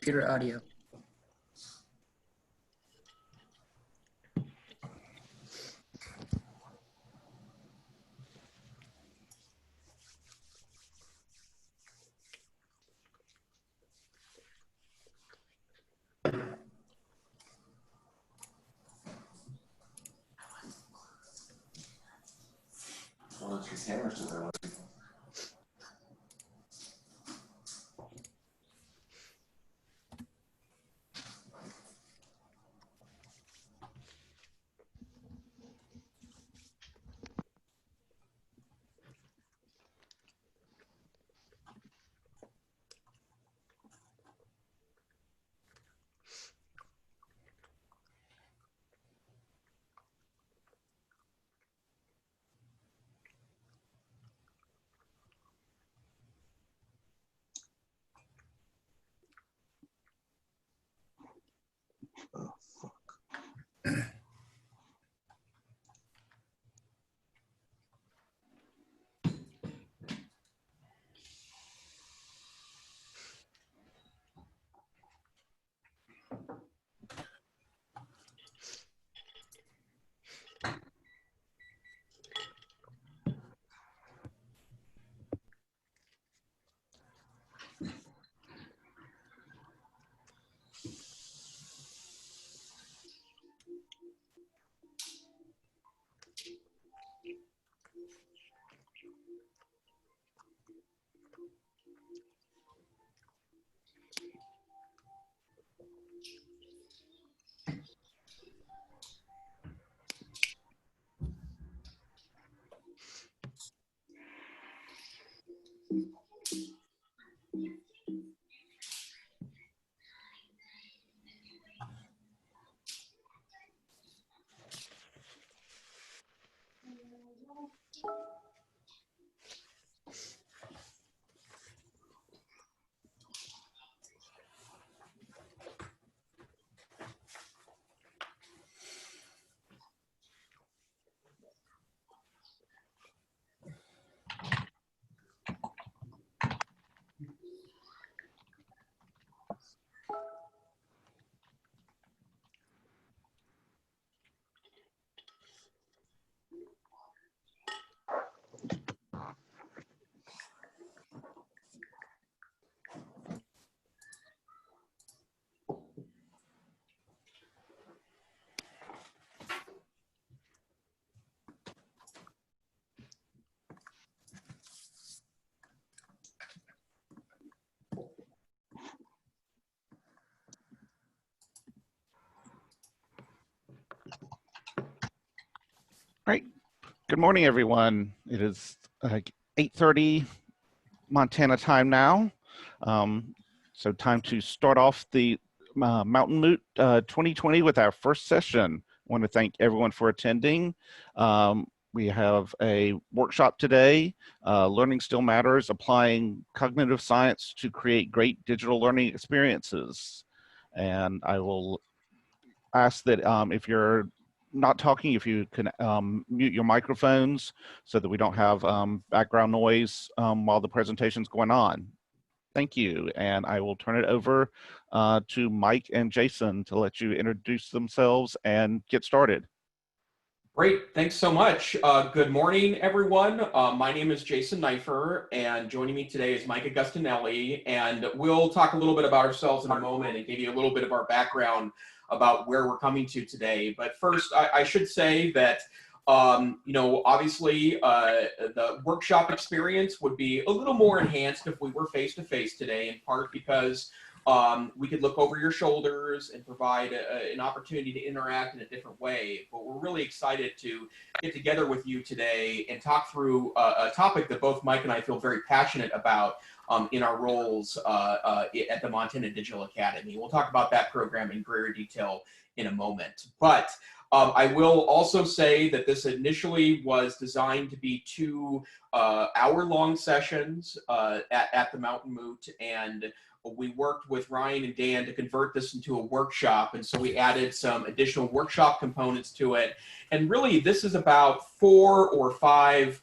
Computer audio. Oh, fuck. Right. Good morning, everyone. It is 8:30 Montana time now. So time to start off the Mountain Moot 2020 with our first session. I want to thank everyone for attending. We have a workshop today, Learning Still Matters, applying cognitive science to create great digital learning experiences. And I will ask that if you're not talking, if you can mute your microphones so that we don't have background noise while the presentation's going on. Thank you. And I will turn it over to Mike and Jason to let you introduce themselves and get started. Great, thanks so much. Good morning, everyone. My name is Jason Neifer, and joining me today is Mike Augustinelli, and we'll talk a little bit about ourselves in a moment and give you a little bit of our background about where we're coming to today. But first, I should say that, obviously, the workshop experience would be a little more enhanced if we were face-to-face today, in part because we could look over your shoulders and provide an opportunity to interact in a different way. But we're really excited to get together with you today and talk through a topic that both Mike and I feel very passionate about in our roles at the Montana Digital Academy. We'll talk about that program in greater detail in a moment. But I will also say that this initially was designed to be 2 hour-long sessions at the Mountain Moot, and we worked with Ryan and Dan to convert this into a workshop, and so we added some additional workshop components to it. And really, this is about 4 or 5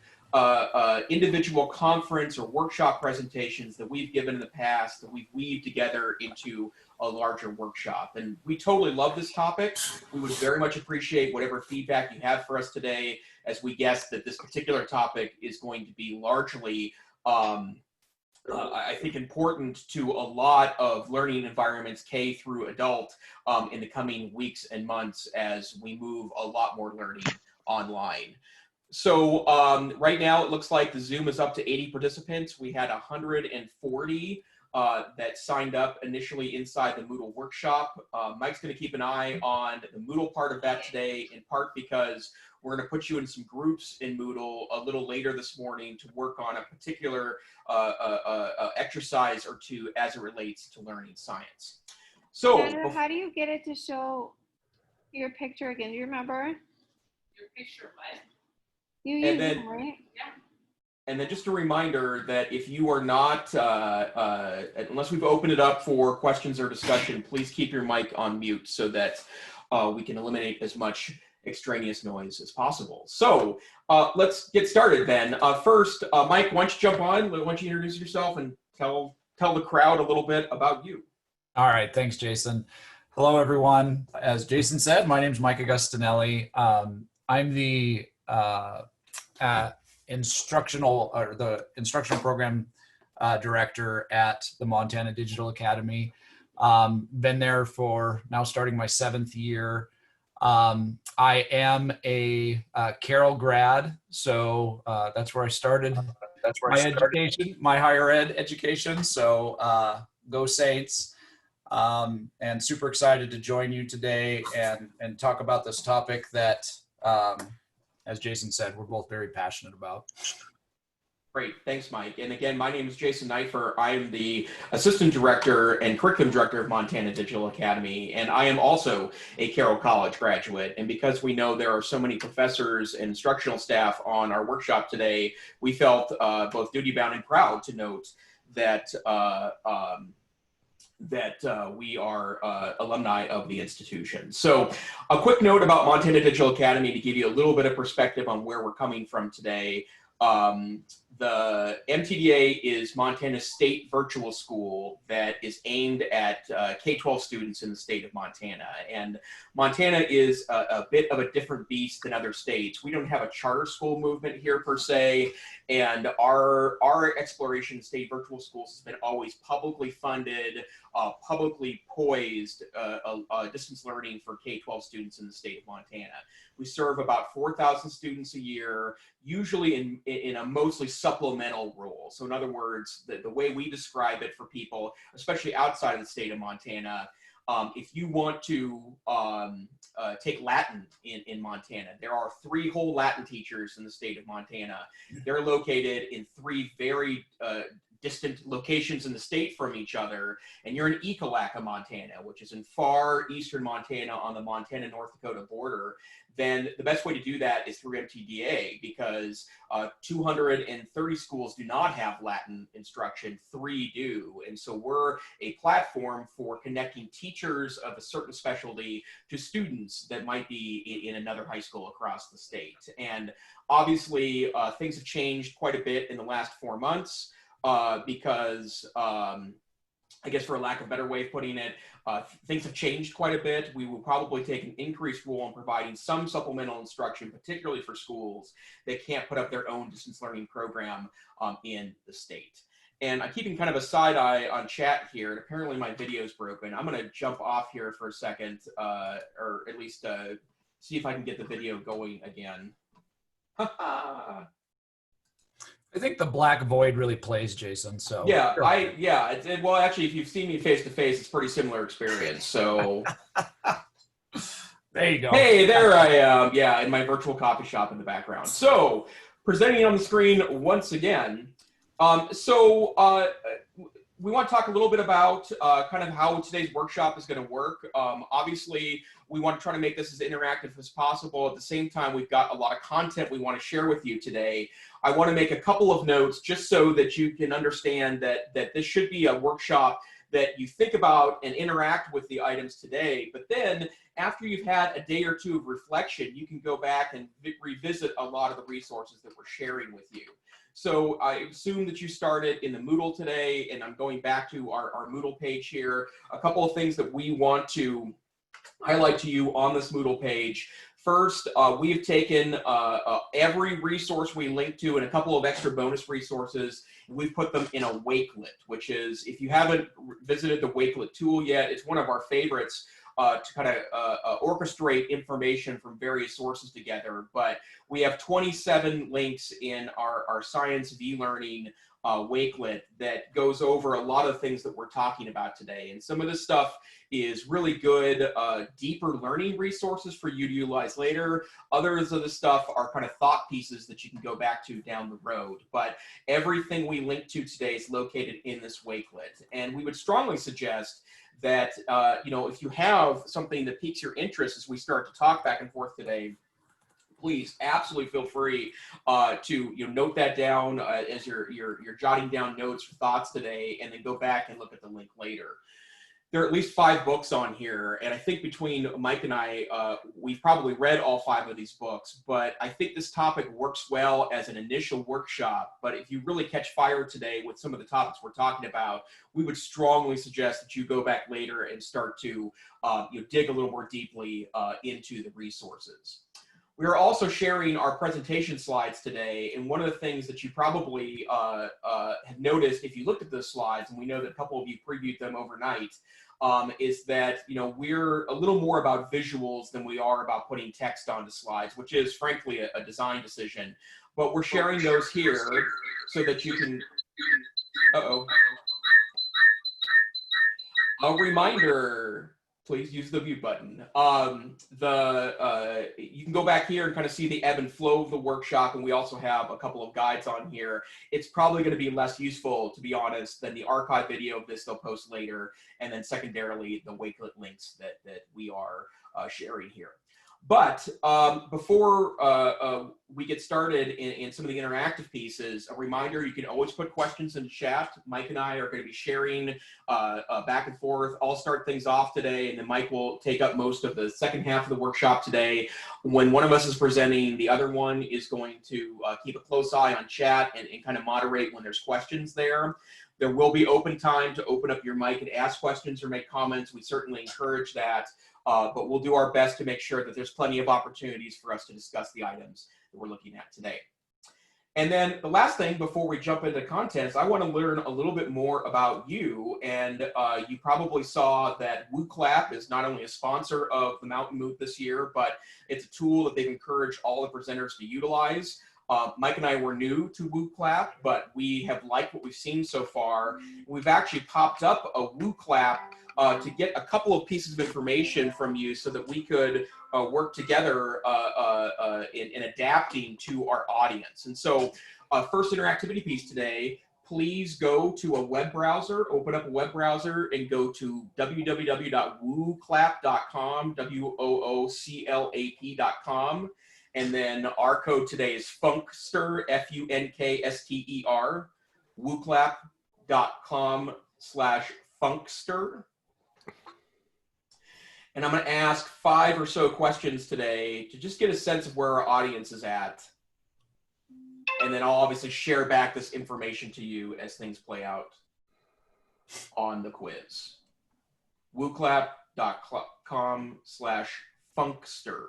individual conference or workshop presentations that we've given in the past that we've weaved together into a larger workshop. And we totally love this topic. We would very much appreciate whatever feedback you have for us today, as we guess that this particular topic is going to be largely I think important to a lot of learning environments, K through adult, in the coming weeks and months as we move a lot more learning online. So right now it looks like the Zoom is up to 80 participants. We had 140 that signed up initially inside the Moodle workshop. Mike's going to keep an eye on the Moodle part of that today, in part because we're going to put you in some groups in Moodle a little later this morning to work on a particular exercise or two as it relates to learning science. So how do you get it to show your picture again? Do you remember? Your picture, what? You use them, right? Yeah. And then just a reminder that if you are not, unless we've opened it up for questions or discussion, please keep your mic on mute so that we can eliminate as much extraneous noise as possible. So let's get started then. First, Mike, why don't you jump on? Why don't you introduce yourself and tell the crowd a little bit about you? All right, thanks, Jason. Hello, everyone. As Jason said, my name is Mike Augustinelli. I'm the instructional program director at the Montana Digital Academy. Been there for now starting my 7th year. I am a Carroll grad, so that's where I started. Education, my higher ed education. So go Saints! And super excited to join you today and talk about this topic that, as Jason said, we're both very passionate about. Great, thanks, Mike. And again, my name is Jason Neifer. I am the Assistant Director and Curriculum Director of Montana Digital Academy, and I am also a Carroll College graduate. And because we know there are so many professors and instructional staff on our workshop today, we felt both duty-bound and proud to note that we are alumni of the institution. So a quick note about Montana Digital Academy to give you a little bit of perspective on where we're coming from today. The MTDA is Montana's state virtual school that is aimed at K-12 students in the state of Montana. And Montana is a bit of a different beast than other states. We don't have a charter school movement here per se, and our exploration of state virtual schools has been always publicly funded, publicly poised distance learning for K-12 students in the state of Montana. We serve about 4,000 students a year, usually in a mostly supplemental role. So in other words, the way we describe it for people, especially outside of the state of Montana, if you want to take Latin in Montana, there are 3 whole Latin teachers in the state of Montana. They're located in 3 very distant locations in the state from each other, and you're in Ekalaka, Montana, which is in far eastern Montana on the Montana-North Dakota border, then the best way to do that is through MTDA, because 230 schools do not have Latin instruction, 3 do. And so we're a platform for connecting teachers of a certain specialty to students that might be in another high school across the state. And obviously, things have changed quite a bit in the last 4 months. because I guess for a lack of a better way of putting it, things have changed quite a bit. We will probably take an increased role in providing some supplemental instruction, particularly for schools that can't put up their own distance learning program in the state. And I'm keeping kind of a side eye on chat here, and apparently my video's broken. I'm going to jump off here for a second, or at least see if I can get the video going again. I think the black void really plays, Jason. So yeah, well, actually, if you've seen me face to face, it's a pretty similar experience. So there you go. Hey, there I am. Yeah, in my virtual coffee shop in the background. So presenting on the screen once again. We want to talk a little bit about kind of how today's workshop is going to work. Obviously, we want to try to make this as interactive as possible. At the same time, we've got a lot of content we want to share with you today. I want to make a couple of notes just so that you can understand that this should be a workshop that you think about and interact with the items today. But then after you've had a day or two of reflection, you can go back and revisit a lot of the resources that we're sharing with you. So I assume that you started in the Moodle today, and I'm going back to our Moodle page here. A couple of things that we want to highlight to you on this Moodle page. First, we have taken every resource we link to and a couple of extra bonus resources, and we've put them in a Wakelet, which is, if you haven't visited the Wakelet tool yet, it's one of our favorites to kind of orchestrate information from various sources together. But we have 27 links in our Science of E-Learning Wakelet that goes over a lot of things that we're talking about today. And some of this stuff is really good, deeper learning resources for you to utilize later. Others of the stuff are kind of thought pieces that you can go back to down the road. But everything we link to today is located in this Wakelet. And we would strongly suggest that, if you have something that piques your interest as we start to talk back and forth today, please absolutely feel free to note that down as you're jotting down notes or thoughts today, and then go back and look at the link later. There are at least 5 books on here, and I think between Mike and I, we've probably read all 5 of these books, but I think this topic works well as an initial workshop. But if you really catch fire today with some of the topics we're talking about, we would strongly suggest that you go back later and start to dig a little more deeply into the resources. We are also sharing our presentation slides today, and one of the things that you probably have noticed if you looked at those slides, and we know that a couple of you previewed them overnight, is that we're a little more about visuals than we are about putting text onto slides, which is frankly a design decision. But we're sharing those here so that you can. A reminder. Please use the mute button. You can go back here and kind of see the ebb and flow of the workshop, and we also have a couple of guides on here. It's probably going to be less useful, to be honest, than the archive video of this they'll post later, and then secondarily the Wakelet links that we are sharing here. But before we get started in some of the interactive pieces, a reminder, you can always put questions in the chat. Mike and I are going to be sharing back and forth. I'll start things off today, and then Mike will take up most of the second half of the workshop today. When one of us is presenting, the other one is going to keep a close eye on chat and kind of moderate when there's questions there. There will be open time to open up your mic and ask questions or make comments. We certainly encourage that. But we'll do our best to make sure that there's plenty of opportunities for us to discuss the items that we're looking at today. And then the last thing before we jump into content is I want to learn a little bit more about you. And you probably saw that WooClap is not only a sponsor of the Mountain Moot this year, but it's a tool that they've encouraged all the presenters to utilize. Mike and I were new to WooClap, but we have liked what we've seen so far. We've actually popped up a WooClap to get a couple of pieces of information from you so that we could work together in adapting to our audience. And so first interactivity piece today, please go to a web browser, open up a web browser and go to www.wooclap.com, WOOCLAP.com. And then our code today is Funkster, F-U-N-K-S-T-E-R, wooclap.com/Funkster. And I'm going to ask 5 or so questions today to just get a sense of where our audience is at. And then I'll obviously share back this information to you as things play out on the quiz. wooclap.com/funkster.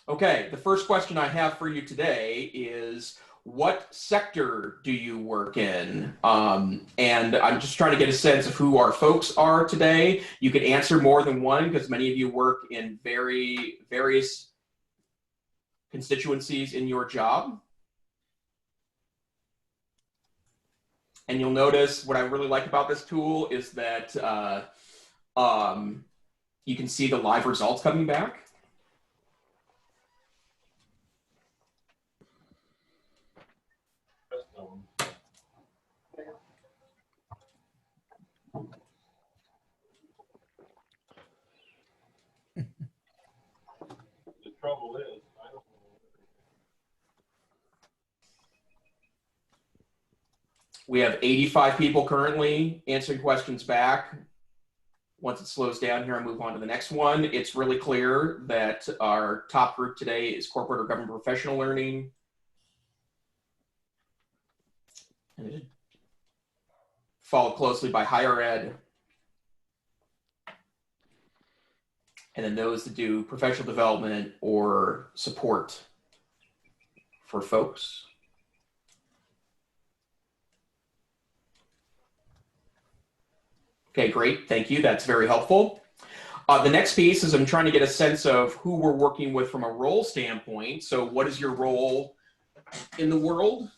Okay, the first question I have for you today is, what sector do you work in? And I'm just trying to get a sense of who our folks are today. You could answer more than one because many of you work in various constituencies in your job. And you'll notice what I really like about this tool is that you can see the live results coming back. The trouble is, I don't know. We have 85 people currently answering questions back. Once it slows down here, I move on to the next one. It's really clear that our top group today is corporate or government professional learning. And followed closely by higher ed. And then those that do professional development or support for folks. Okay, great, thank you, that's very helpful. The next piece is I'm trying to get a sense of who we're working with from a role standpoint. So what is your role in the world?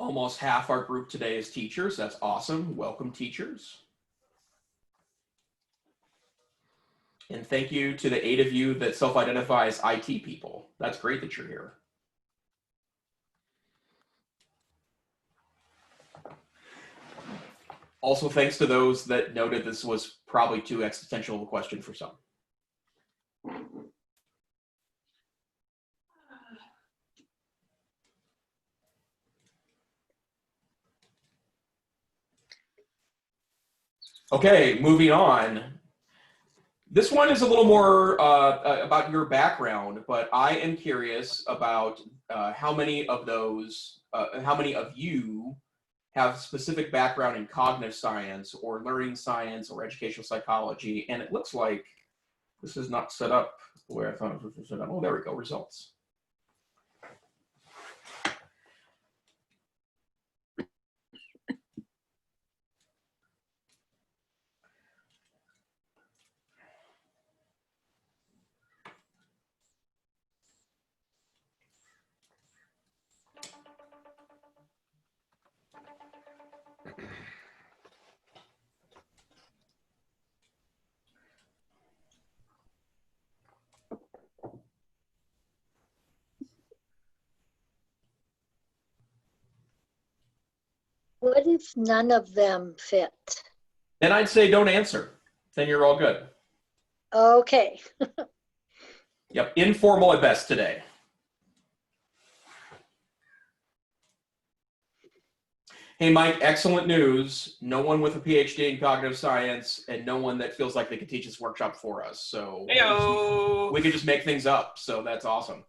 Almost half our group today is teachers. That's awesome. Welcome, teachers. And thank you to the 8 of you that self-identify as IT people. That's great that you're here. Also, thanks to those that noted this was probably too existential of a question for some. Okay, moving on. This one is a little more about your background, but I am curious about how many of you have specific background in cognitive science or learning science or educational psychology, and it looks like this is not set up the way I thought it was set up. Oh, there we go, results. What if none of them fit? Then I'd say don't answer. Then you're all good. Okay. Yep, informal at best today. Hey, Mike, excellent news. No one with a PhD in cognitive science and no one that feels like they could teach this workshop for us. So Heyo. we could just make things up. So that's awesome.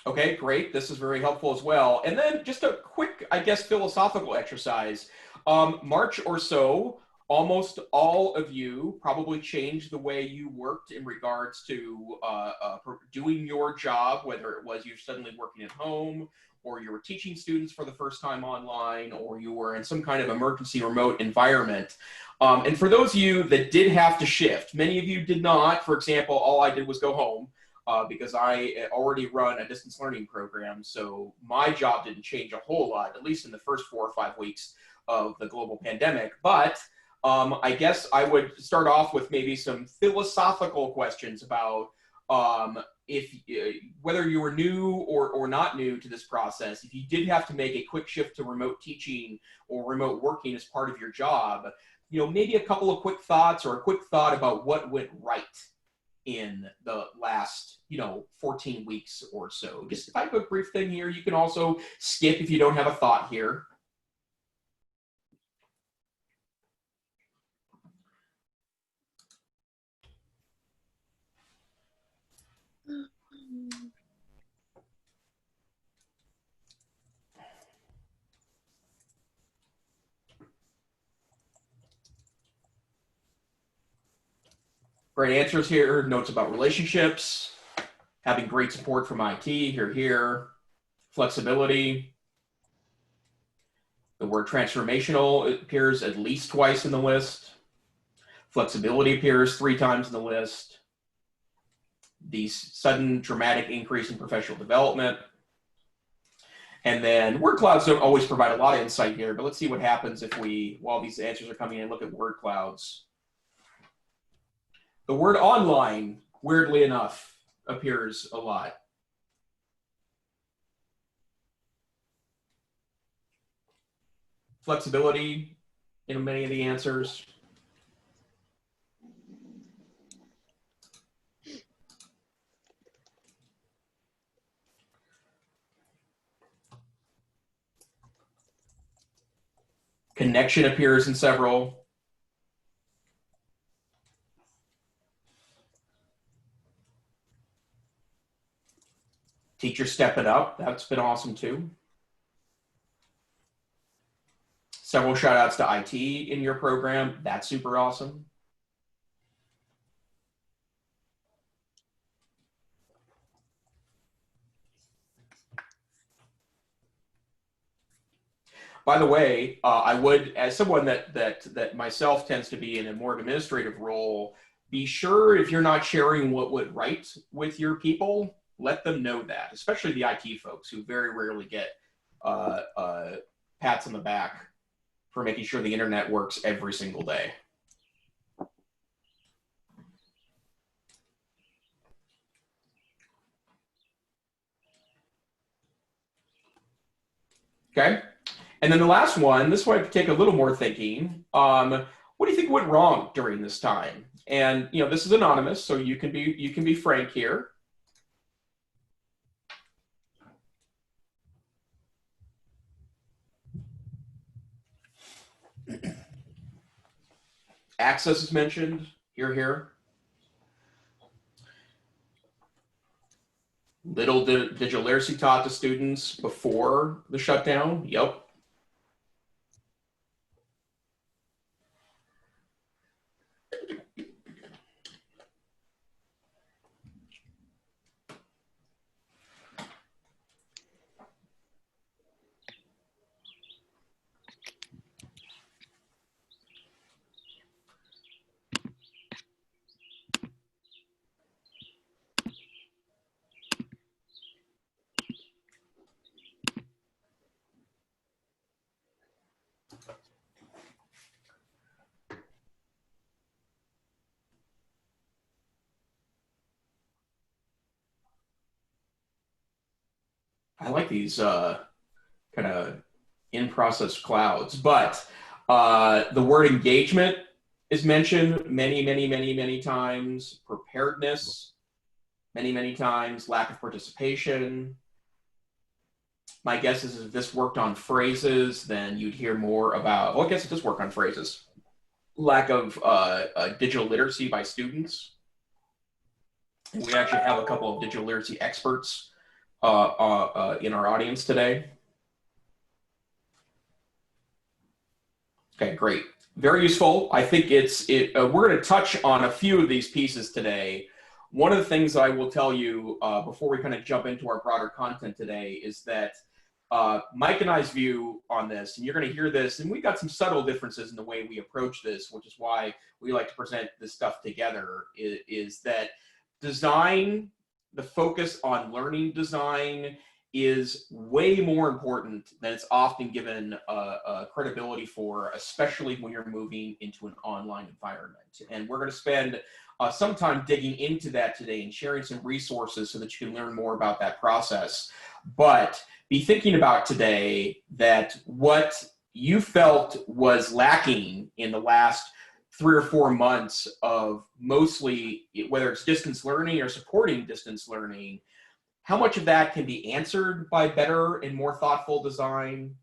Okay, great. This is very helpful as well. And then just a quick, I guess, philosophical exercise. March or so, almost all of you probably changed the way you worked in regards to doing your job, whether it was you suddenly working at home or you were teaching students for the first time online, or you were in some kind of emergency remote environment. And for those of you that did have to shift, many of you did not. For example, all I did was go home because I already run a distance learning program. So my job didn't change a whole lot, at least in the first 4 or 5 weeks of the global pandemic. But I guess I would start off with maybe some philosophical questions about whether you were new or not new to this process. If you did have to make a quick shift to remote teaching or remote working as part of your job, maybe a couple of quick thoughts or a quick thought about what went right in the last, 14 weeks or so. Just type a brief thing here. You can also skip if you don't have a thought here. Great answers here. Notes about relationships, having great support from IT, here. Flexibility. The word transformational appears at least twice in the list. Flexibility appears 3 times in the list. The sudden dramatic increase in professional development. And then word clouds don't always provide a lot of insight here, but let's see what happens if we, while these answers are coming in, look at word clouds. The word online, weirdly enough, appears a lot. Flexibility in many of the answers. Connection appears in several. Teacher step it up. That's been awesome too. Several shout outs to IT in your program. That's super awesome. By the way, I would, as someone that myself tends to be in a more administrative role, be sure if you're not sharing what went right with your people, let them know that, especially the IT folks who very rarely get pats on the back for making sure the internet works every single day. Okay. And then the last one, this one I could take a little more thinking. What do you think went wrong during this time? And this is anonymous, so you can be frank here. Access is mentioned here. Little digital literacy taught to students before the shutdown. Yep. I like these kind of in-process clouds, but the word engagement is mentioned many times. Preparedness, many times. Lack of participation. My guess is if this worked on phrases, then you'd hear more about, well, I guess it does work on phrases. Lack of digital literacy by students. And we actually have a couple of digital literacy experts in our audience today. Okay, great. Very useful. I think we're going to touch on a few of these pieces today. One of the things I will tell you before we kind of jump into our broader content today is that Mike and I's view on this, and you're going to hear this, and we've got some subtle differences in the way we approach this, which is why we like to present this stuff together, is that design, the focus on learning design, is way more important than it's often given credibility for, especially when you're moving into an online environment. And we're going to spend some time digging into that today and sharing some resources so that you can learn more about that process. But be thinking about today that what you felt was lacking in the last 3 or 4 months of mostly, whether it's distance learning or supporting distance learning, how much of that can be answered by better and more thoughtful design?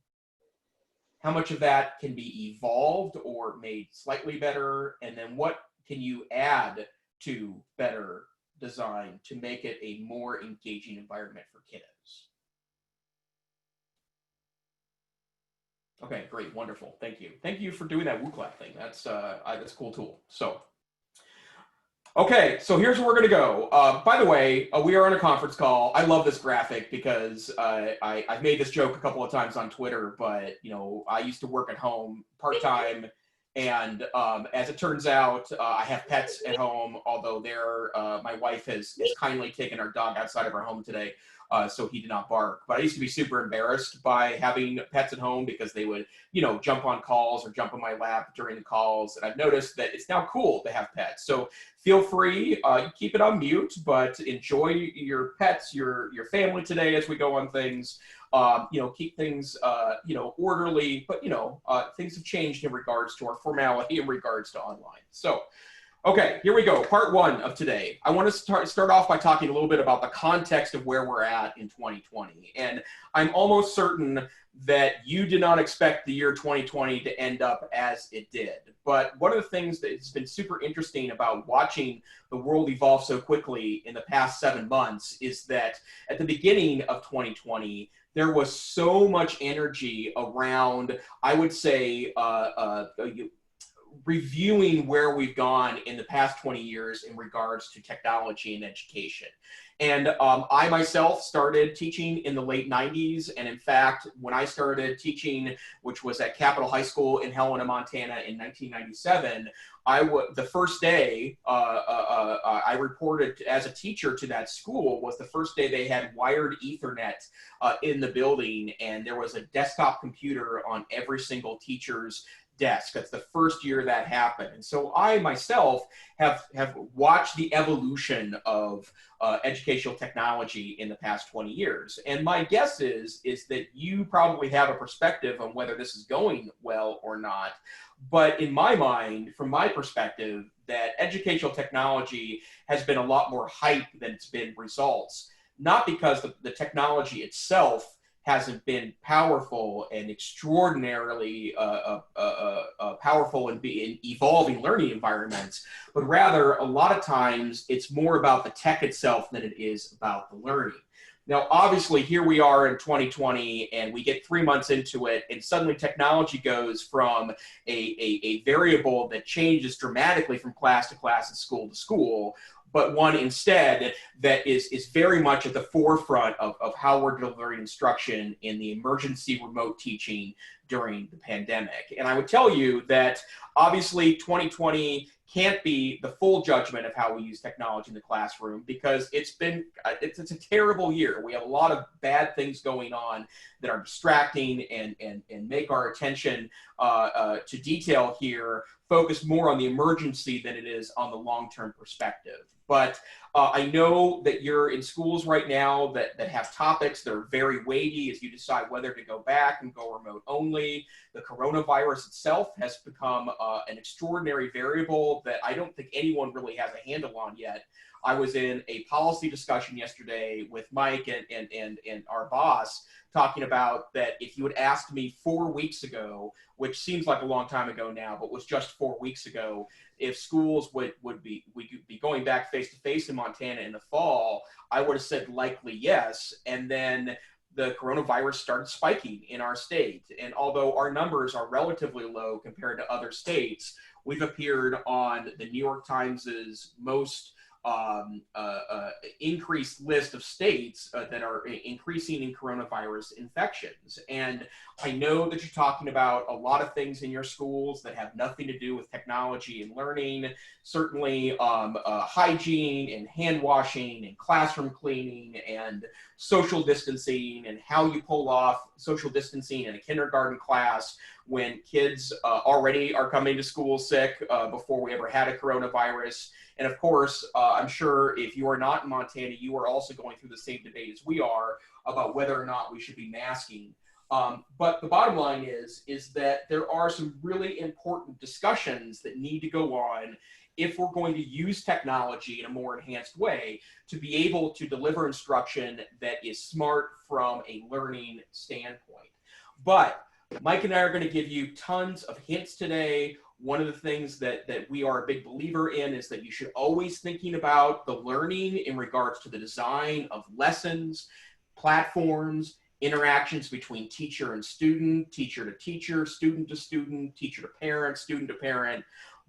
How much of that can be evolved or made slightly better? And then what can you add to better design to make it a more engaging environment for kiddos? Okay, great, wonderful, thank you. Thank you for doing that WooClap thing. That's a cool tool. So. Okay, so here's where we're going to go. By the way, we are on a conference call. I love this graphic because I've made this joke a couple of times on Twitter, but I used to work at home part-time, and as it turns out, I have pets at home, although my wife has kindly taken our dog outside of our home today, so he did not bark. But I used to be super embarrassed by having pets at home because they would, jump on calls or jump on my lap during the calls. And I've noticed that it's now cool to have pets. So feel free, keep it on mute, but enjoy your pets, your family today as we go on things. Keep things, orderly, but, things have changed in regards to our formality in regards to online. So, okay, here we go. Part 1 of today. I want to start off by talking a little bit about the context of where we're at in 2020. And I'm almost certain that you did not expect the year 2020 to end up as it did. But one of the things that's been super interesting about watching the world evolve so quickly in the past 7 months is that at the beginning of 2020, there was so much energy around, I would say, reviewing where we've gone in the past 20 years in regards to technology and education. And I myself started teaching in the late 90s. And in fact, when I started teaching, which was at Capitol High School in Helena, Montana in 1997, the first day I reported as a teacher to that school was the first day they had wired Ethernet in the building. And there was a desktop computer on every single teacher's desk. That's the first year that happened. And so I myself have watched the evolution of educational technology in the past 20 years. And my guess is that you probably have a perspective on whether this is going well or not. But in my mind, from my perspective, that educational technology has been a lot more hype than it's been results, not because the technology itself hasn't been powerful and extraordinarily powerful in evolving learning environments, but rather a lot of times it's more about the tech itself than it is about the learning. Now, obviously, here we are in 2020, and we get 3 months into it, and suddenly technology goes from a variable that changes dramatically from class to class and school to school, but one instead that is very much at the forefront of how we're delivering instruction in the emergency remote teaching during the pandemic. And I would tell you that obviously 2020 can't be the full judgment of how we use technology in the classroom because it's a terrible year. We have a lot of bad things going on that are distracting and make our attention to detail here focus more on the emergency than it is on the long-term perspective. But I know that you're in schools right now that have topics that are very weighty as you decide whether to go back and go remote only. The coronavirus itself has become an extraordinary variable that I don't think anyone really has a handle on yet. I was in a policy discussion yesterday with Mike and our boss talking about that if you had asked me 4 weeks ago, which seems like a long time ago now, but was just 4 weeks ago, if schools would be going back face-to-face in Montana in the fall, I would have said likely yes. And then the coronavirus started spiking in our state. And although our numbers are relatively low compared to other states, we've appeared on the New York Times's most increased list of states that are increasing in coronavirus infections. And I know that you're talking about a lot of things in your schools that have nothing to do with technology and learning. Certainly hygiene and hand washing and classroom cleaning and social distancing and how you pull off social distancing in a kindergarten class when kids already are coming to school sick before we ever had a coronavirus. And of course, I'm sure if you are not in Montana, you are also going through the same debate as we are about whether or not we should be masking. But the bottom line is that there are some really important discussions that need to go on if we're going to use technology in a more enhanced way to be able to deliver instruction that is smart from a learning standpoint. But Mike and I are going to give you tons of hints today. One of the things that we are a big believer in is that you should always thinking about the learning in regards to the design of lessons, platforms, interactions between teacher and student, teacher to teacher, student to student, teacher to parent, student to parent.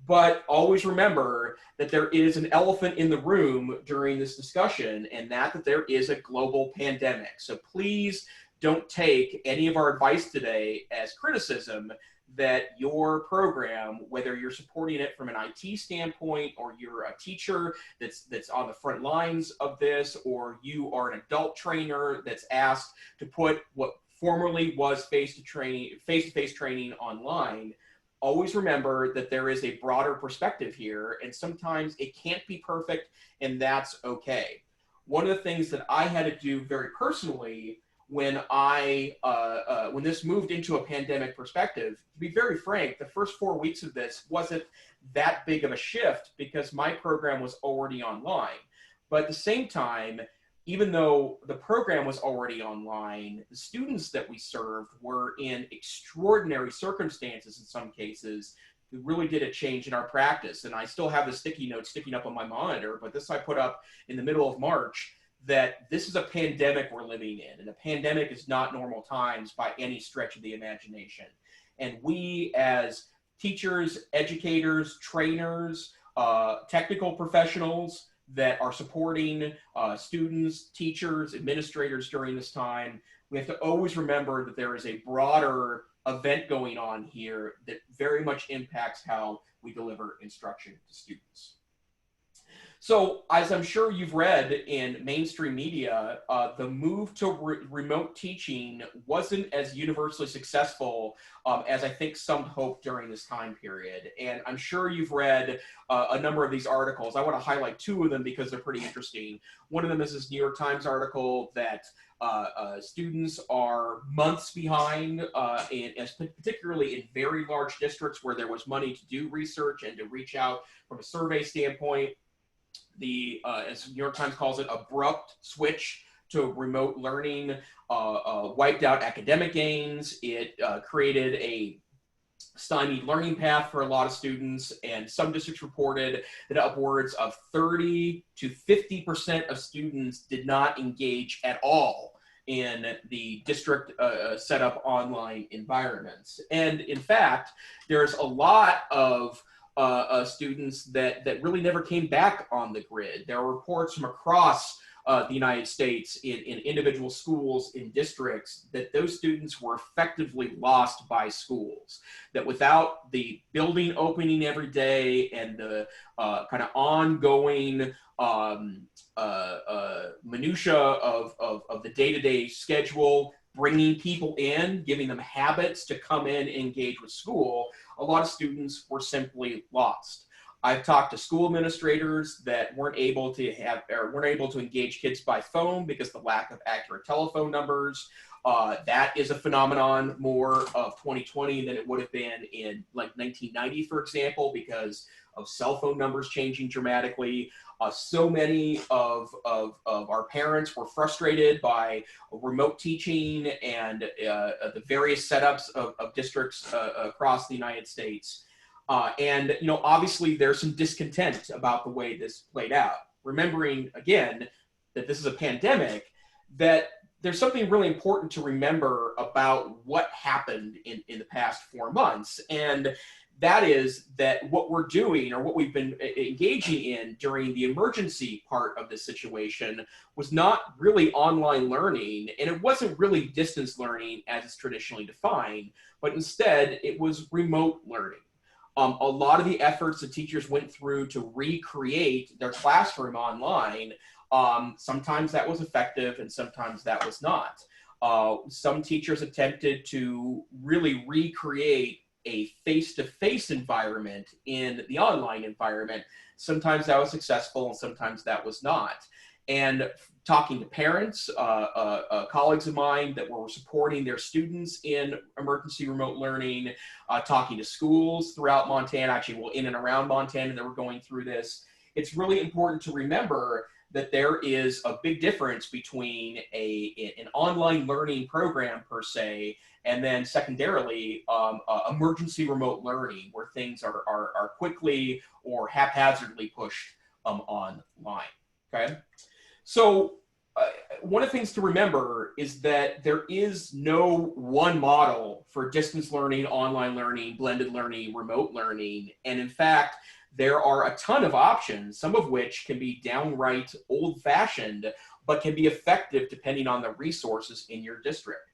But always remember that there is an elephant in the room during this discussion, and that there is a global pandemic. So please don't take any of our advice today as criticism that your program, whether you're supporting it from an IT standpoint or you're a teacher that's on the front lines of this, or you are an adult trainer that's asked to put what formerly was face-to-face training online, always remember that there is a broader perspective here, and sometimes it can't be perfect, and that's okay. One of the things that I had to do very personally when when this moved into a pandemic perspective, to be very frank, the first 4 weeks of this wasn't that big of a shift because my program was already online. But at the same time, even though the program was already online, the students that we served were in extraordinary circumstances in some cases. We really did a change in our practice. And I still have the sticky note sticking up on my monitor, but this I put up in the middle of March, that this is a pandemic we're living in, and a pandemic is not normal times by any stretch of the imagination. And we as teachers, educators, trainers, technical professionals that are supporting students, teachers, administrators during this time, we have to always remember that there is a broader event going on here that very much impacts how we deliver instruction to students. So, as I'm sure you've read in mainstream media, the move to remote teaching wasn't as universally successful as I think some hoped during this time period. And I'm sure you've read a number of these articles. I want to highlight 2 of them because they're pretty interesting. One of them is this New York Times article that students are months behind, particularly in very large districts where there was money to do research and to reach out from a survey standpoint. The, as New York Times calls it, abrupt switch to remote learning wiped out academic gains. It created a stymied learning path for a lot of students, and some districts reported that upwards of 30 to 50% of students did not engage at all in the district set up online environments. And in fact, there's a lot of students that really never came back on the grid. There are reports from across the United States in individual schools, in districts, that those students were effectively lost by schools. That without the building opening every day and the kind of ongoing minutia of the day-to-day schedule, bringing people in, giving them habits to come in and engage with school, a lot of students were simply lost. I've talked to school administrators that weren't able to engage kids by phone because of the lack of accurate telephone numbers. That is a phenomenon more of 2020 than it would have been in like 1990, for example, because of cell phone numbers changing dramatically. So many of our parents were frustrated by remote teaching and the various setups of districts across the United States. And, you know, obviously there's some discontent about the way this played out. Remembering, again, that this is a pandemic, that there's something really important to remember about what happened in the past 4 months. And that is that what we're doing, or what we've been engaging in during the emergency part of this situation, was not really online learning, and it wasn't really distance learning as it's traditionally defined, but instead it was remote learning. A lot of the efforts that teachers went through to recreate their classroom online, sometimes that was effective and sometimes that was not. Some teachers attempted to really recreate a face-to-face environment in the online environment. Sometimes that was successful and sometimes that was not. And talking to parents, colleagues of mine that were supporting their students in emergency remote learning, talking to schools throughout Montana, actually, well, in and around Montana that were going through this, it's really important to remember that there is a big difference between an online learning program per se, and then secondarily, emergency remote learning, where things are quickly or haphazardly pushed online, okay? So one of the things to remember is that there is no one model for distance learning, online learning, blended learning, remote learning. And in fact, there are a ton of options, some of which can be downright old-fashioned, but can be effective depending on the resources in your district.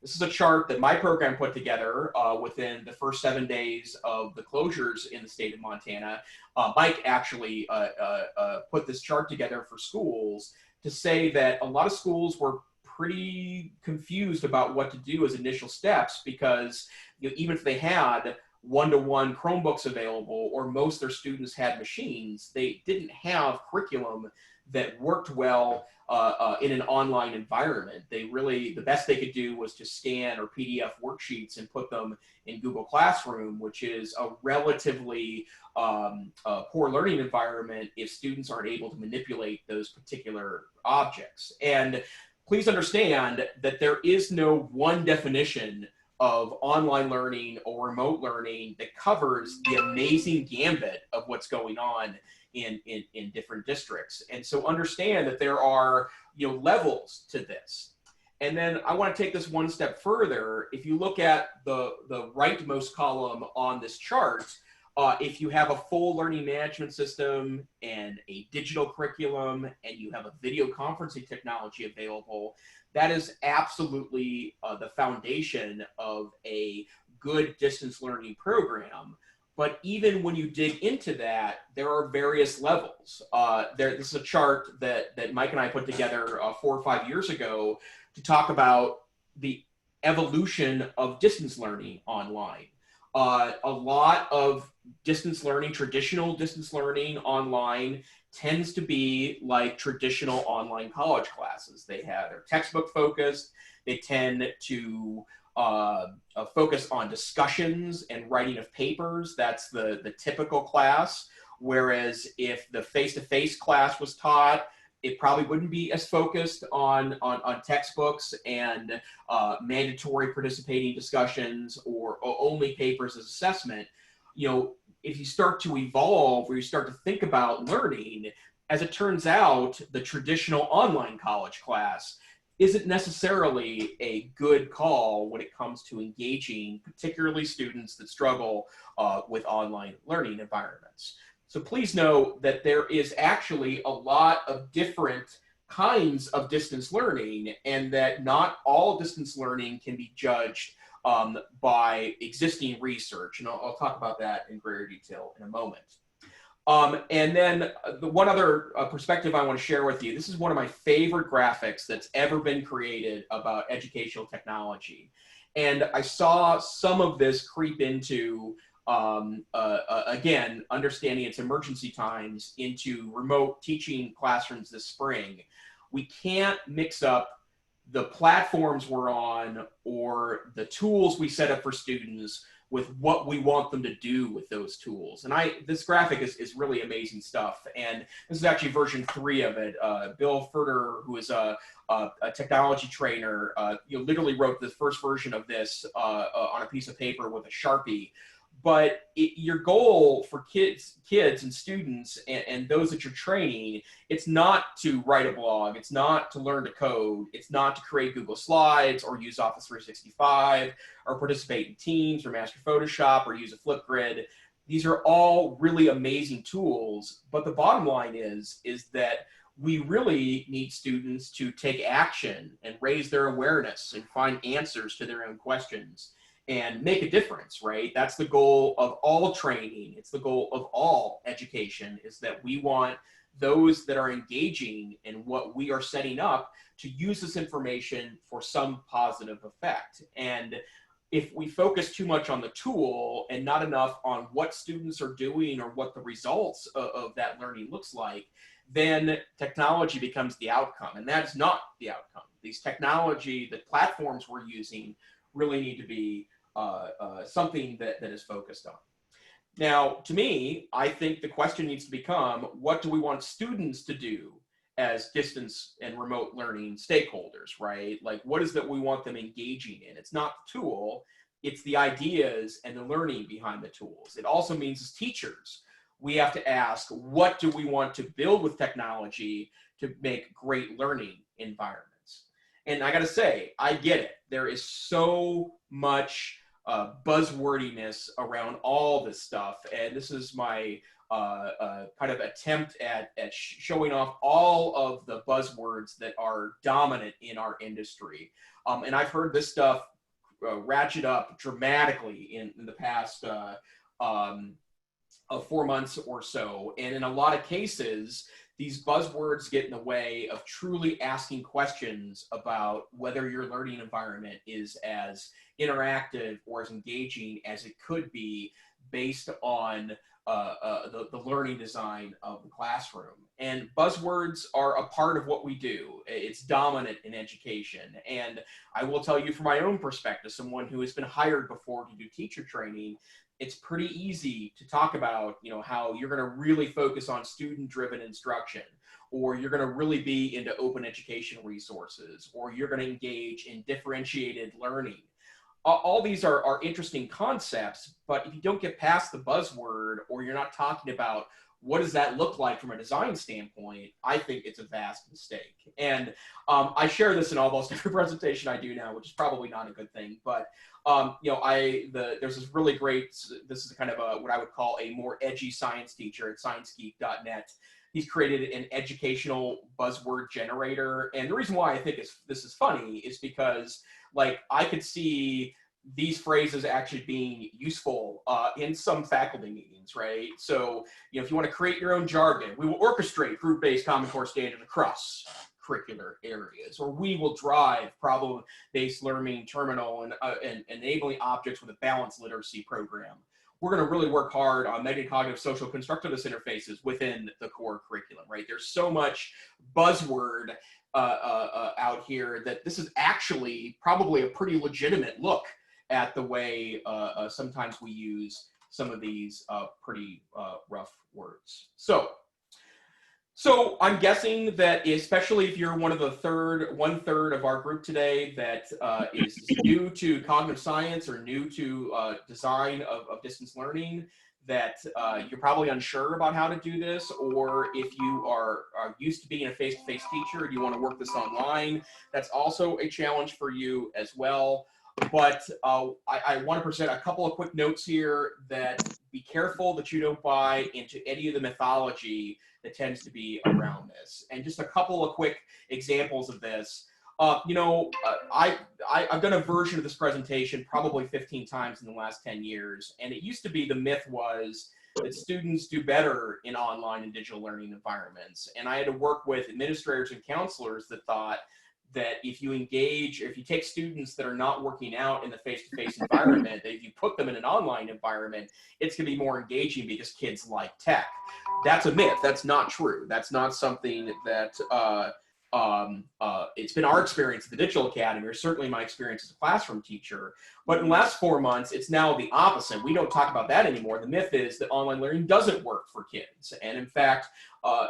This is a chart that my program put together within the first 7 days of the closures in the state of Montana. Mike actually put this chart together for schools to say that a lot of schools were pretty confused about what to do as initial steps, because even if they had one-to-one Chromebooks available, or most of their students had machines, they didn't have curriculum that worked well in an online environment. They really, the best they could do was to scan or PDF worksheets and put them in Google Classroom, which is a relatively poor learning environment if students aren't able to manipulate those particular objects. And please understand that there is no one definition of online learning or remote learning that covers the amazing gambit of what's going on in different districts. And so understand that there are, levels to this. And then I want to take this one step further. If you look at the rightmost column on this chart, if you have a full learning management system and a digital curriculum and you have a video conferencing technology available, that is absolutely the foundation of a good distance learning program. But even when you dig into that, there are various levels. This is a chart that Mike and I put together 4 or 5 years ago to talk about the evolution of distance learning online. A lot of distance learning, traditional distance learning online, tends to be like traditional online college classes. They're textbook focused. They tend to focus on discussions and writing of papers. That's the typical class. Whereas if the face-to-face class was taught, it probably wouldn't be as focused on textbooks and mandatory participating discussions or only papers as assessment. If you start to evolve, or you start to think about learning, as it turns out, the traditional online college class isn't necessarily a good call when it comes to engaging, particularly students that struggle with online learning environments. So please know that there is actually a lot of different kinds of distance learning, and that not all distance learning can be judged by existing research. And I'll talk about that in greater detail in a moment. And then the one other perspective I want to share with you, this is one of my favorite graphics that's ever been created about educational technology. And I saw some of this creep into, again, understanding its emergency times, into remote teaching classrooms this spring. We can't mix up the platforms we're on or the tools we set up for students with what we want them to do with those tools. And this graphic is really amazing stuff. And this is actually version 3 of it. Bill Furter, who is a technology trainer, literally wrote the first version of this on a piece of paper with a Sharpie. But your goal for kids and students and those that you're training, it's not to write a blog, it's not to learn to code, it's not to create Google Slides or use Office 365 or participate in Teams or master Photoshop or use a Flipgrid. These are all really amazing tools, but the bottom line is that we really need students to take action and raise their awareness and find answers to their own questions and make a difference, right? That's the goal of all training. It's the goal of all education, is that we want those that are engaging in what we are setting up to use this information for some positive effect. And if we focus too much on the tool and not enough on what students are doing or what the results of that learning looks like, then technology becomes the outcome. And that is not the outcome. These technology, the platforms we're using really need to be something that is focused on. Now, to me, I think the question needs to become, what do we want students to do as distance and remote learning stakeholders, right? Like, what is that we want them engaging in? It's not the tool, it's the ideas and the learning behind the tools. It also means as teachers, we have to ask, what do we want to build with technology to make great learning environments? And I gotta say, I get it. There is so much buzzwordiness around all this stuff. And this is my kind of attempt at showing off all of the buzzwords that are dominant in our industry. And I've heard this stuff ratchet up dramatically in the past 4 months or so. And in a lot of cases, these buzzwords get in the way of truly asking questions about whether your learning environment is as interactive or as engaging as it could be based on the learning design of the classroom. And buzzwords are a part of what we do. It's dominant in education. And I will tell you from my own perspective, someone who has been hired before to do teacher training, it's pretty easy to talk about, you know, how you're going to really focus on student-driven instruction, or you're going to really be into open education resources, or you're going to engage in differentiated learning. All these are interesting concepts, but if you don't get past the buzzword, or you're not talking about what does that look like from a design standpoint, I think it's a vast mistake. And I share this in almost every presentation I do now, which is probably not a good thing. But you know, there's this really great, this is kind of what I would call a more edgy science teacher at sciencegeek.net. He's created an educational buzzword generator. And the reason why I think this is funny is because, like, I could see these phrases actually being useful in some faculty meetings, right? So, you know, if you want to create your own jargon, we will orchestrate group-based Common Core standards across curricular areas, or we will drive problem-based learning terminal and enabling objects with a balanced literacy program. We're going to really work hard on metacognitive social constructivist interfaces within the core curriculum, right? There's so much buzzword out here that this is actually probably a pretty legitimate look at the way sometimes we use some of these pretty rough words. So I'm guessing that, especially if you're one of the one third of our group today that is new to cognitive science or new to design of distance learning, that you're probably unsure about how to do this, or if you are used to being a face-to-face teacher and you want to work this online, that's also a challenge for you as well. But I want to present a couple of quick notes here that be careful that you don't buy into any of the mythology that tends to be around this. And just a couple of quick examples of this. You know, I've done a version of this presentation probably 15 times in the last 10 years. And it used to be the myth was that students do better in online and digital learning environments. And I had to work with administrators and counselors that thought that if you engage, or if you take students that are not working out in the face-to-face environment, that if you put them in an online environment, it's going to be more engaging because kids like tech. That's a myth. That's not true. That's not something that it's been our experience at the Digital Academy, or certainly my experience as a classroom teacher. But in the last 4 months, it's now the opposite. We don't talk about that anymore. The myth is that online learning doesn't work for kids. And in fact,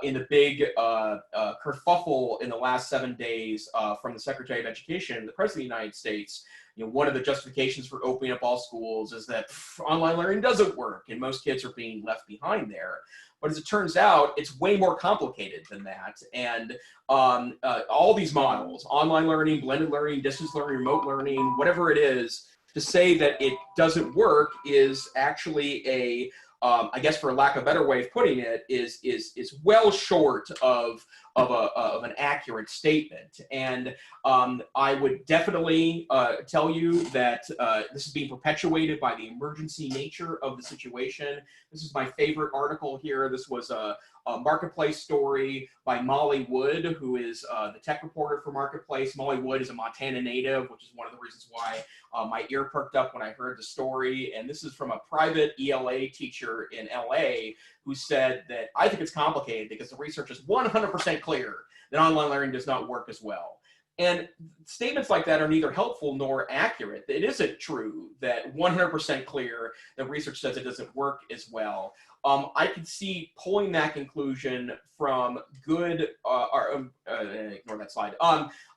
in the big kerfuffle in the last 7 days from the Secretary of Education and the President of the United States, one of the justifications for opening up all schools is that online learning doesn't work and most kids are being left behind there. But as it turns out, it's way more complicated than that. And all these models, online learning, blended learning, distance learning, remote learning, whatever it is, to say that it doesn't work is actually a, I guess for lack of a better way of putting it, is well short of an accurate statement. And I would definitely tell you that this is being perpetuated by the emergency nature of the situation. This is my favorite article here. This was a Marketplace story by Molly Wood, who is the tech reporter for Marketplace. Molly Wood is a Montana native, which is one of the reasons why my ear perked up when I heard the story. And this is from a private ELA teacher in LA who said that I think it's complicated because the research is 100% clear that online learning does not work as well. And statements like that are neither helpful nor accurate. It isn't true that 100% clear that research says it doesn't work as well. I could see pulling that conclusion from good, ignore that slide,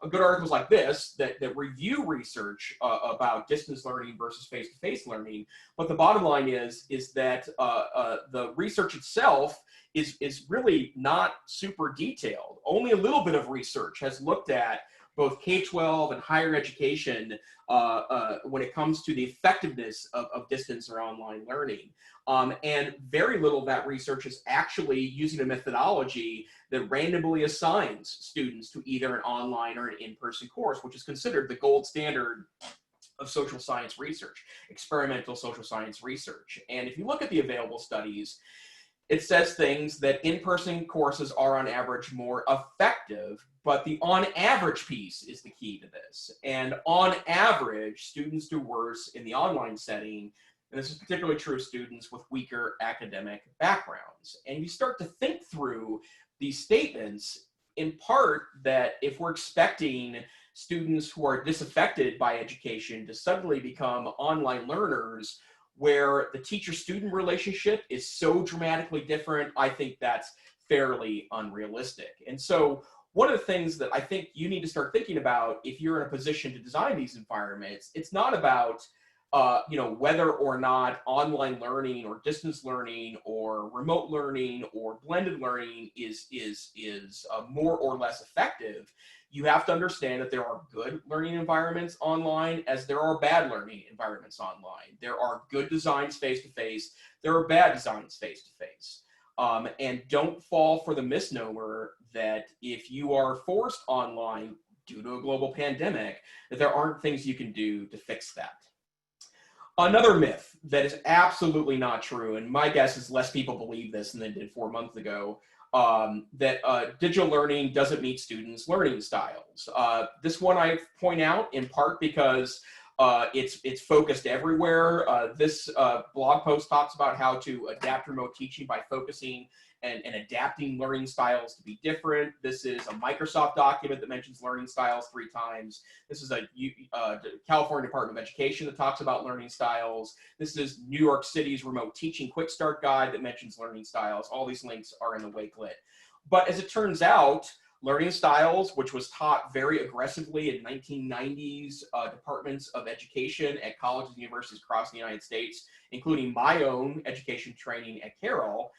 good articles like this that review research about distance learning versus face-to-face learning. But the bottom line is that the research itself is really not super detailed. Only a little bit of research has looked at both K-12 and higher education when it comes to the effectiveness of distance or online learning. And very little of that research is actually using a methodology that randomly assigns students to either an online or an in-person course, which is considered the gold standard of social science research, experimental social science research. And if you look at the available studies, it says things that in-person courses are on average more effective, but the on average piece is the key to this. And on average, students do worse in the online setting. And this is particularly true of students with weaker academic backgrounds. And you start to think through these statements in part that if we're expecting students who are disaffected by education to suddenly become online learners, where the teacher-student relationship is so dramatically different, I think that's fairly unrealistic. And so one of the things that I think you need to start thinking about if you're in a position to design these environments, it's not about whether or not online learning or distance learning or remote learning or blended learning is more or less effective. You have to understand that there are good learning environments online as there are bad learning environments online. There are good designs face-to-face. There are bad designs face-to-face. And don't fall for the misnomer that if you are forced online due to a global pandemic, that there aren't things you can do to fix that. Another myth that is absolutely not true, and my guess is less people believe this than they did 4 months ago, that digital learning doesn't meet students' learning styles. This one I point out in part because it's focused everywhere. This blog post talks about how to adapt remote teaching by focusing and adapting learning styles to be different. This is a Microsoft document that mentions learning styles 3 times. This is a California Department of Education that talks about learning styles. This is New York City's Remote Teaching Quick Start Guide that mentions learning styles. All these links are in the Wakelet. But as it turns out, learning styles, which was taught very aggressively in 1990s departments of education at colleges and universities across the United States, including my own education training at Carroll,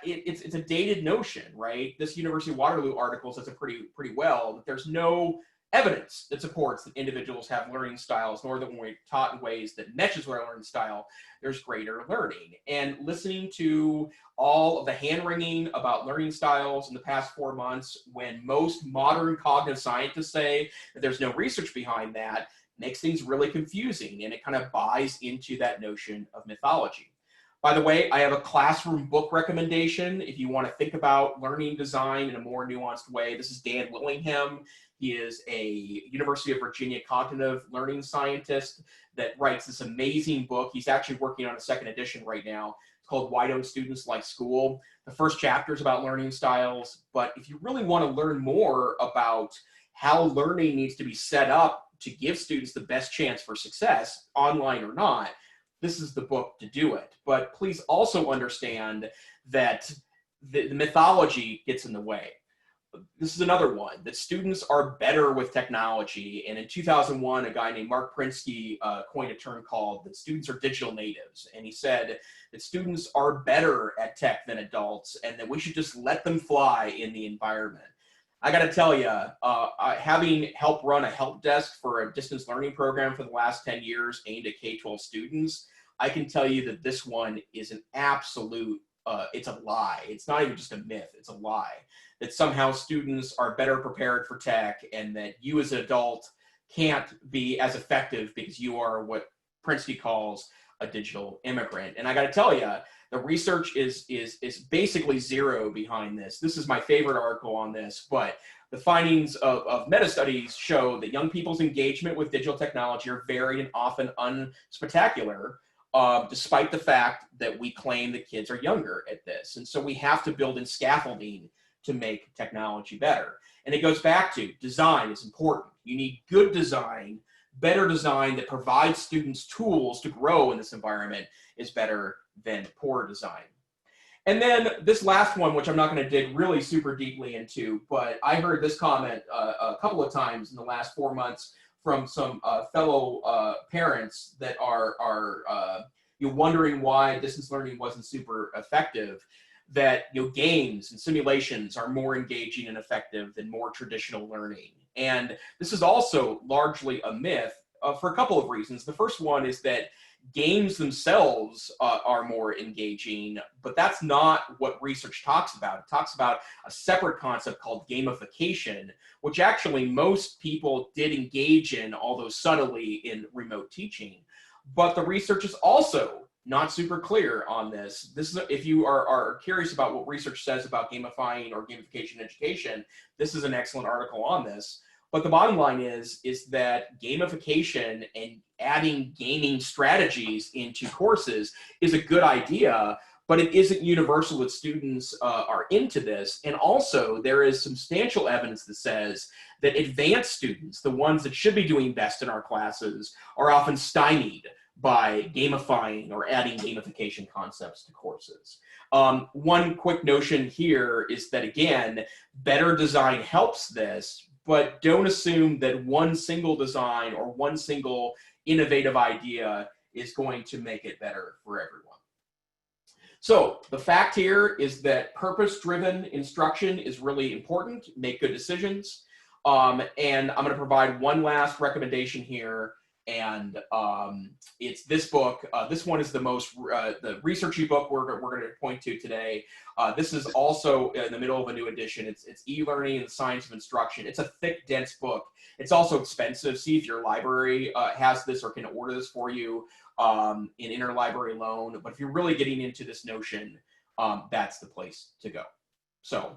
it's a dated notion, right? This University of Waterloo article says it pretty well, that there's no evidence that supports that individuals have learning styles, nor that when we're taught in ways that matches with our learning style, there's greater learning. And listening to all of the hand-wringing about learning styles in the past 4 months, when most modern cognitive scientists say that there's no research behind that, makes things really confusing, and it kind of buys into that notion of mythology. By the way, I have a classroom book recommendation if you want to think about learning design in a more nuanced way. This is Dan Willingham. He is a University of Virginia cognitive learning scientist that writes this amazing book. He's actually working on a 2nd edition right now. It's called Why Don't Students Like School? The first chapter is about learning styles, but if you really want to learn more about how learning needs to be set up to give students the best chance for success, online or not, this is the book to do it. But please also understand that the mythology gets in the way. this is another one, that students are better with technology. And in 2001, a guy named Mark Prinsky coined a term called that students are digital natives. And he said that students are better at tech than adults and that we should just let them fly in the environment. I got to tell you, having helped run a help desk for a distance learning program for the last 10 years aimed at K-12 students, I can tell you that this one is an absolute, it's a lie. It's not even just a myth, it's a lie. That somehow students are better prepared for tech and that you as an adult can't be as effective because you are what Prinsky calls a digital immigrant. And I got to tell you, the research is basically zero behind this. This is my favorite article on this, but the findings of meta-studies show that young people's engagement with digital technology are varied and often unspectacular, despite the fact that we claim that kids are younger at this. And so we have to build in scaffolding to make technology better. And it goes back to design is important. You need good design. Better design that provides students tools to grow in this environment is better than poor design. And then this last one, which I'm not going to dig really super deeply into, but I heard this comment a couple of times in the last 4 months from some fellow parents that are wondering why distance learning wasn't super effective. That games and simulations are more engaging and effective than more traditional learning. And this is also largely a myth for a couple of reasons. The first one is that games themselves are more engaging, but that's not what research talks about. It talks about a separate concept called gamification, which actually most people did engage in, although subtly, in remote teaching. But the research is also not super clear on this. This is, if you are curious about what research says about gamifying or gamification education, this is an excellent article on this. But the bottom line is that gamification and adding gaming strategies into courses is a good idea, but it isn't universal that students are into this. And also there is substantial evidence that says that advanced students, the ones that should be doing best in our classes, are often stymied by gamifying or adding gamification concepts to courses. One quick notion here is that, again, better design helps this, but don't assume that one single design or one single innovative idea is going to make it better for everyone. So the fact here is that purpose-driven instruction is really important. Make good decisions. And I'm going to provide one last recommendation here. And it's this book. This one is the most the researchy book we're going to point to today. This is also in the middle of a new edition. It's E-Learning and the Science of Instruction. It's a thick, dense book. It's also expensive. See if your library has this or can order this for you in interlibrary loan. But if you're really getting into this notion, that's the place to go. So,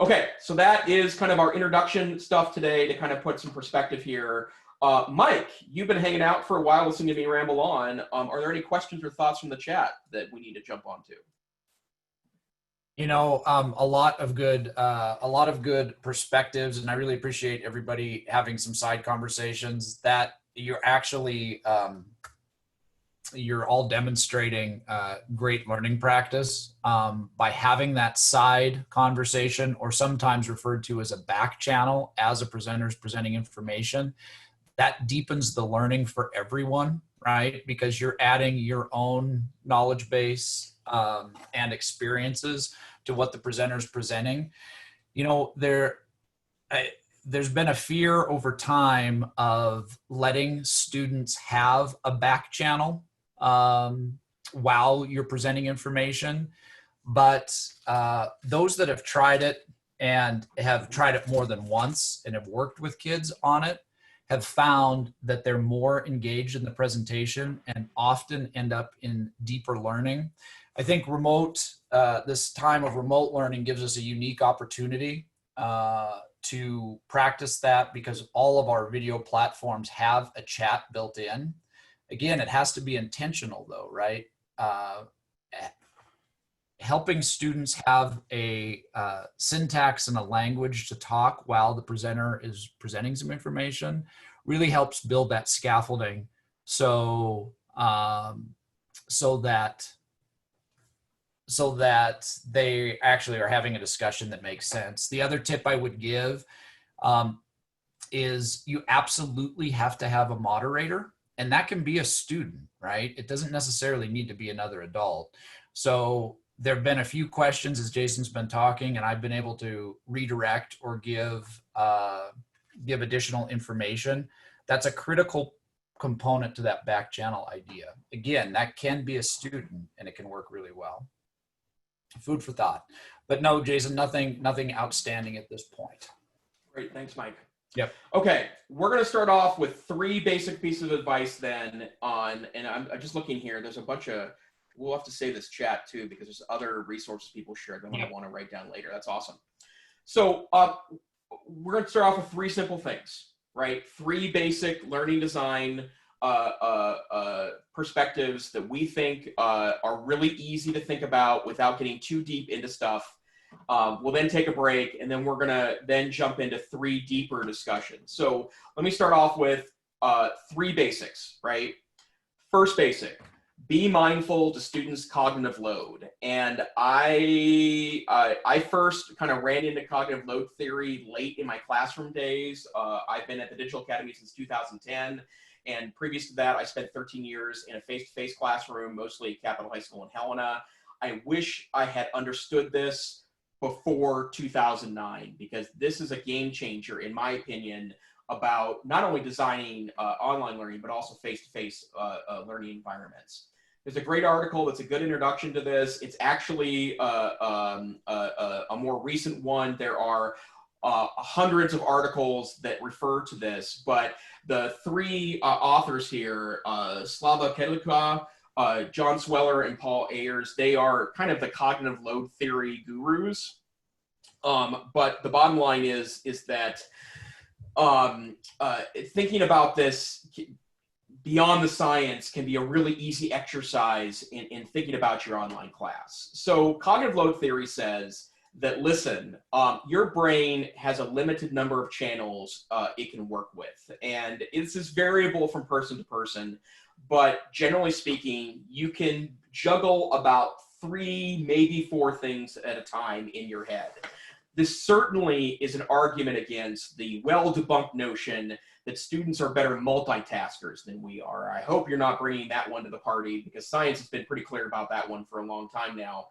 okay, so that is kind of our introduction stuff today to kind of put some perspective here. Mike, you've been hanging out for a while listening to me ramble on. Are there any questions or thoughts from the chat that we need to jump onto? You know, a lot of good perspectives, and I really appreciate everybody having some side conversations that you're actually, you're all demonstrating great learning practice by having that side conversation, or sometimes referred to as a back channel as a presenter's presenting information. That deepens the learning for everyone, right? Because you're adding your own knowledge base and experiences to what the presenter's presenting. You know, there's been a fear over time of letting students have a back channel while you're presenting information. But those that have tried it and have tried it more than once and have worked with kids on it have found that they're more engaged in the presentation and often end up in deeper learning. I think this time of remote learning gives us a unique opportunity to practice that, because all of our video platforms have a chat built in. Again, it has to be intentional though, right? Helping students have a syntax and a language to talk while the presenter is presenting some information really helps build that scaffolding, so that so that they actually are having a discussion that makes sense. The other tip I would give is you absolutely have to have a moderator, and that can be a student, right? It doesn't necessarily need to be another adult. So there have been a few questions as Jason's been talking, and I've been able to redirect or give additional information. That's a critical component to that back channel idea. Again, that can be a student, and it can work really well. Food for thought. But no, Jason, nothing outstanding at this point. Great, thanks, Mike. Yep. Okay, we're going to start off with 3 basic pieces of advice then on, and I'm just looking here, there's a bunch of, we'll have to save this chat too, because there's other resources people share that I want to write down later. That's awesome. So we're going to start off with 3 simple things, right? 3 basic learning design perspectives that we think are really easy to think about without getting too deep into stuff. We'll then take a break, and then we're gonna then jump into 3 deeper discussions. So let me start off with 3 basics, right? First basic, be mindful to students' cognitive load. And I first kind of ran into cognitive load theory late in my classroom days. I've been at the Digital Academy since 2010. And previous to that, I spent 13 years in a face-to-face classroom, mostly at Capitol High School in Helena. I wish I had understood this before 2009, because this is a game changer, in my opinion, about not only designing online learning, but also face-to-face learning environments. There's a great article that's a good introduction to this. It's actually a more recent one. There are hundreds of articles that refer to this, but the 3 authors here, Slava Kedlika, John Sweller, and Paul Ayers, they are kind of the cognitive load theory gurus. But the bottom line is that thinking about this beyond the science can be a really easy exercise in thinking about your online class. So cognitive load theory says that, listen, your brain has a limited number of channels it can work with. And this is variable from person to person, but generally speaking, you can juggle about 3, maybe 4 things at a time in your head. This certainly is an argument against the well-debunked notion that students are better multitaskers than we are. I hope you're not bringing that one to the party, because science has been pretty clear about that one for a long time now.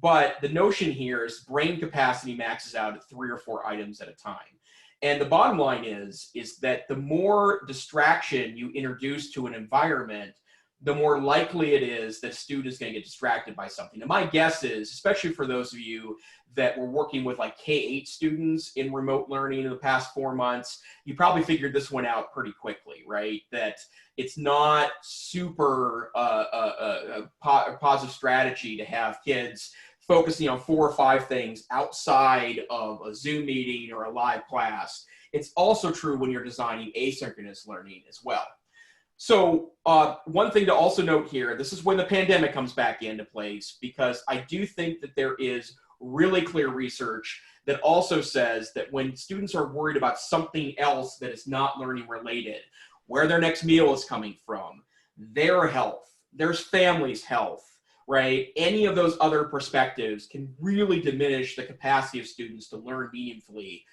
But the notion here is brain capacity maxes out at 3 or 4 items at a time. And the bottom line is that the more distraction you introduce to an environment, the more likely it is that a student is going to get distracted by something. And my guess is, especially for those of you that were working with like K-8 students in remote learning in the past 4 months, you probably figured this one out pretty quickly, right? That it's not super positive strategy to have kids focusing on 4 or 5 things outside of a Zoom meeting or a live class. It's also true when you're designing asynchronous learning as well. So one thing to also note here, this is when the pandemic comes back into place, because I do think that there is really clear research that also says that when students are worried about something else that is not learning related, where their next meal is coming from, their health, their family's health, right? Any of those other perspectives can really diminish the capacity of students to learn meaningfully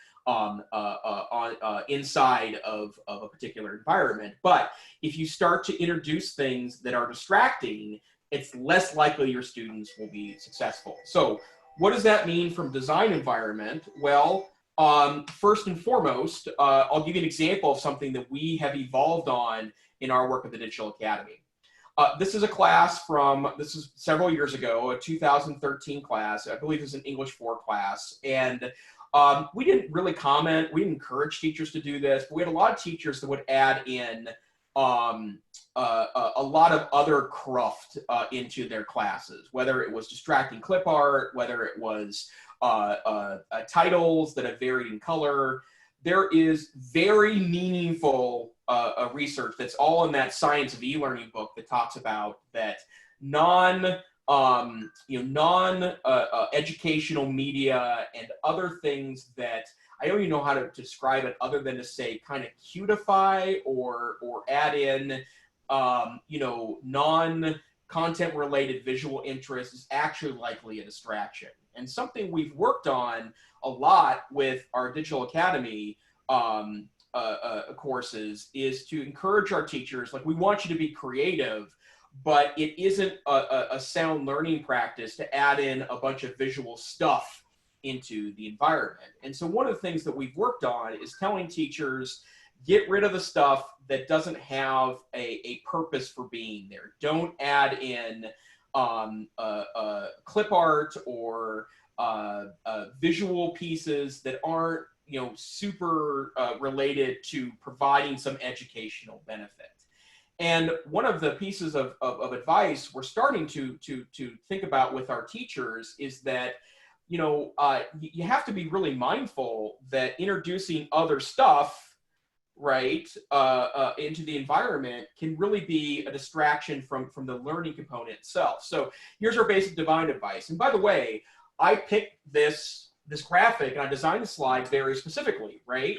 inside of a particular environment. But if you start to introduce things that are distracting, it's less likely your students will be successful. So what does that mean from design environment? Well, first and foremost, I'll give you an example of something that we have evolved on in our work at the Digital Academy. This is a class this is several years ago, a 2013 class. I believe it was an English 4 class. And we didn't really comment. We didn't encourage teachers to do this, but we had a lot of teachers that would add in a lot of other cruft into their classes, whether it was distracting clip art, whether it was titles that have varied in color. There is very meaningful research that's all in that Science of E-Learning book that talks about that educational media and other things that I don't even know how to describe it other than to say kind of cutify or add in content-related visual interest is actually likely a distraction. And something we've worked on a lot with our Digital Academy courses is to encourage our teachers, like, we want you to be creative, but it isn't a sound learning practice to add in a bunch of visual stuff into the environment. And so one of the things that we've worked on is telling teachers, get rid of the stuff that doesn't have a purpose for being there. Don't add in clip art or visual pieces that aren't, you know, super related to providing some educational benefit. And one of the pieces of advice we're starting to think about with our teachers is that, you know, you have to be really mindful that introducing other stuff, right, into the environment can really be a distraction from the learning component itself. So here's our basic design advice. And by the way, I picked this graphic and I designed the slide very specifically, right?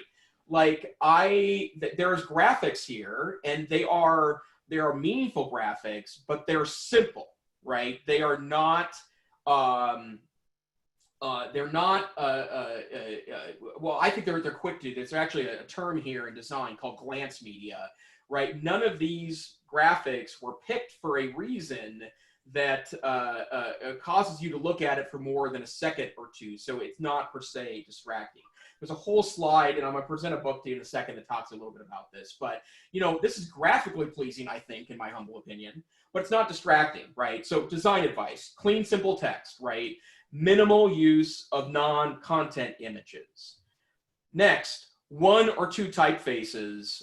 Like there's graphics here, and they are meaningful graphics, but they're simple, right? They are not well, I think they're quick to. There's actually a term here in design called glance media, right? None of these graphics were picked for a reason that causes you to look at it for more than a second or two. So it's not per se distracting. There's a whole slide, and I'm going to present a book to you in a second that talks a little bit about this. But, you know, this is graphically pleasing, I think, in my humble opinion, but it's not distracting, right? So design advice, clean, simple text, right? Minimal use of non-content images. Next, 1 or 2 typefaces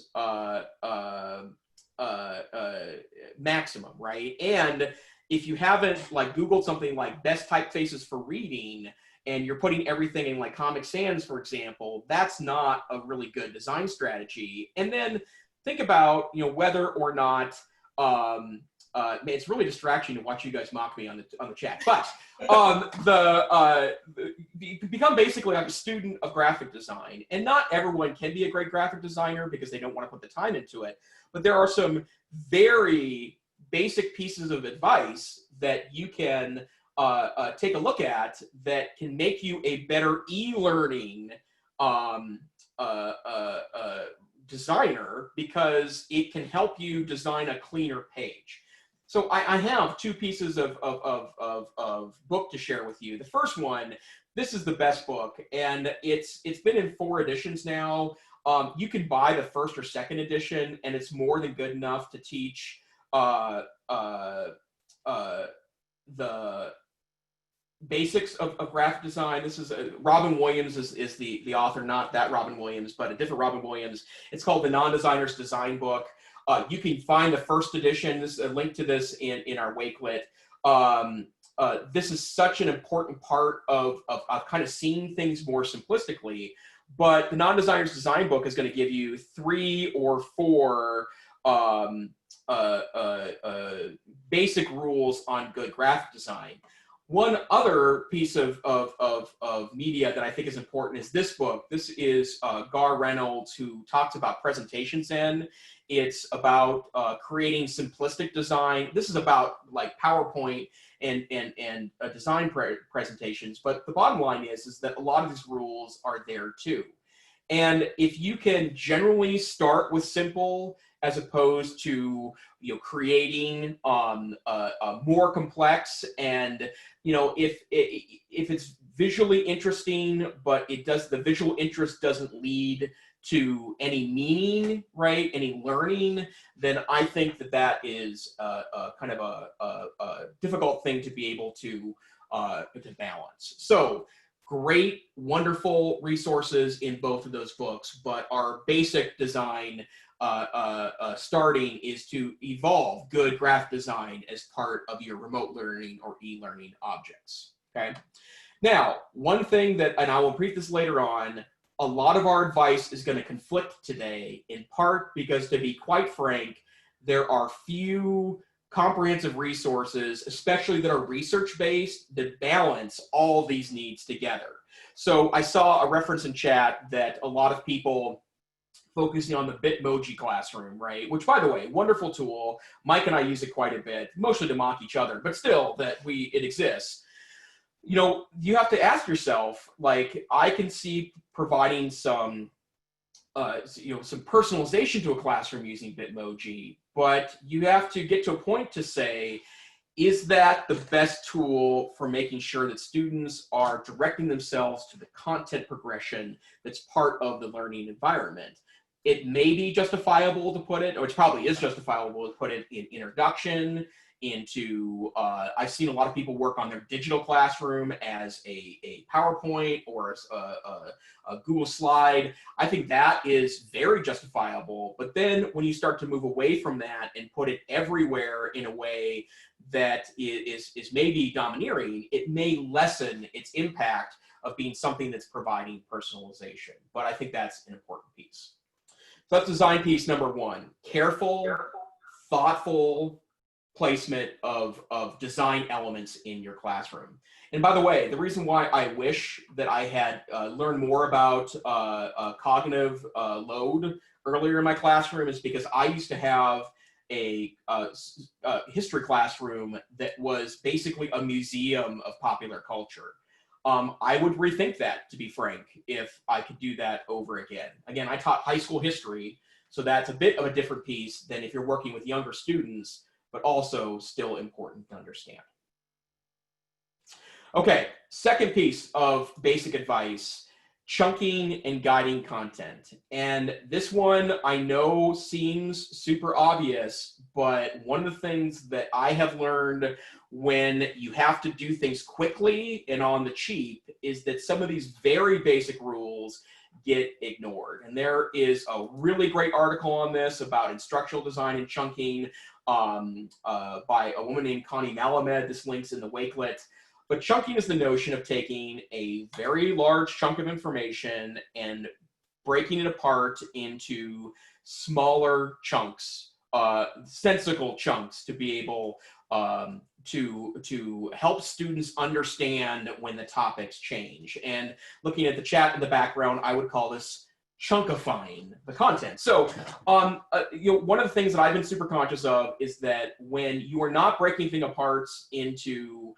maximum, right? And if you haven't like Googled something like best typefaces for reading, and you're putting everything in like Comic Sans, for example, that's not a really good design strategy. And then think about, you know, whether or not, it's really distraction to watch you guys mock me on the chat. But become basically like a student of graphic design. And not everyone can be a great graphic designer because they don't want to put the time into it. But there are some very basic pieces of advice that you can take a look at that can make you a better e-learning designer, because it can help you design a cleaner page. So I have 2 pieces of book to share with you. The first one, this is the best book, and it's been in 4 editions now. You can buy the 1st or 2nd edition, and it's more than good enough to teach the basics of graphic design. This is Robin Williams is the author, not that Robin Williams, but a different Robin Williams. It's called The Non-Designer's Design Book. You can find the 1st edition. This is a link to this in our Wakelet. This is such an important part of kind of seeing things more simplistically. But the Non-Designer's Design Book is going to give you 3 or 4 basic rules on good graphic design. One other piece of media that I think is important is this book. This is Gar Reynolds, who talks about Presentation Zen. It's about creating simplistic design. This is about like PowerPoint and design presentations. But the bottom line is that a lot of these rules are there too. And if you can generally start with simple, as opposed to, you know, creating more complex, and, you know, if it's visually interesting, but the visual interest doesn't lead to any meaning, right, any learning, then I think that is kind of a difficult thing to be able to balance. So great, wonderful resources in both of those books, but our basic design starting is to evolve good graphic design as part of your remote learning or e-learning objects, okay? Now, one thing that, and I will brief this later on, a lot of our advice is going to conflict today, in part because, to be quite frank, there are few comprehensive resources, especially that are research-based, that balance all these needs together. So I saw a reference in chat that a lot of people focusing on the Bitmoji classroom, right? Which, by the way, wonderful tool. Mike and I use it quite a bit, mostly to mock each other, but still that it exists. You know, you have to ask yourself, like, I can see providing some, some personalization to a classroom using Bitmoji, but you have to get to a point to say, is that the best tool for making sure that students are directing themselves to the content progression that's part of the learning environment? It may be justifiable to put it, or it probably is justifiable to put it in introduction, into, I've seen a lot of people work on their digital classroom as a PowerPoint or a Google slide. I think that is very justifiable. But then when you start to move away from that and put it everywhere in a way that is maybe domineering, it may lessen its impact of being something that's providing personalization. But I think that's an important piece. So that's design piece number one. Careful, thoughtful placement of design elements in your classroom. And by the way, the reason why I wish that I had learned more about cognitive load earlier in my classroom is because I used to have a history classroom that was basically a museum of popular culture. I would rethink that, to be frank, if I could do that over again. Again, I taught high school history, so that's a bit of a different piece than if you're working with younger students, but also still important to understand. Okay, second piece of basic advice, chunking and guiding content. And this one I know seems super obvious, but one of the things that I have learned when you have to do things quickly and on the cheap is that some of these very basic rules get ignored. And there is a really great article on this about instructional design and chunking by a woman named Connie Malamed. This link's in the Wakelet. But chunking is the notion of taking a very large chunk of information and breaking it apart into smaller chunks, sensical chunks, to be able to help students understand when the topics change. And looking at the chat in the background, I would call this chunkifying the content. So one of the things that I've been super conscious of is that when you are not breaking things apart into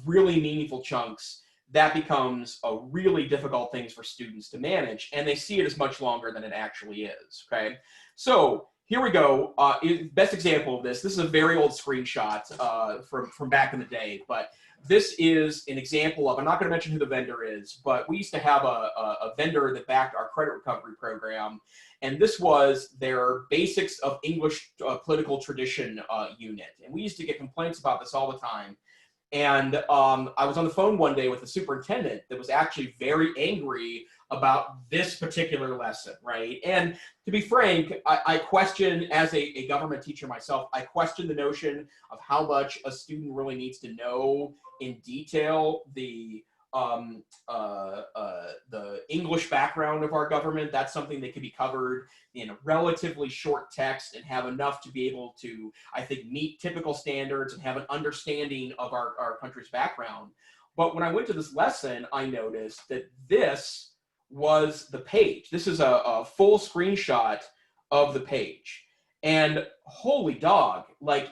really meaningful chunks, that becomes a really difficult thing for students to manage, and they see it as much longer than it actually is, okay? So here we go. Best example of this. This is a very old screenshot from back in the day, but this is an example of, I'm not going to mention who the vendor is, but we used to have a vendor that backed our credit recovery program, and this was their Basics of English Political Tradition unit. And we used to get complaints about this all the time. And I was on the phone one day with the superintendent that was actually very angry about this particular lesson, right? And to be frank, I question, as a government teacher myself, I question the notion of how much a student really needs to know in detail the English background of our government. That's something that can be covered in a relatively short text and have enough to be able to, I think, meet typical standards and have an understanding of our country's background. But when I went to this lesson, I noticed that this was the page. This is a full screenshot of the page. And holy dog, like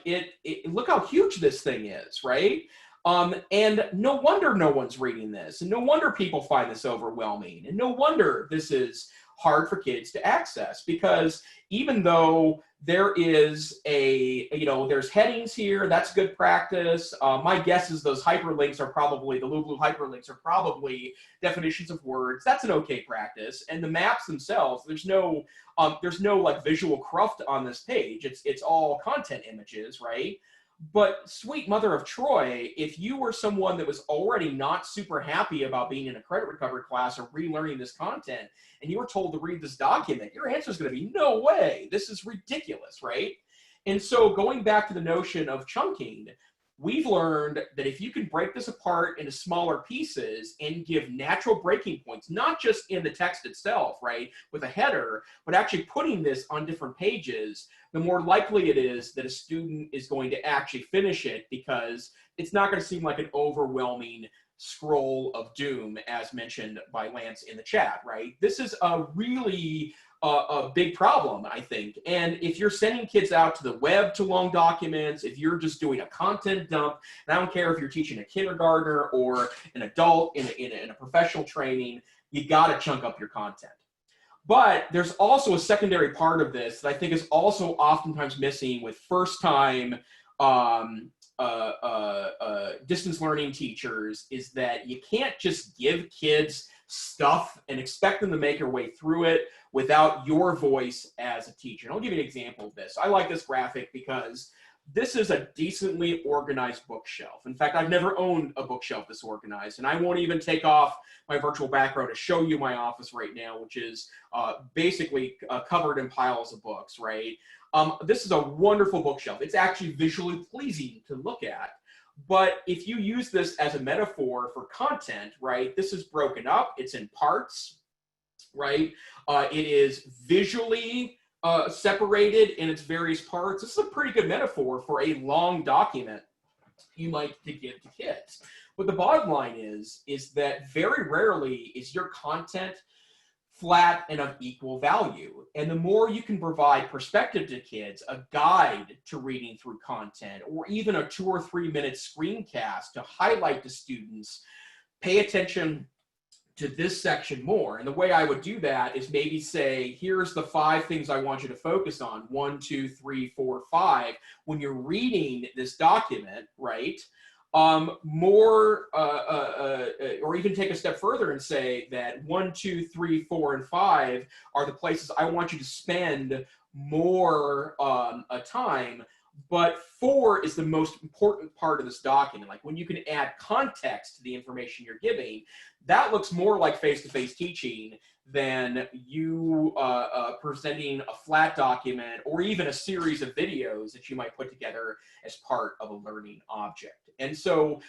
look how huge this thing is, right? And no wonder no one's reading this, and no wonder people find this overwhelming, and no wonder this is hard for kids to access, because even though there is there's headings here, that's good practice. My guess is those hyperlinks are probably, the blue hyperlinks are probably definitions of words. That's an okay practice. And the maps themselves, there's no like visual cruft on this page. It's all content images, right? But sweet mother of Troy, if you were someone that was already not super happy about being in a credit recovery class or relearning this content, and you were told to read this document, your answer is going to be, no way, this is ridiculous, right? And so going back to the notion of chunking, we've learned that if you can break this apart into smaller pieces and give natural breaking points, not just in the text itself, right, with a header, but actually putting this on different pages, the more likely it is that a student is going to actually finish it, because it's not going to seem like an overwhelming scroll of doom, as mentioned by Lance in the chat, right? This is a really a big problem, I think. And if you're sending kids out to the web to long documents, if you're just doing a content dump, and I don't care if you're teaching a kindergartner or an adult in a professional training, you got to chunk up your content. But there's also a secondary part of this that I think is also oftentimes missing with first-time distance learning teachers, is that you can't just give kids stuff and expect them to make their way through it without your voice as a teacher. And I'll give you an example of this. I like this graphic because this is a decently organized bookshelf. In fact, I've never owned a bookshelf this organized, and I won't even take off my virtual background to show you my office right now, which is basically covered in piles of books, right? This is a wonderful bookshelf. It's actually visually pleasing to look at. But if you use this as a metaphor for content, right, this is broken up. It's in parts, right? It is visually separated in its various parts. This is a pretty good metaphor for a long document you like to give to kids. But the bottom line is that very rarely is your content flat and of equal value. And the more you can provide perspective to kids, a guide to reading through content, or even a 2 or 3 minute screencast to highlight to students, pay attention to this section more. And the way I would do that is maybe say, here's the 5 things I want you to focus on, 1, 2, 3, 4, 5. When you're reading this document, right? Or even take a step further and say that 1, 2, 3, 4, and 5 are the places I want you to spend more time. But 4 is the most important part of this document. Like when you can add context to the information you're giving, that looks more like face-to-face teaching than you presenting a flat document or even a series of videos that you might put together as part of a learning object. And so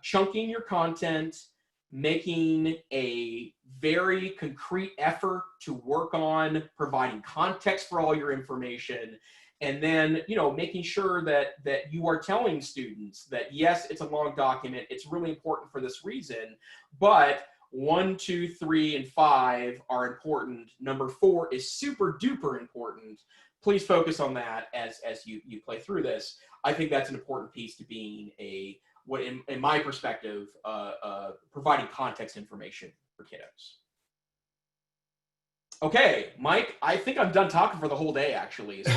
chunking your content, making a very concrete effort to work on providing context for all your information, and then, you know, making sure that you are telling students that, yes, it's a long document, it's really important for this reason, but 1, 2, 3, and 5 are important. Number 4 is super duper important. Please focus on that as you play through this. I think that's an important piece to being what in my perspective, providing context information for kiddos. Okay, Mike, I think I'm done talking for the whole day, actually. So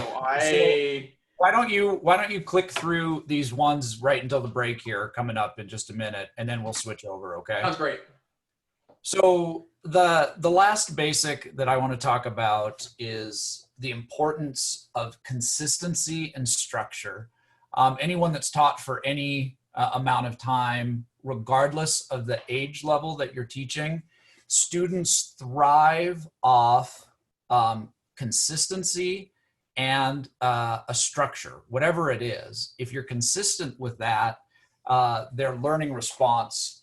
why don't you click through these ones right until the break here coming up in just a minute, and then we'll switch over, okay? Sounds great. So the last basic that I want to talk about is the importance of consistency and structure. Anyone that's taught for any amount of time, regardless of the age level that you're teaching, students thrive off consistency and a structure, whatever it is. If you're consistent with that, their learning response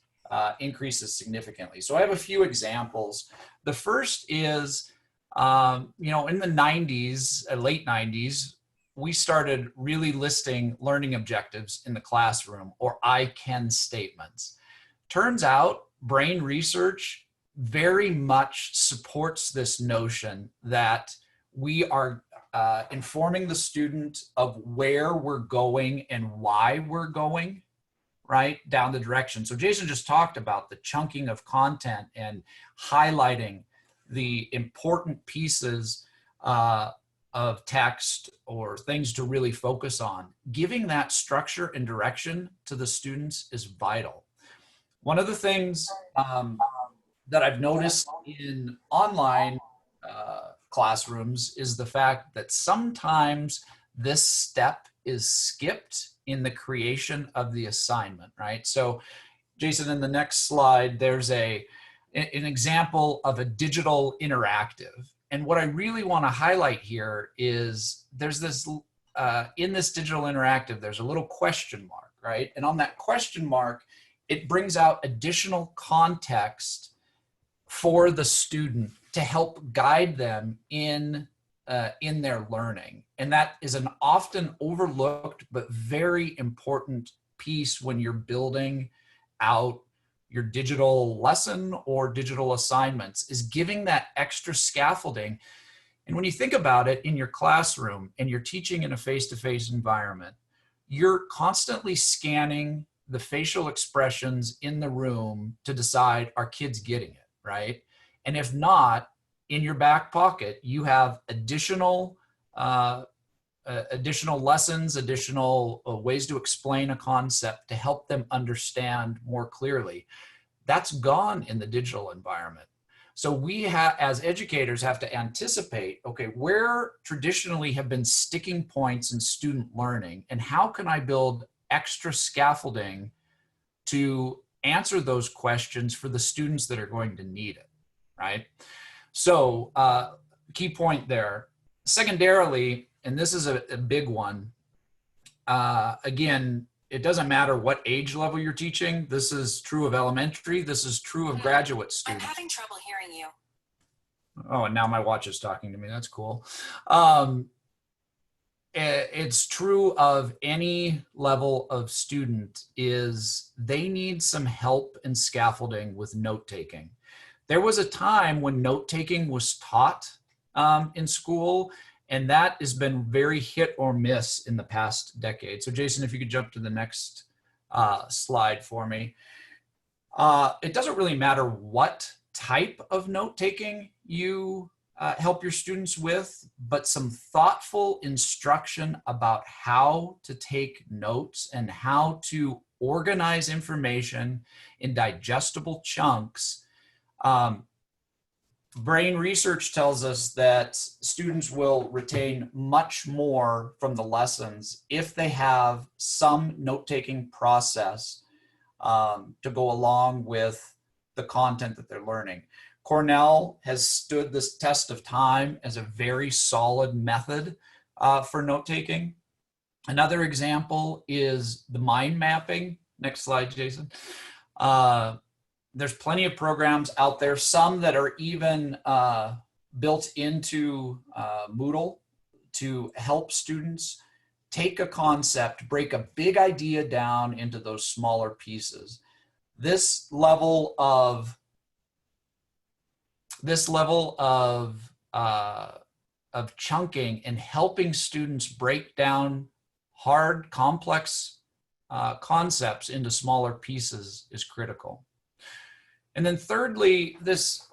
increases significantly. So I have a few examples. The first is, in the 90s, late 90s, we started really listing learning objectives in the classroom, or I can statements. Turns out brain research very much supports this notion that we are informing the student of where we're going and why we're going, right, down the direction. So Jason just talked about the chunking of content and highlighting the important pieces of text or things to really focus on. Giving that structure and direction to the students is vital. One of the things that I've noticed in online classrooms is the fact that sometimes this step is skipped in the creation of the assignment, right? So Jason, in the next slide, there's an example of a digital interactive. And what I really want to highlight here is there's this, in this digital interactive, there's a little question mark, right? And on that question mark, it brings out additional context for the student to help guide them in their learning. And that is an often overlooked but very important piece when you're building out your digital lesson or digital assignments, is giving that extra scaffolding. And when you think about it, in your classroom and you're teaching in a face-to-face environment, you're constantly scanning the facial expressions in the room to decide, are kids getting it, right? And if not, in your back pocket, you have additional lessons, additional ways to explain a concept to help them understand more clearly. That's gone in the digital environment. So we as educators have to anticipate, okay, where traditionally have been sticking points in student learning, and how can I build extra scaffolding to answer those questions for the students that are going to need it, right? So key point there. Secondarily, and this is a big one, again, it doesn't matter what age level you're teaching. This is true of elementary. This is true of graduate students. I'm having trouble hearing you. Oh, and now my watch is talking to me. That's cool. It's true of any level of student, is they need some help and scaffolding with note taking. There was a time when note taking was taught in school, and that has been very hit or miss in the past decade. So Jason, if you could jump to the next slide for me. It doesn't really matter what type of note taking you help your students with, but some thoughtful instruction about how to take notes and how to organize information in digestible chunks. Brain research tells us that students will retain much more from the lessons if they have some note-taking process to go along with the content that they're learning. Cornell has stood this test of time as a very solid method for note-taking. Another example is the mind mapping. Next slide, Jason. There's plenty of programs out there, some that are even built into Moodle to help students take a concept, break a big idea down into those smaller pieces. This level of chunking and helping students break down hard, complex concepts into smaller pieces is critical. And then thirdly, this,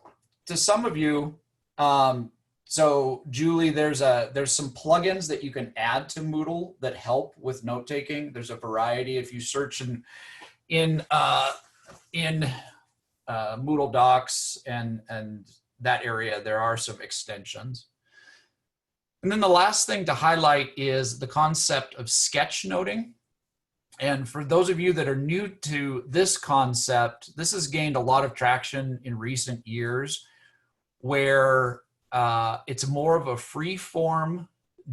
to some of you, so Julie, there's some plugins that you can add to Moodle that help with note taking. There's a variety. If you search in Moodle Docs and that area, there are some extensions. And then the last thing to highlight is the concept of sketchnoting. And for those of you that are new to this concept, this has gained a lot of traction in recent years, where it's more of a free form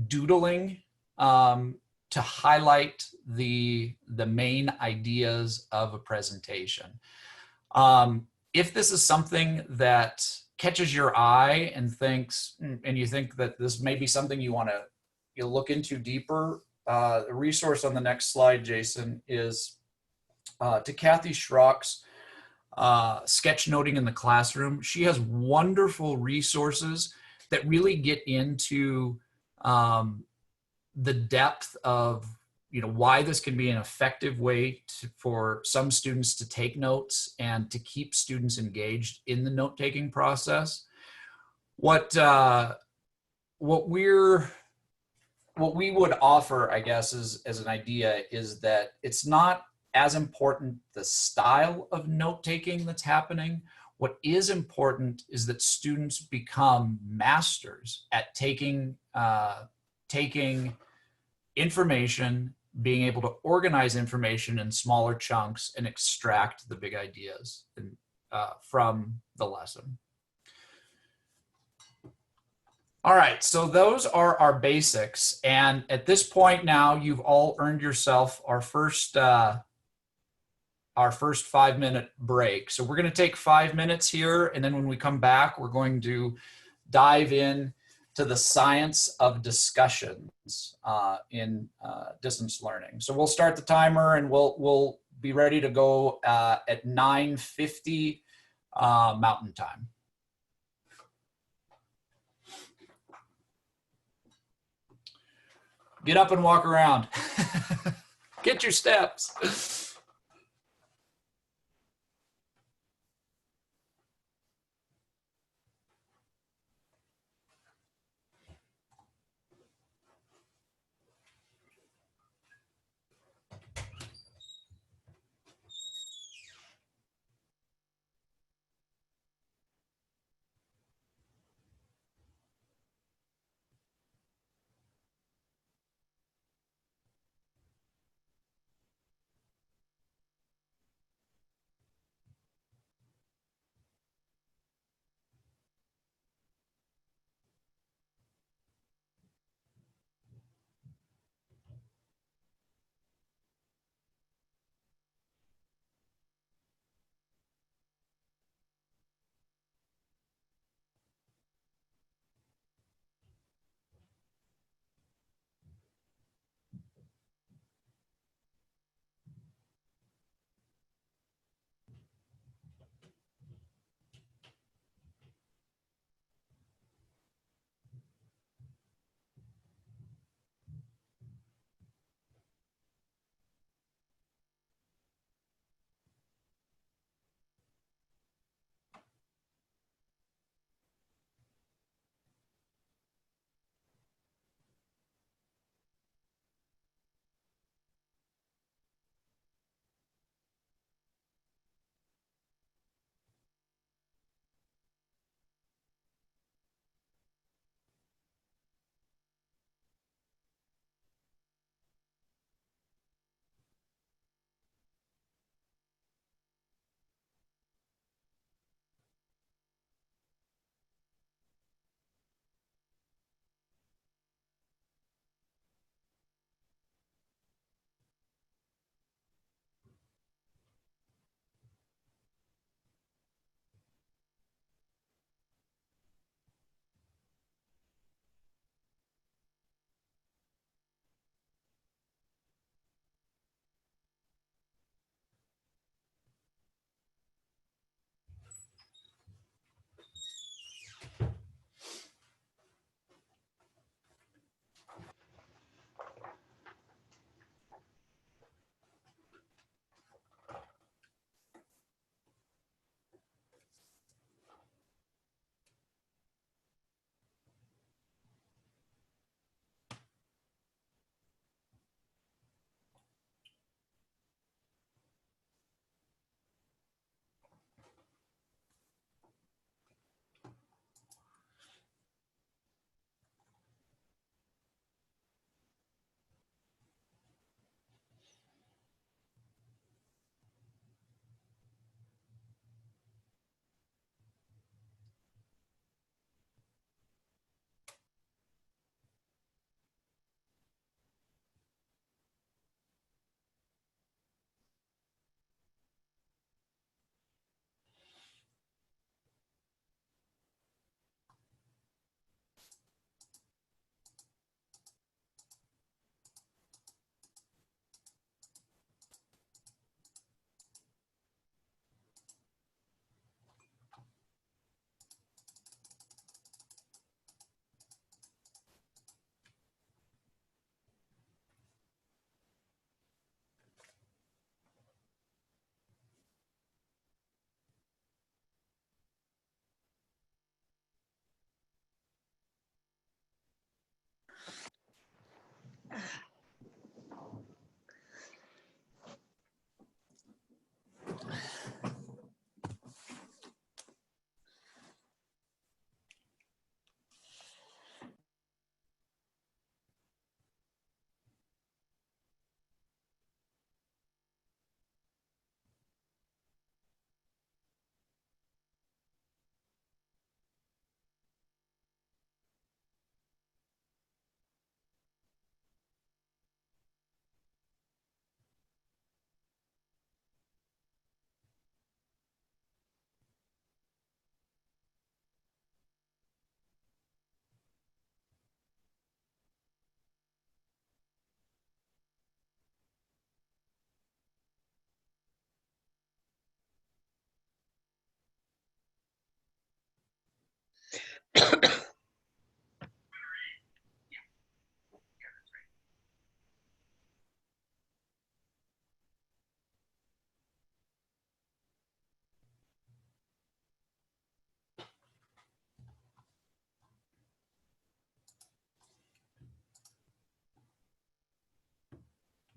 doodling to highlight the main ideas of a presentation. If this is something that catches your eye and you think that this may be something you want to look into deeper, the resource on the next slide, Jason, is to Kathy Schrock's sketchnoting in the classroom. She has wonderful resources that really get into the depth of why this can be an effective way for some students to take notes and to keep students engaged in the note-taking process. What we would offer, I guess, as an idea is that it's not as important the style of note-taking that's happening. What is important is that students become masters at taking information, being able to organize information in smaller chunks and extract the big ideas from the lesson. All right, so those are our basics. And at this point now, you've all earned yourself our first 5-minute break. So we're gonna take 5 minutes here, and then when we come back, we're going to dive in to the science of discussions in distance learning. So we'll start the timer and we'll be ready to go at 9:50 Mountain Time. Get up and walk around. Get your steps.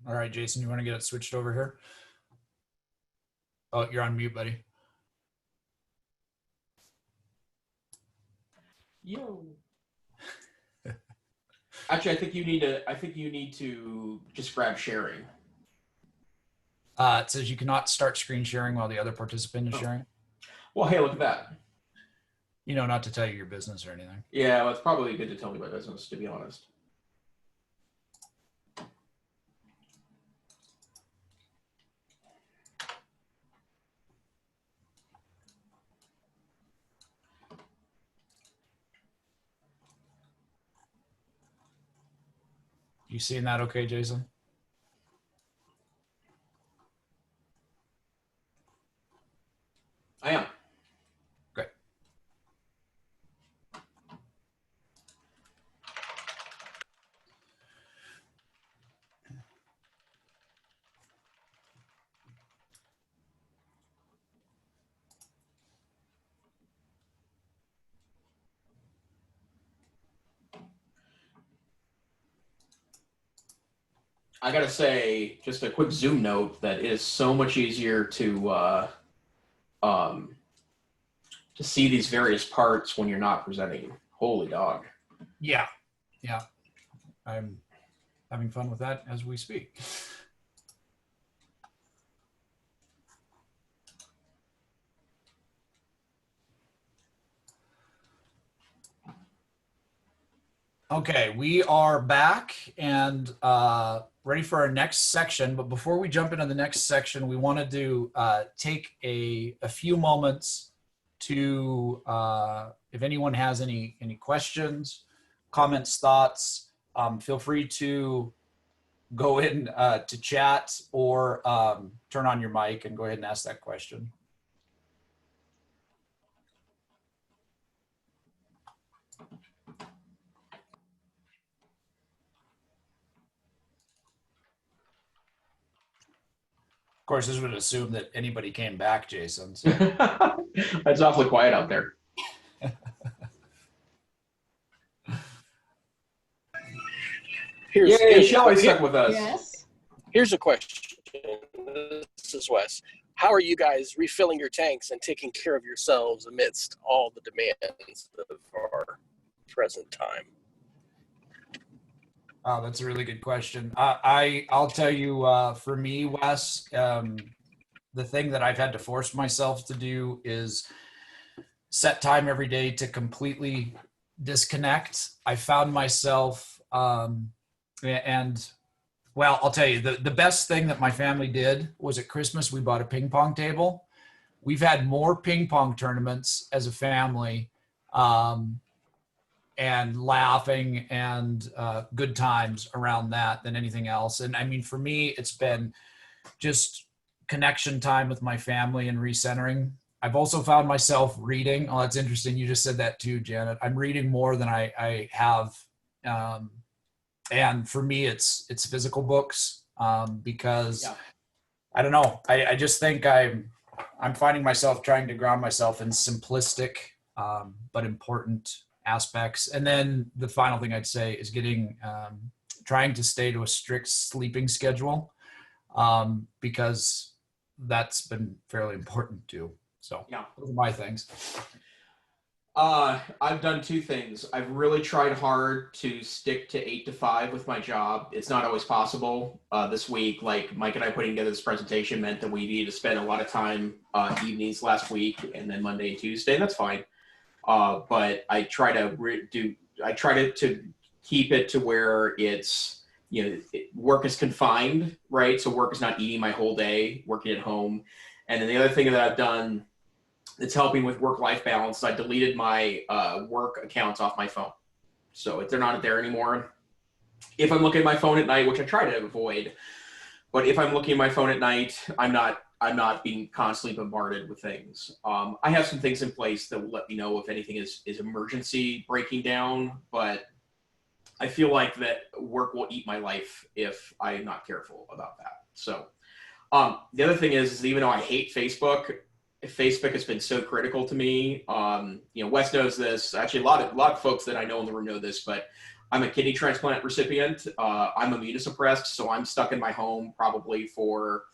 All right, Jason, you want to get it switched over here? Oh, you're on mute, buddy. Yo. Actually, I think you need to. I think you need to just grab sharing. It says you cannot start screen sharing while the other participant is sharing. Well, hey, look at that. You know, not to tell you your business or anything. Yeah, well, it's probably good to tell me my business, to be honest. You seeing that okay, Jason? I am. Great. I gotta say, just a quick Zoom note that it is so much easier to see these various parts when you're not presenting. Holy dog. Yeah. Yeah. I'm having fun with that as we speak. Okay, we are back and ready for our next section. But before we jump into the next section, we wanted to take a few moments to, if anyone has any questions, comments, thoughts, feel free to go in to chat or turn on your mic and go ahead and ask that question. Of course, this would assume that anybody came back, Jason. So. It's awfully quiet out there. Yay, Shelly's stuck with us. Yes. Here's a question. This is Wes. How are you guys refilling your tanks and taking care of yourselves amidst all the demands of our present time? Oh, that's a really good question. I'll tell you, for me, Wes, the thing that I've had to force myself to do is set time every day to completely disconnect. I found myself, and well, I'll tell you, the best thing that my family did was at Christmas, we bought a ping pong table. We've had more ping pong tournaments as a family, and laughing and good times around that than anything else. And I mean, for me, it's been just connection time with my family and recentering. I've also found myself reading. Oh, that's interesting. You just said that too, Janet. I'm reading more than I have. And for me, it's physical books because I don't know. I just think I'm finding myself trying to ground myself in simplistic but important aspects. And then the final thing I'd say is trying to stay to a strict sleeping schedule because that's been fairly important too. So those are my things. I've done two things. I've really tried hard to stick to 8 to 5 with my job. It's not always possible. This week, like Mike and I putting together this presentation meant that we needed to spend a lot of time evenings last week and then Monday and Tuesday. And that's fine. But I try to keep it to where it's, work is confined, right? So work is not eating my whole day, working at home. And then the other thing that I've done that's helping with work-life balance, I deleted my work accounts off my phone. So they're not there anymore. If I'm looking at my phone at night, which I try to avoid, but if I'm looking at my phone at night, I'm not I'm not being constantly bombarded with things. I have some things in place that will let me know if anything is emergency breaking down, but I feel like that work will eat my life if I'm not careful about that. So the other thing is even though I hate Facebook, Facebook has been so critical to me. Wes knows this. Actually, a lot of folks that I know in the room know this, but I'm a kidney transplant recipient. I'm immunosuppressed, so I'm stuck in my home probably for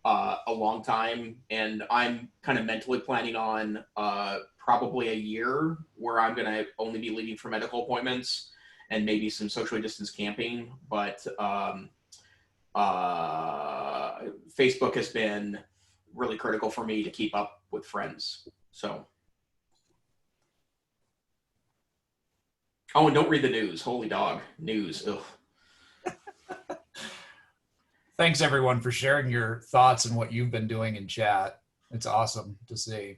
a long time, and I'm kind of mentally planning on probably a year where I'm going to only be leaving for medical appointments and maybe some socially distanced camping. But Facebook has been really critical for me to keep up with friends. So. Oh, and don't read the news. Holy dog. News. Ugh. Thanks everyone for sharing your thoughts and what you've been doing in chat. It's awesome to see.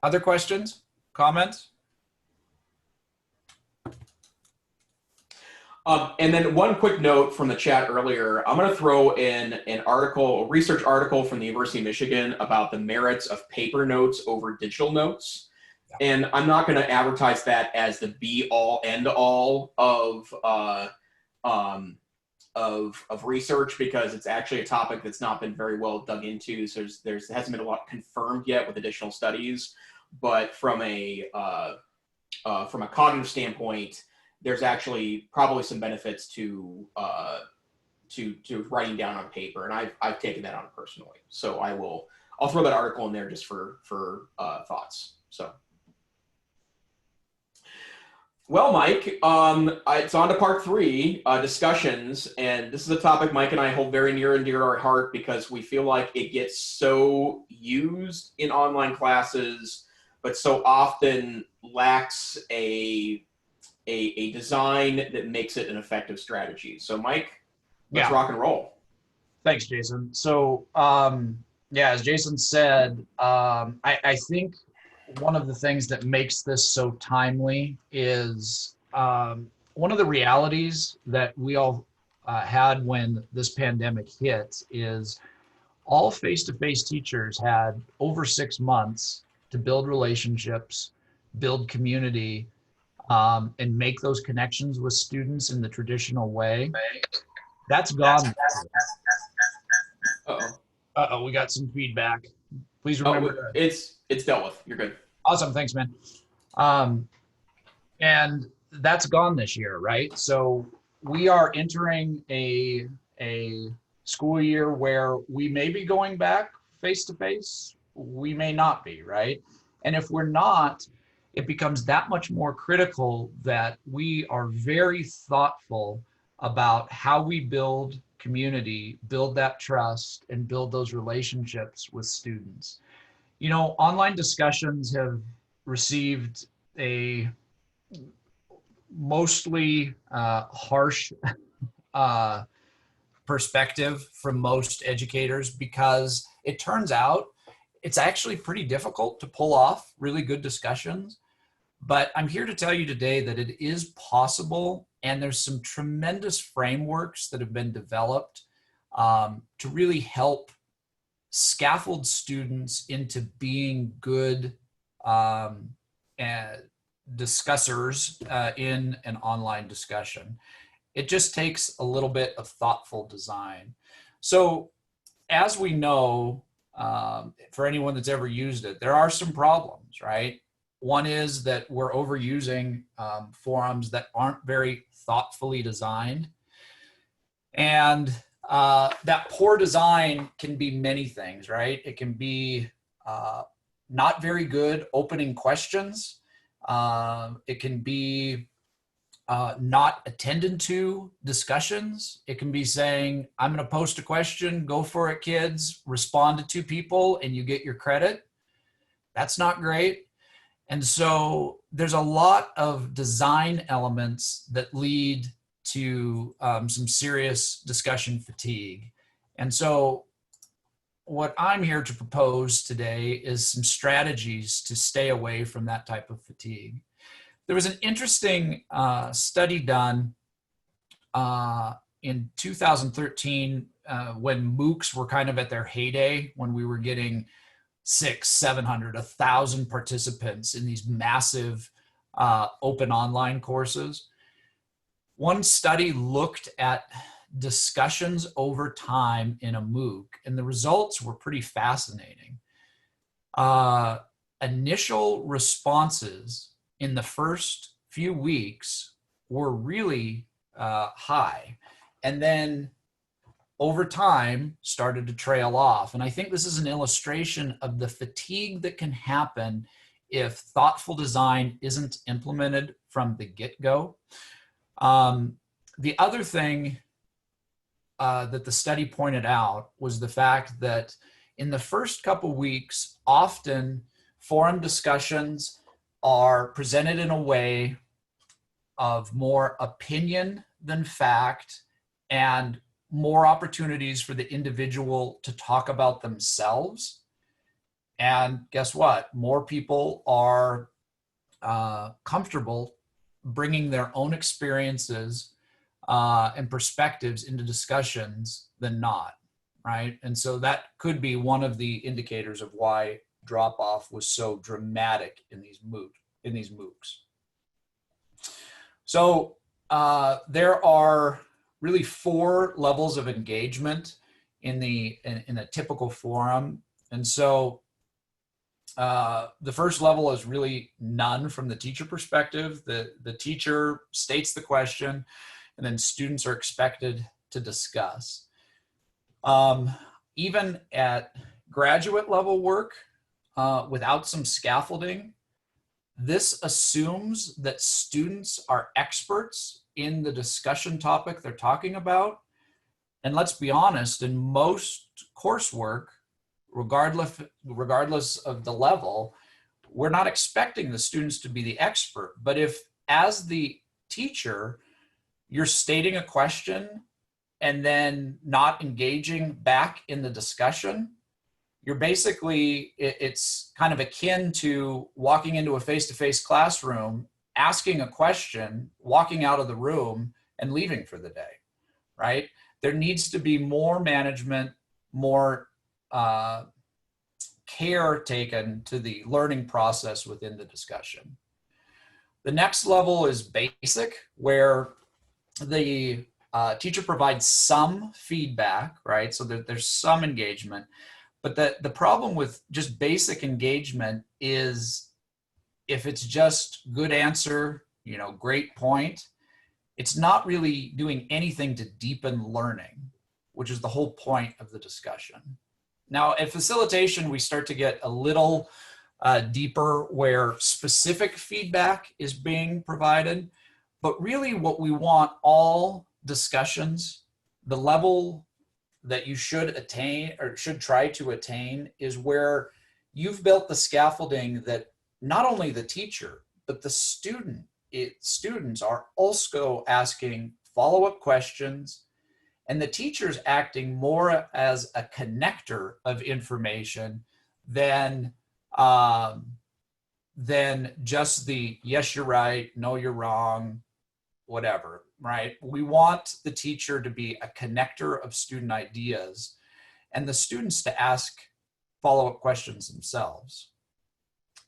Other questions, comments? And then one quick note from the chat earlier, I'm going to throw in an article, a research article from the University of Michigan about the merits of paper notes over digital notes. And I'm not going to advertise that as the be all end all of research, because it's actually a topic that's not been very well dug into. So there hasn't been a lot confirmed yet with additional studies. But from a cognitive standpoint, there's actually probably some benefits to writing down on paper, and I've taken that on personally. So I'll throw that article in there just for thoughts. So, well, Mike, it's on to part 3, discussions, and this is a topic Mike and I hold very near and dear to our heart because we feel like it gets so used in online classes, but so often lacks a design that makes it an effective strategy. So Mike, let's rock and roll. Thanks, Jason. So as Jason said, I think one of the things that makes this so timely is one of the realities that we all had when this pandemic hit is all face-to-face teachers had over 6 months to build relationships, build community, and make those connections with students in the traditional way. That's gone. Uh-oh, we got some feedback. Please remember. It's dealt with. You're good. Awesome, thanks, man. And that's gone this year, right? So we are entering a school year where we may be going back face-to-face. We may not be, right? And if we're not, it becomes that much more critical that we are very thoughtful about how we build community, build that trust, and build those relationships with students. You know, online discussions have received a mostly harsh perspective from most educators because it turns out it's actually pretty difficult to pull off really good discussions. But I'm here to tell you today that it is possible, and there's some tremendous frameworks that have been developed to really help scaffold students into being good discussers in an online discussion. It just takes a little bit of thoughtful design. So as we know, for anyone that's ever used it, there are some problems, right? One is that we're overusing forums that aren't very thoughtfully designed. And that poor design can be many things, right? It can be not very good opening questions. It can be not attended to discussions. It can be saying, I'm going to post a question, go for it, kids, respond to 2 people, and you get your credit. That's not great. And so there's a lot of design elements that lead to some serious discussion fatigue. And so what I'm here to propose today is some strategies to stay away from that type of fatigue. There was an interesting study done in 2013 when MOOCs were kind of at their heyday, when we were getting 600, 700, 1,000 participants in these massive open online courses. One study looked at discussions over time in a MOOC, and the results were pretty fascinating. Initial responses in the first few weeks were really high, and then over time started to trail off. And I think this is an illustration of the fatigue that can happen if thoughtful design isn't implemented from the get-go. The other thing that the study pointed out was the fact that in the first couple weeks, often forum discussions are presented in a way of more opinion than fact, and more opportunities for the individual to talk about themselves. And guess what? More people are comfortable bringing their own experiences and perspectives into discussions than not, right? And so that could be one of the indicators of why drop-off was so dramatic in these MOOCs. So there are really 4 levels of engagement in a typical forum. And so the first level is really none from the teacher perspective. The teacher states the question, and then students are expected to discuss. Even at graduate level work, without some scaffolding, this assumes that students are experts in the discussion topic they're talking about. And let's be honest, in most coursework, regardless of the level, we're not expecting the students to be the expert. But if, as the teacher, you're stating a question and then not engaging back in the discussion, you're basically, it's kind of akin to walking into a face-to-face classroom, asking a question, walking out of the room, and leaving for the day, right? There needs to be more management, more care taken to the learning process within the discussion. The next level is basic, where the teacher provides some feedback, right? So that there's some engagement. But the problem with just basic engagement is if it's just good answer, great point, it's not really doing anything to deepen learning, which is the whole point of the discussion. Now, at facilitation, we start to get a little deeper where specific feedback is being provided. But really what we want all discussions, the level that you should attain or should try to attain, is where you've built the scaffolding that not only the teacher, but the students are also asking follow-up questions, and the teacher's acting more as a connector of information than just the yes, you're right, no, you're wrong, whatever, right? We want the teacher to be a connector of student ideas and the students to ask follow-up questions themselves.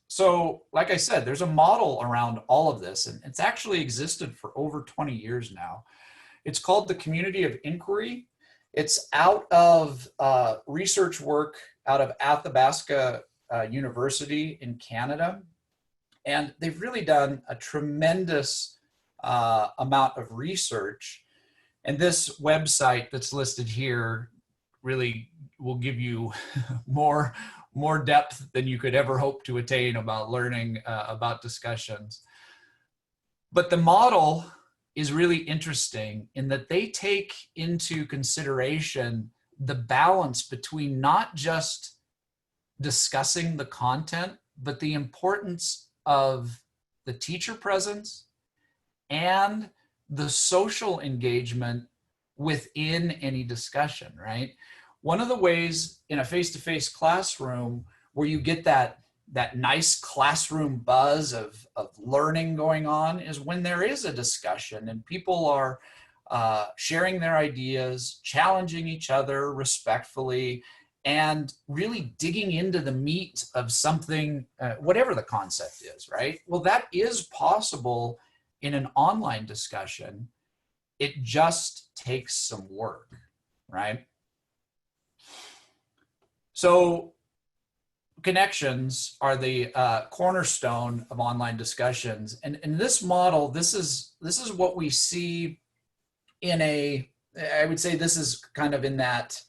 So, like I said, there's a model around all of this, and it's actually existed for over 20 years now. It's called the Community of Inquiry. It's out of research work out of Athabasca University in Canada. And they've really done a tremendous amount of research. And this website that's listed here really will give you more depth than you could ever hope to attain about learning about discussions. But the model is really interesting in that they take into consideration the balance between not just discussing the content, but the importance of the teacher presence and the social engagement within any discussion, right? One of the ways in a face-to-face classroom where you get that that nice classroom buzz of learning going on is when there is a discussion and people are sharing their ideas, challenging each other respectfully, and really digging into the meat of something, whatever the concept is, right? Well, that is possible in an online discussion. It just takes some work, right? So connections are the cornerstone of online discussions. And in this model, this is what we see in I would say this is kind of in that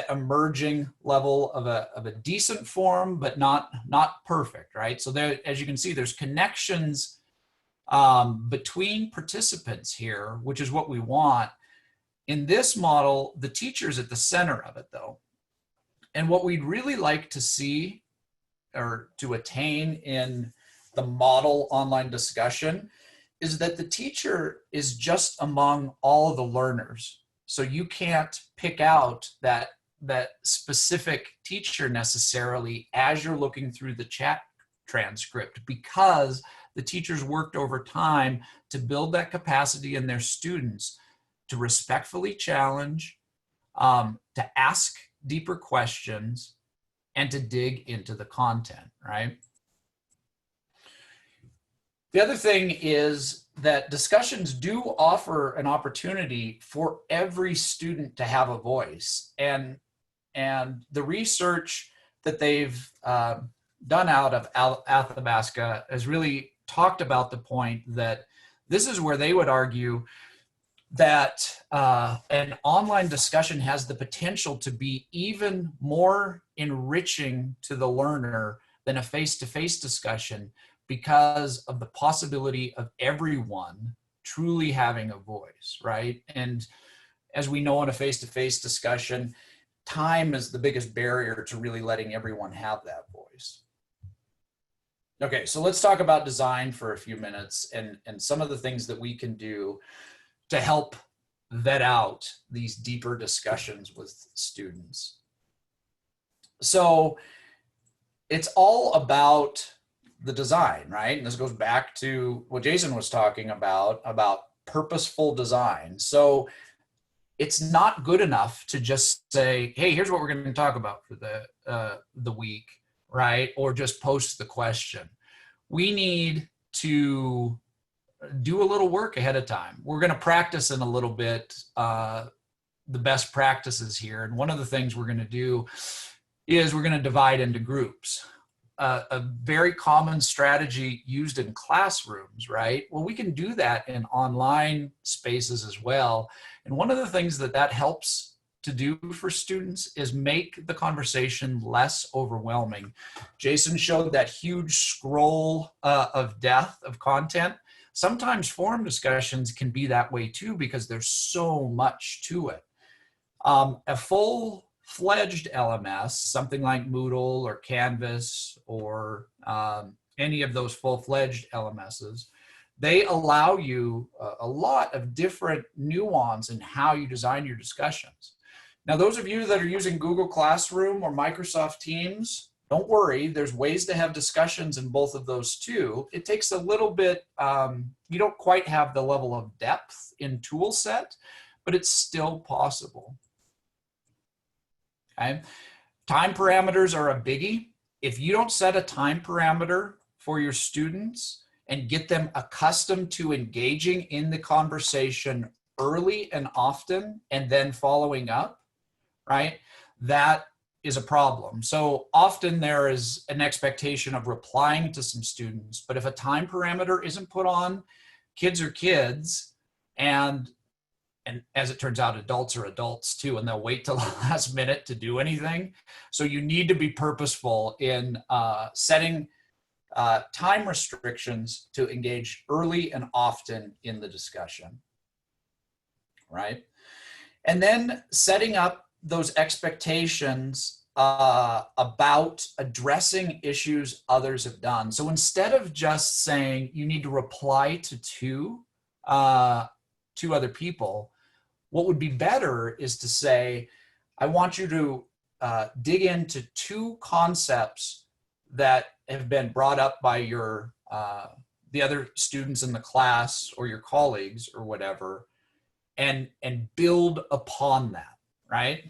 emerging level of a decent form, but not perfect, right? So there, as you can see, there's connections between participants here, which is what we want. In this model, the teacher's at the center of it though. And what we'd really like to see or to attain in the model online discussion is that the teacher is just among all the learners. So you can't pick out that specific teacher necessarily as you're looking through the chat transcript, because the teachers worked over time to build that capacity in their students to respectfully challenge, to ask deeper questions, and to dig into the content, right? The other thing is that discussions do offer an opportunity for every student to have a voice. And the research that they've done out of Athabasca has really talked about the point that this is where they would argue that an online discussion has the potential to be even more enriching to the learner than a face-to-face discussion, because of the possibility of everyone truly having a voice, right? And as we know in a face-to-face discussion, time is the biggest barrier to really letting everyone have that voice. Okay, so let's talk about design for a few minutes and some of the things that we can do to help vet out these deeper discussions with students. So it's all about the design, right? And this goes back to what Jason was talking about purposeful design. So it's not good enough to just say, hey, here's what we're going to talk about for the week, right? Or just post the question. We need to do a little work ahead of time. We're going to practice in a little bit the best practices here. And one of the things we're going to do is we're going to divide into groups. A very common strategy used in classrooms, right? Well, we can do that in online spaces as well. And one of the things that helps to do for students is make the conversation less overwhelming. Jason showed that huge scroll of depth of content. Sometimes forum discussions can be that way too, because there's so much to it. A full-fledged LMS, something like Moodle or Canvas or any of those full-fledged LMSs, they allow you a lot of different nuance in how you design your discussions. Now, those of you that are using Google Classroom or Microsoft Teams, don't worry, there's ways to have discussions in both of those too. It takes a little bit, you don't quite have the level of depth in tool set, but it's still possible. Okay. Time parameters are a biggie. If you don't set a time parameter for your students and get them accustomed to engaging in the conversation early and often and then following up, right, that is a problem. So often there is an expectation of replying to some students, but if a time parameter isn't put on, kids are kids, and as it turns out, adults are adults too, and they'll wait till the last minute to do anything. So you need to be purposeful in setting time restrictions to engage early and often in the discussion, right? And then setting up those expectations about addressing issues others have done. So instead of just saying you need to reply to two other people, what would be better is to say, I want you to dig into two concepts that have been brought up by your the other students in the class or your colleagues or whatever, and build upon that, right?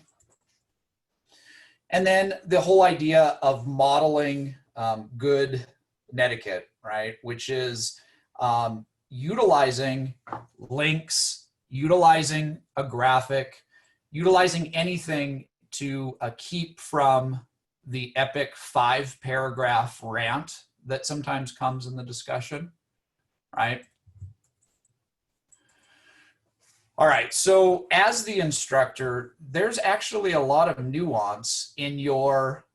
And then the whole idea of modeling good netiquette, right? Which is utilizing links, utilizing a graphic, utilizing anything to keep from the epic 5-paragraph rant that sometimes comes in the discussion, right? All right, so as the instructor, there's actually a lot of nuance in your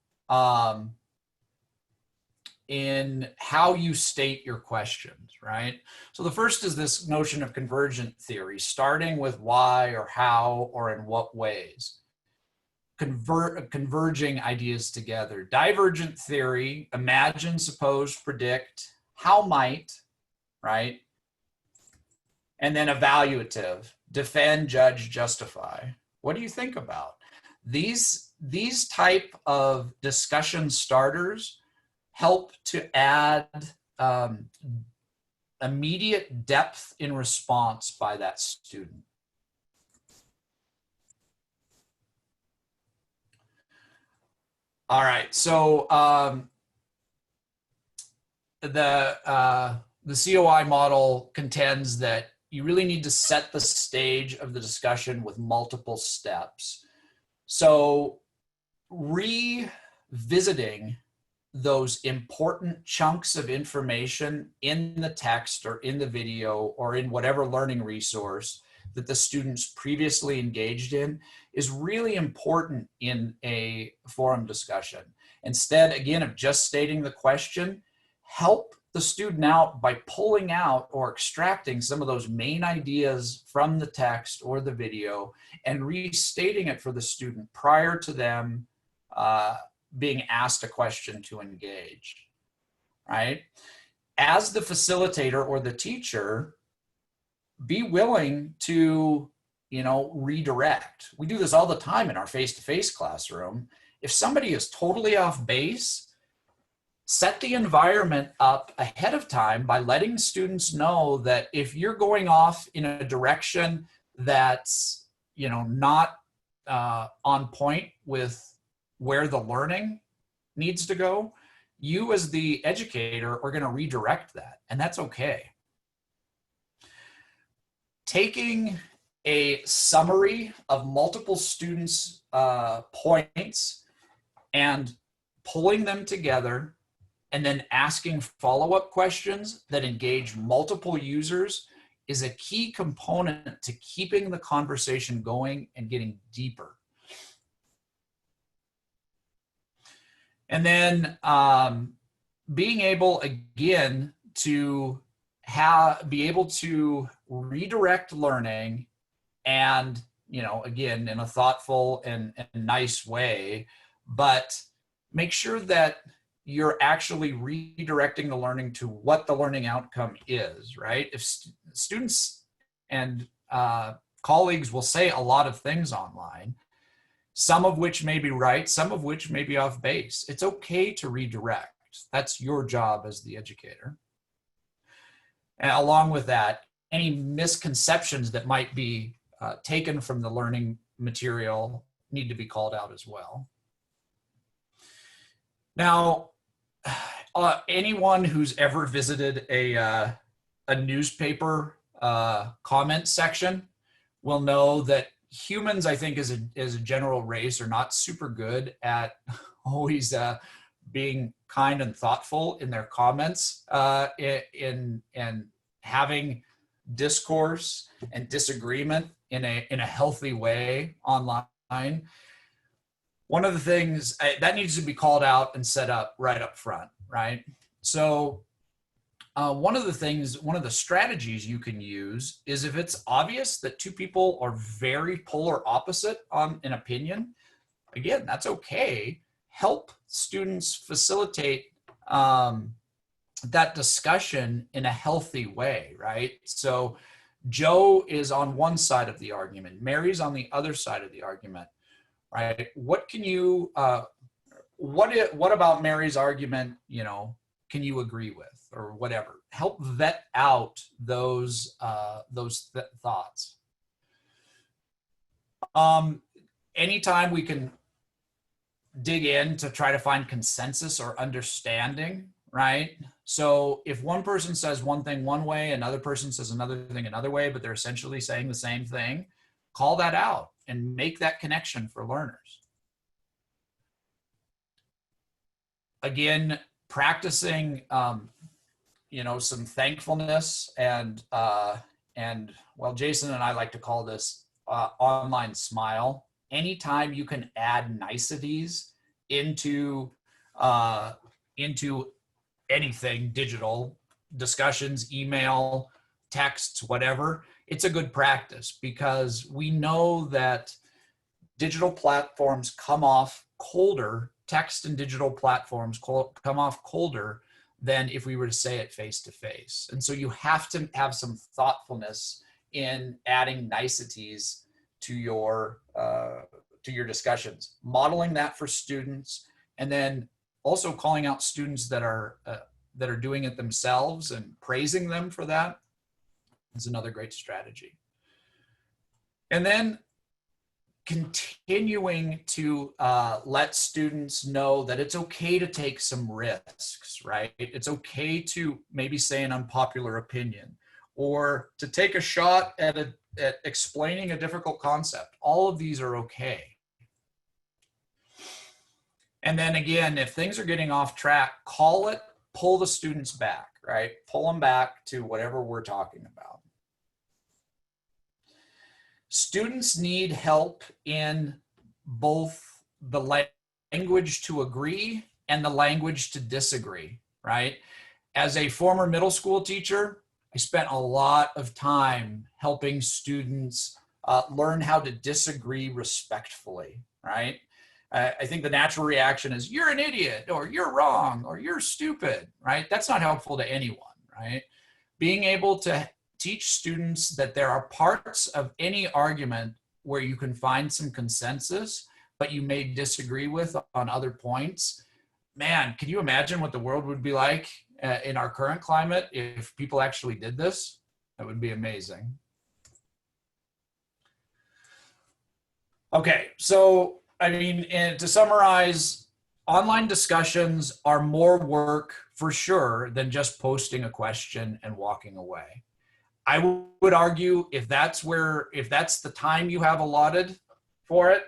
in how you state your questions, right? So the first is this notion of convergent theory, starting with why or how or in what ways. Converging ideas together. Divergent theory, imagine, suppose, predict, how might, right? And then evaluative, defend, judge, justify. What do you think about? These type of discussion starters help to add immediate depth in response by that student. All right, so the COI model contends that you really need to set the stage of the discussion with multiple steps. So revisiting those important chunks of information in the text or in the video or in whatever learning resource that the students previously engaged in is really important in a forum discussion. Instead, again, of just stating the question, help the student out by pulling out or extracting some of those main ideas from the text or the video and restating it for the student prior to them being asked a question to engage, right? As the facilitator or the teacher, be willing to, redirect. We do this all the time in our face-to-face classroom. If somebody is totally off base, set the environment up ahead of time by letting students know that if you're going off in a direction that's, not on point with where the learning needs to go, you as the educator are going to redirect that, and that's okay. Taking a summary of multiple students' points and pulling them together and then asking follow-up questions that engage multiple users is a key component to keeping the conversation going and getting deeper. And then being able, again, to be able to redirect learning and, again, in a thoughtful and nice way, but make sure that you're actually redirecting the learning to what the learning outcome is, right? If students and colleagues will say a lot of things online, some of which may be right, some of which may be off base. It's okay to redirect. That's your job as the educator. And along with that, any misconceptions that might be taken from the learning material need to be called out as well. Now, anyone who's ever visited a newspaper comment section will know that humans, I think, as a general race, are not super good at always being kind and thoughtful in their comments, and having discourse and disagreement in a healthy way online. One of the things that needs to be called out and set up right up front, right? So one of the strategies you can use is if it's obvious that two people are very polar opposite on an opinion, again, that's okay. Help students facilitate that discussion in a healthy way, right? So Joe is on one side of the argument, Mary's on the other side of the argument, right? What what about Mary's argument, can you agree with, or whatever? Help vet out those thoughts. Anytime we can dig in to try to find consensus or understanding, right? So if one person says one thing one way, another person says another thing another way, but they're essentially saying the same thing, call that out and make that connection for learners. Again, practicing, some thankfulness and well, Jason and I like to call this online smile. Anytime you can add niceties into anything digital, discussions, email, texts, whatever, it's a good practice, because we know that digital platforms come off colder, text and digital platforms come off colder than if we were to say it face to face. And so you have to have some thoughtfulness in adding niceties to your discussions, modeling that for students, and then also calling out students that are doing it themselves and praising them for that is another great strategy. And then continuing to let students know that it's okay to take some risks, right? It's okay to maybe say an unpopular opinion, or to take a shot at explaining a difficult concept. All of these are okay. And then again, if things are getting off track, call it, pull the students back, right? Pull them back to whatever we're talking about. Students need help in both the language to agree and the language to disagree, right? As a former middle school teacher, I spent a lot of time helping students learn how to disagree respectfully, right? I think the natural reaction is, you're an idiot, or you're wrong, or you're stupid, right? That's not helpful to anyone, right? Being able to teach students that there are parts of any argument where you can find some consensus, but you may disagree with on other points. Man, can you imagine what the world would be like in our current climate if people actually did this? That would be amazing. Okay, so I mean, and to summarize, online discussions are more work for sure than just posting a question and walking away. I would argue if that's the time you have allotted for it,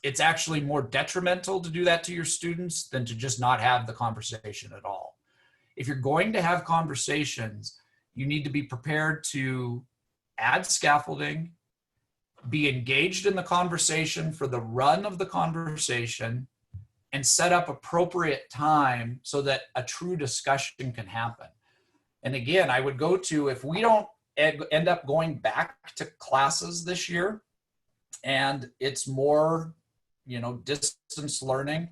it's actually more detrimental to do that to your students than to just not have the conversation at all. If you're going to have conversations, you need to be prepared to add scaffolding, be engaged in the conversation for the run of the conversation, and set up appropriate time so that a true discussion can happen. And again, I would go to, if we don't end up going back to classes this year and it's more, distance learning,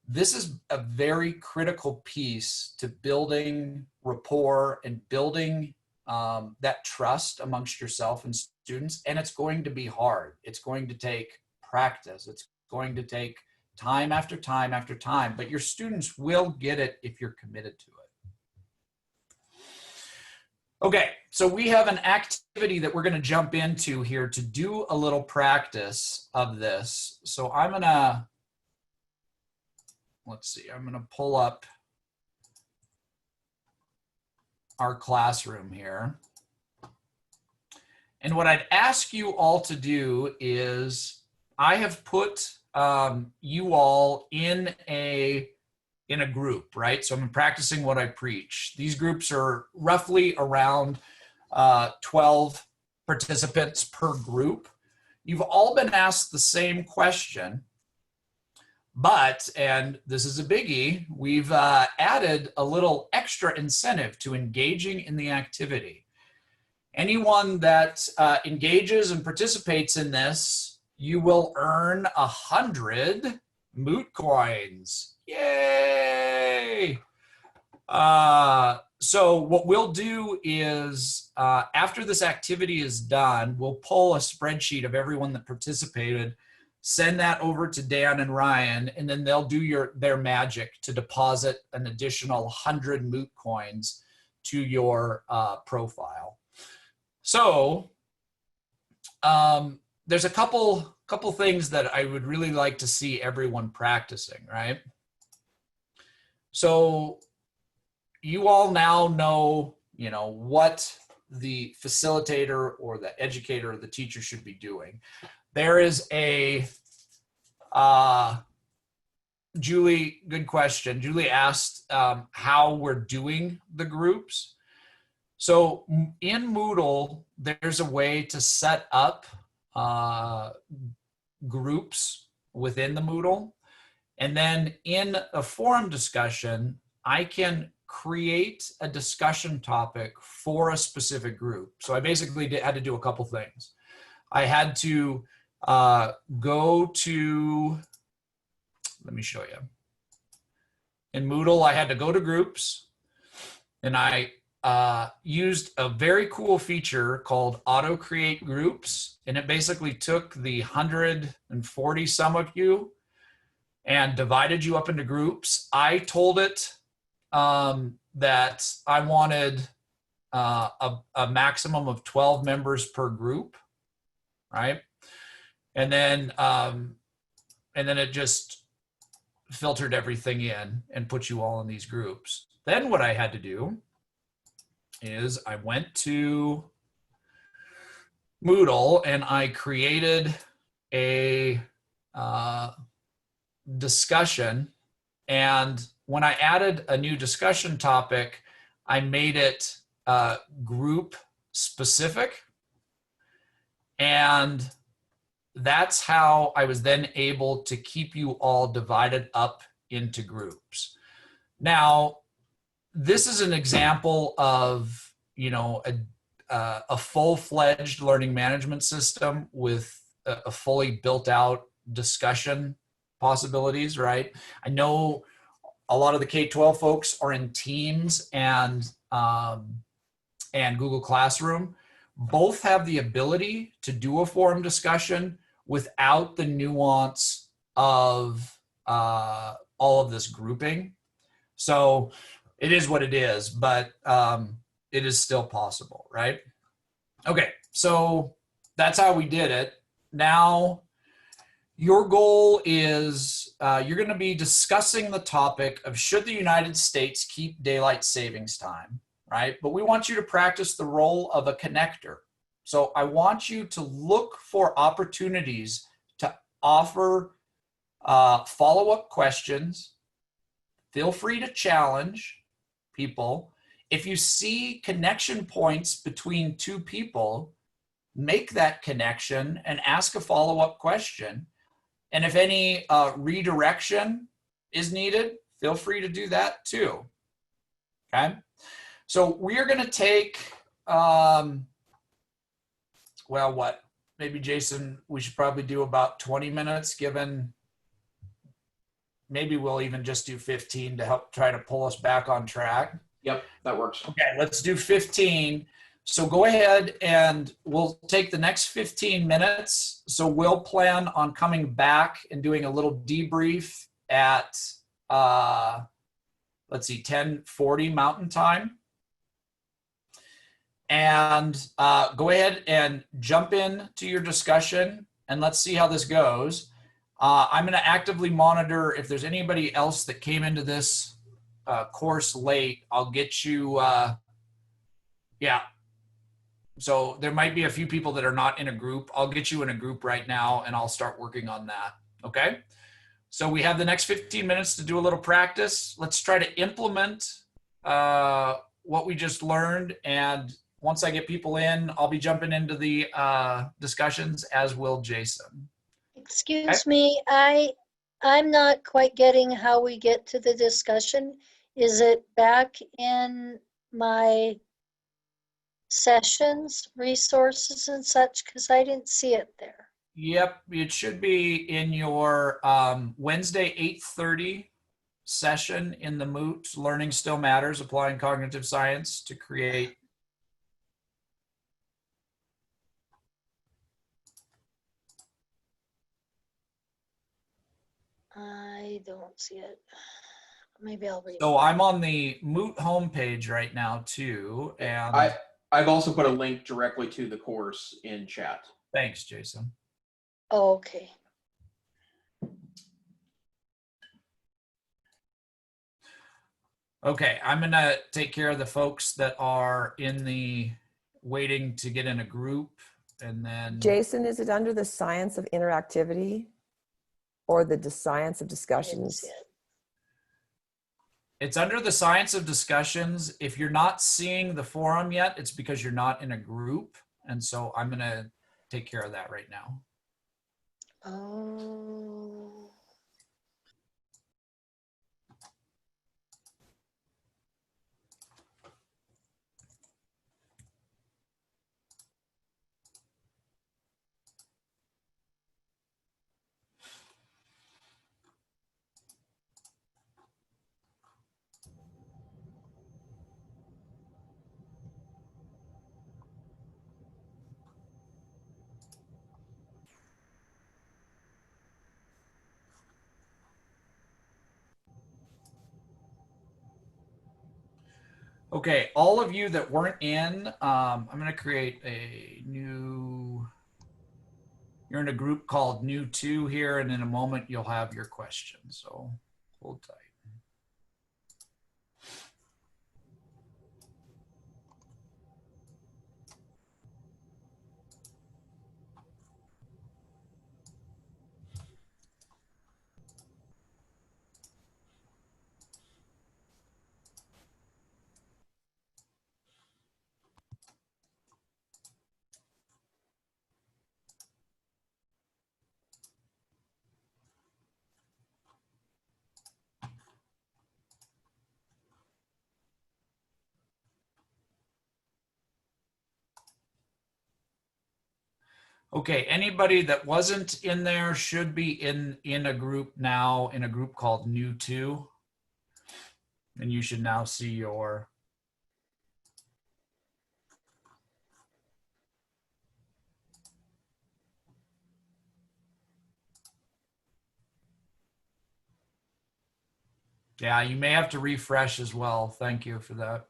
this is a very critical piece to building rapport and building that trust amongst yourself and students. And it's going to be hard. It's going to take practice. It's going to take time after time after time, but your students will get it if you're committed to it. Okay, so we have an activity that we're going to jump into here to do a little practice of this. So I'm going to, I'm going to pull up our classroom here. And what I'd ask you all to do is, I have put you all in a group, right? So I'm practicing what I preach. These groups are roughly around 12 participants per group. You've all been asked the same question, but, and this is a biggie, we've added a little extra incentive to engaging in the activity. Anyone that engages and participates in this, you will earn 100 moot coins. Yay! So what we'll do is, after this activity is done, we'll pull a spreadsheet of everyone that participated send that over to Dan and Ryan, and then they'll do their magic to deposit an additional 100 moot coins to your profile. So there's a couple things that I would really like to see everyone practicing, right? So you all now know, what the facilitator or the educator or the teacher should be doing. There is a, Julie, good question. Julie asked how we're doing the groups. So in Moodle, there's a way to set up groups within the Moodle. And then in a forum discussion, I can create a discussion topic for a specific group. So I basically had to do a couple things. I had to go to, let me show you. In Moodle, I had to go to groups, and I used a very cool feature called auto create groups. And it basically took the 140 some of you and divided you up into groups. I told it that I wanted a maximum of 12 members per group, right? And then it just filtered everything in and put you all in these groups. Then what I had to do is I went to Moodle and I created a discussion. And when I added a new discussion topic, I made it group specific. And that's how I was then able to keep you all divided up into groups. Now, this is an example of, a full-fledged learning management system with a fully built out discussion possibilities, right? I know a lot of the K-12 folks are in Teams and Google Classroom. Both have the ability to do a forum discussion without the nuance of all of this grouping. So it is what it is, but it is still possible, right? Okay, so that's how we did it. Now, your goal is you're going to be discussing the topic of should the United States keep daylight savings time, right? But we want you to practice the role of a connector. So I want you to look for opportunities to offer follow-up questions. Feel free to challenge people. If you see connection points between two people, make that connection and ask a follow-up question. And if any redirection is needed, feel free to do that too. Okay. So we are going to take, maybe Jason, we should probably do about 20 minutes given, maybe we'll even just do 15 to help try to pull us back on track. Yep, that works. Okay, let's do 15. So go ahead and we'll take the next 15 minutes. So we'll plan on coming back and doing a little debrief at, let's see, 10:40 Mountain Time. And go ahead and jump into your discussion and let's see how this goes. I'm going to actively monitor if there's anybody else that came into this course late. I'll get you, yeah. So there might be a few people that are not in a group. I'll get you in a group right now and I'll start working on that. Okay. So we have the next 15 minutes to do a little practice. Let's try to implement what we just learned. And once I get people in, I'll be jumping into the discussions, as will Jason. Excuse me, I'm not quite getting how we get to the discussion. Is it back in my sessions, resources and such? Because I didn't see it there. Yep, it should be in your Wednesday 8:30 session in the MOOT, Learning Still Matters, Applying Cognitive Science to Create. I don't see it. Maybe I'll read. So I'm on the Moot homepage right now too, and I've also put a link directly to the course in chat. thanks, Jason. Oh, okay. Okay, I'm gonna take care of the folks that are in the waiting to get in a group, and then Jason, is it under the science of interactivity or the science of I didn't discussions? see it. it's under the science of discussions. If you're not seeing the forum yet, it's because you're not in a group, and so I'm gonna take care of that right now. Oh. Okay, all of you that weren't in, I'm gonna create a new. You're in a group called New 2 here, and in a moment you'll have your questions. So hold tight. Okay, anybody that wasn't in there should be in a group now, in a group called New 2. And you should now see your. Yeah, you may have to refresh as well. Thank you for that.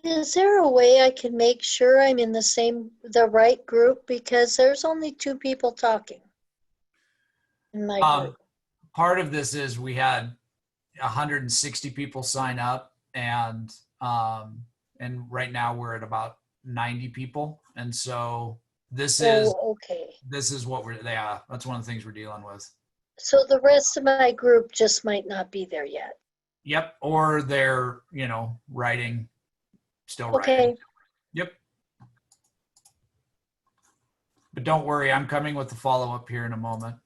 Is there a way I can make sure I'm in the right group? Because there's only 2 people talking in my group. Part of this is we had 160 people sign up, and right now we're at about 90 people, and so this is Okay. what that's one of the things we're dealing with. So the rest of my group just might not be there yet. Yep, or they're writing, still Okay. writing. Yep. But don't worry, I'm coming with the follow-up here in a moment.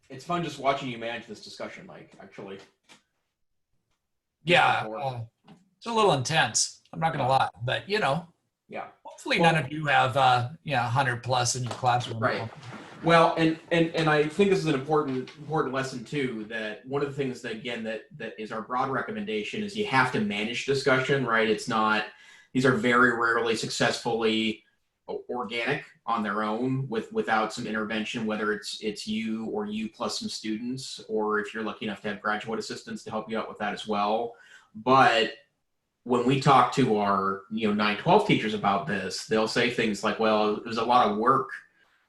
It's fun just watching you manage this discussion, Mike, actually. Yeah, it's a little intense. I'm not going to lie, but Yeah. hopefully none of you have 100 plus in your classroom. Right. Well, and I think this is an important lesson too, that one of the things that, again, that is our broad recommendation is you have to manage discussion, right? It's not, these are very rarely successfully organic on their own without some intervention, whether it's you or you plus some students, or if you're lucky enough to have graduate assistants to help you out with that as well. But when we talk to our 9-12 teachers about this, they'll say things like, well, it was a lot of work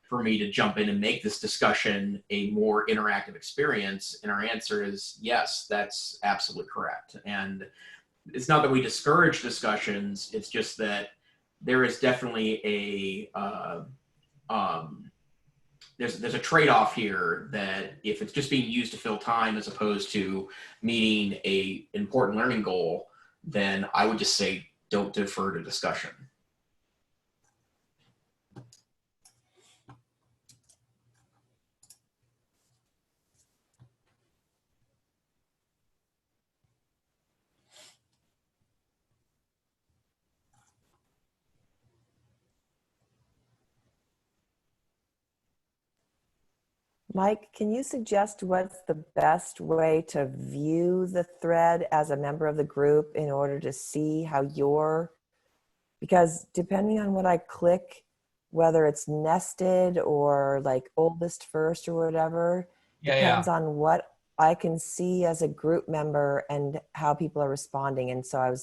for me to jump in and make this discussion a more interactive experience. And our answer is yes, that's absolutely correct. And it's not that we discourage discussions. It's just that there is definitely there's a trade-off here that if it's just being used to fill time as opposed to meeting a important learning goal, then I would just say don't defer to discussion. Mike, can you suggest what's the best way to view the thread as a member of the group in order to see how because depending on what I click, whether it's nested or like oldest first or whatever, depends on what I can see as a group member and how people are responding. And so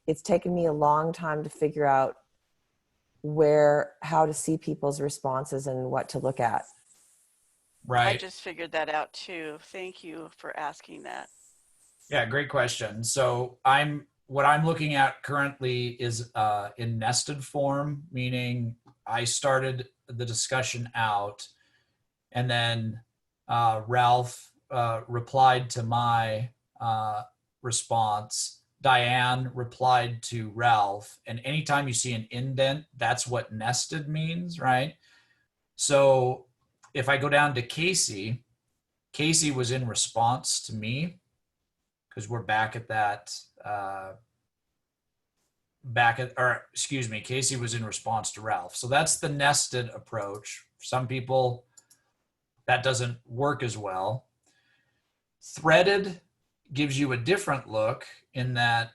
it's taken me a long time to figure out how to see people's responses and what to look at. I just figured that out too. Thank you for asking that. Yeah, great question. So what I'm looking at currently is in nested form, meaning I started the discussion out and then Ralph replied to my response. Diane replied to Ralph. And anytime you see an indent, that's what nested means, right? So if I go down to Casey was in response to me, because we're back at that, Casey was in response to Ralph. So that's the nested approach. For some people, that doesn't work as well. Threaded gives you a different look in that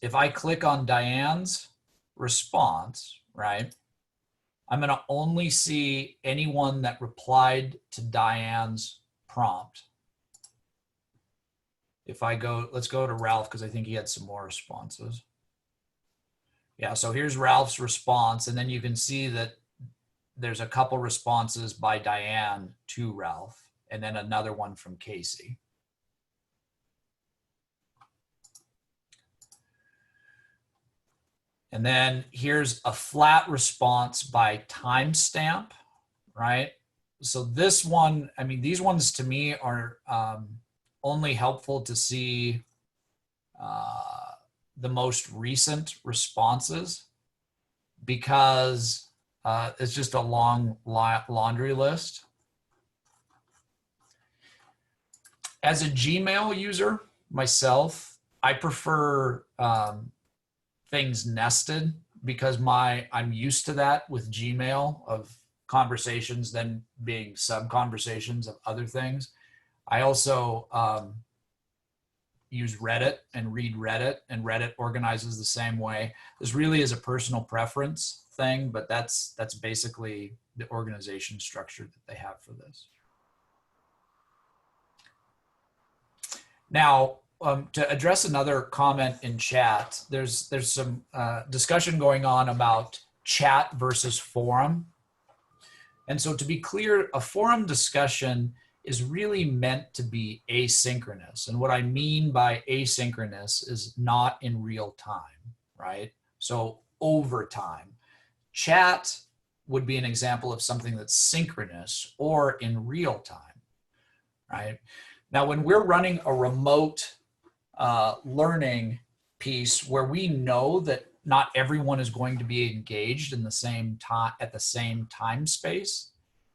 if I click on Diane's response, right, I'm going to only see anyone that replied to Diane's prompt. If I go, let's go to Ralph because I think he had some more responses. Yeah, so here's Ralph's response, and then you can see that there's a couple responses by Diane to Ralph, and then another one from Casey. And then here's a flat response by timestamp, right? So this one, I mean, these ones to me are only helpful to see the most recent responses because it's just a long laundry list. As a Gmail user myself, I prefer things nested because I'm used to that with Gmail of conversations then being sub conversations of other things. I also use Reddit and read Reddit, and Reddit organizes the same way. This really is a personal preference thing, but that's basically the organization structure that they have for this. Now, to address another comment in chat, there's some discussion going on about chat versus forum. And so to be clear, a forum discussion is really meant to be asynchronous. And what I mean by asynchronous is not in real time, right? So over time. Chat would be an example of something that's synchronous or in real time, right? Now, when we're running a remote learning piece where we know that not everyone is going to be engaged in the same time at the same time space,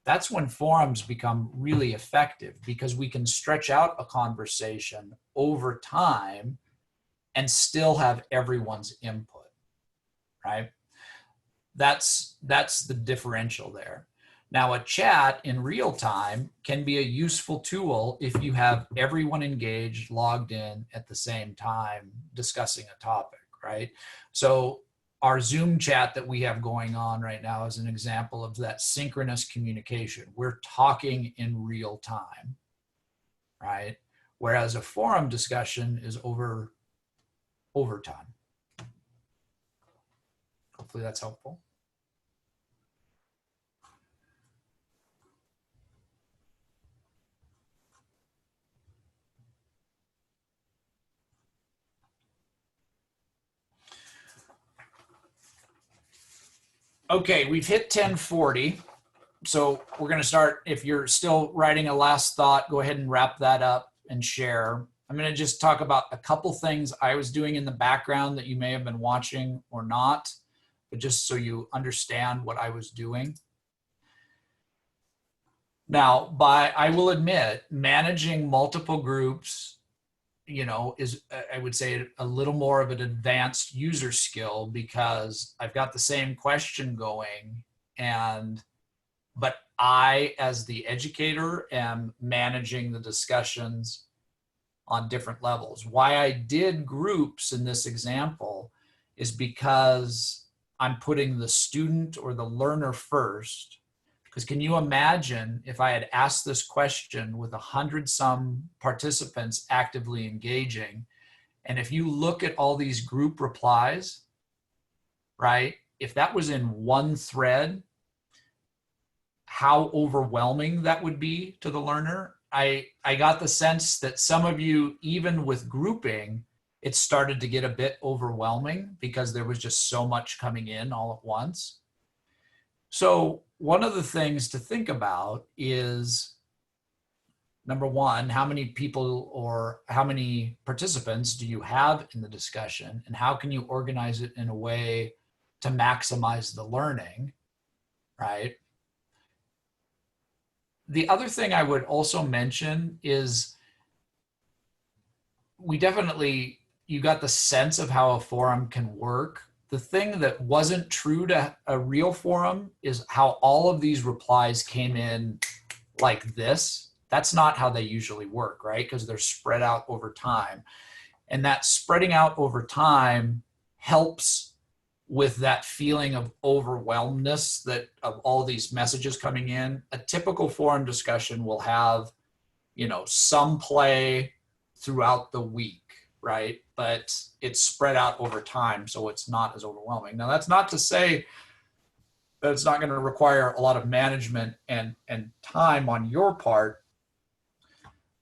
that's when forums become really effective because we can stretch out a conversation over time and still have everyone's input, right? That's the differential there. Now, a chat in real time can be a useful tool if you have everyone engaged, logged in at the same time discussing a topic, right? So our Zoom chat that we have going on right now is an example of that synchronous communication. We're talking in real time, right? Whereas a forum discussion is over time. Hopefully that's helpful. Okay, we've hit 10:40. So we're going to start. If you're still writing a last thought, go ahead and wrap that up and share. I'm going to just talk about a couple things I was doing in the background that you may have been watching or not, but just so you understand what I was doing. Now, I will admit, managing multiple groups, is, I would say, a little more of an advanced user skill because I've got the same question going, but I, as the educator, am managing the discussions on different levels. Why I did groups in this example is because I'm putting the student or the learner first. Because can you imagine if I had asked this question with 100-some participants actively engaging, and if you look at all these group replies, right, if that was in one thread, how overwhelming that would be to the learner. I got the sense that some of you, even with grouping, it started to get a bit overwhelming because there was just so much coming in all at once. So one of the things to think about is, number one, how many people or how many participants do you have in the discussion, and how can you organize it in a way to maximize the learning, right? The other thing I would also mention is you got the sense of how a forum can work. The thing that wasn't true to a real forum is how all of these replies came in like this. That's not how they usually work, right? Because they're spread out over time. And that spreading out over time helps with that feeling of overwhelmness that of all these messages coming in. A typical forum discussion will have, some play throughout the week, right? But it's spread out over time, so it's not as overwhelming. Now, that's not to say that it's not going to require a lot of management and time on your part.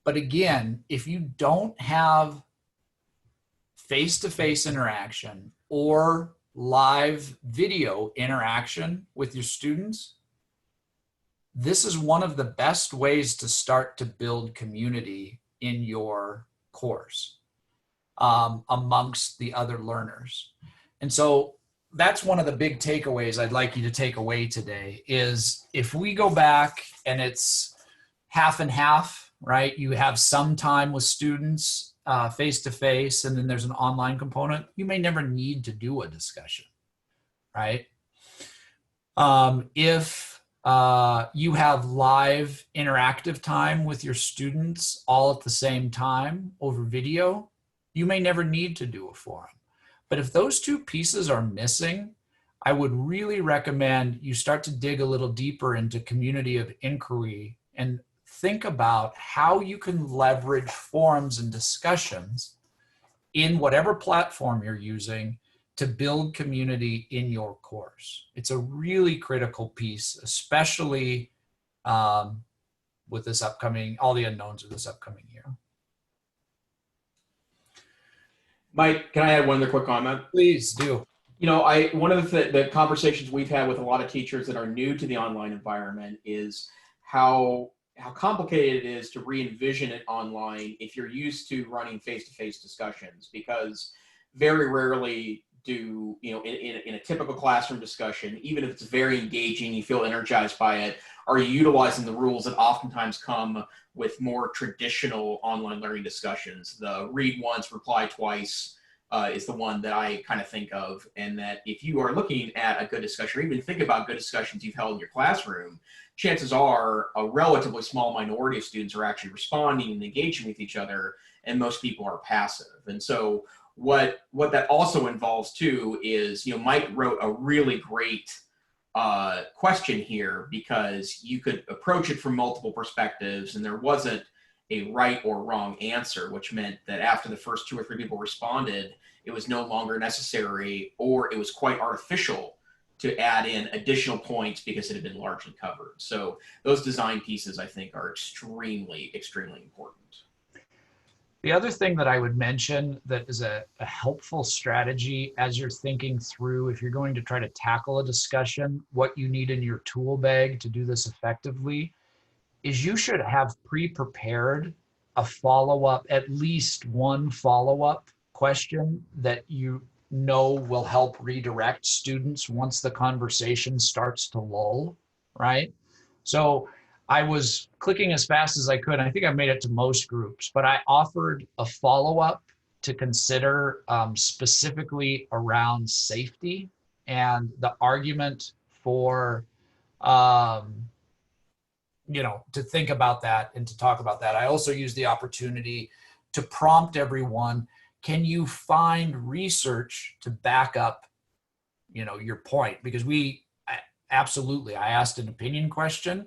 But again, if you don't have face-to-face interaction or live video interaction with your students, this is one of the best ways to start to build community in your course amongst the other learners. And so that's one of the big takeaways I'd like you to take away today is if we go back and it's half and half, right? You have some time with students face-to-face, and then there's an online component. You may never need to do a discussion, right? If you have live interactive time with your students all at the same time over video, you may never need to do a forum. But if those two pieces are missing, I would really recommend you start to dig a little deeper into community of inquiry and think about how you can leverage forums and discussions in whatever platform you're using to build community in your course. It's a really critical piece, especially with this all the unknowns of this upcoming year. Mike, can I add one other quick comment? Please do. One of the conversations we've had with a lot of teachers that are new to the online environment is how complicated it is to re-envision it online if you're used to running face-to-face discussions, because very rarely do, in a typical classroom discussion, even if it's very engaging, you feel energized by it, are you utilizing the rules that oftentimes come with more traditional online learning discussions. The read once, reply twice is the one that I kind of think of, and that if you are looking at a good discussion, or even think about good discussions you've held in your classroom, chances are a relatively small minority of students are actually responding and engaging with each other, and most people are passive. And so what that also involves too is, Mike wrote a really great question here, because you could approach it from multiple perspectives, and there wasn't a right or wrong answer, which meant that after the first 2 or 3 people responded, it was no longer necessary, or it was quite artificial to add in additional points because it had been largely covered. So those design pieces, I think, are extremely, extremely important. The other thing that I would mention that is a helpful strategy as you're thinking through, if you're going to try to tackle a discussion, what you need in your tool bag to do this effectively, is you should have pre-prepared a follow-up, at least one follow-up question that you know will help redirect students once the conversation starts to lull, right? So I was clicking as fast as I could. I think I made it to most groups, but I offered a follow-up to consider specifically around safety and the argument for to think about that and to talk about that. I also used the opportunity to prompt everyone, can you find research to back up, your point? Because I asked an opinion question,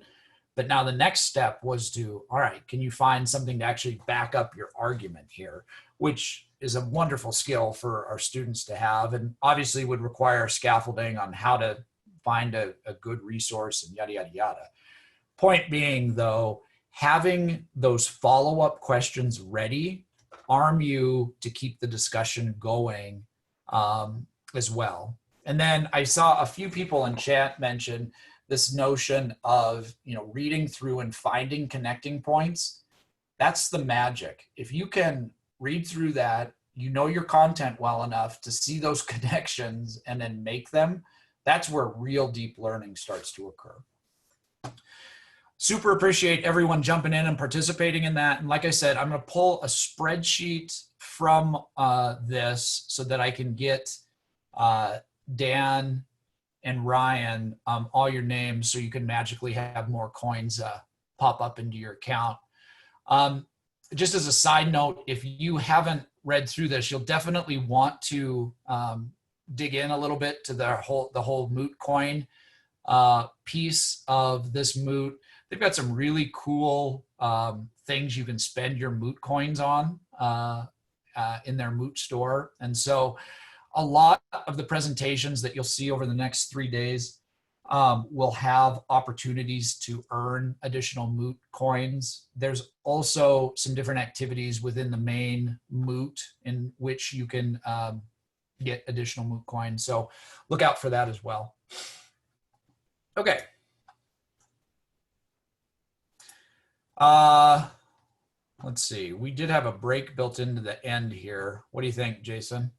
but now the next step was all right, can you find something to actually back up your argument here, which is a wonderful skill for our students to have, and obviously would require scaffolding on how to find a good resource and yada, yada, yada. Point being, though, having those follow-up questions ready arm you to keep the discussion going as well. And then I saw a few people in chat mention this notion of reading through and finding connecting points. That's the magic. If you can read through that, your content well enough to see those connections and then make them, that's where real deep learning starts to occur. Super appreciate everyone jumping in and participating in that. And like I said, I'm going to pull a spreadsheet from this so that I can get Dan and Ryan all your names so you can magically have more coins pop up into your account. Just as a side note, if you haven't read through this, you'll definitely want to dig in a little bit to the whole moot coin piece of this moot. They've got some really cool things you can spend your moot coins on in their moot store. And so a lot of the presentations that you'll see over the next 3 days will have opportunities to earn additional moot coins. There's also some different activities within the main moot in which you can get additional moot coins. So look out for that as well. Okay. Let's see. We did have a break built into the end here. What do you think, Jason?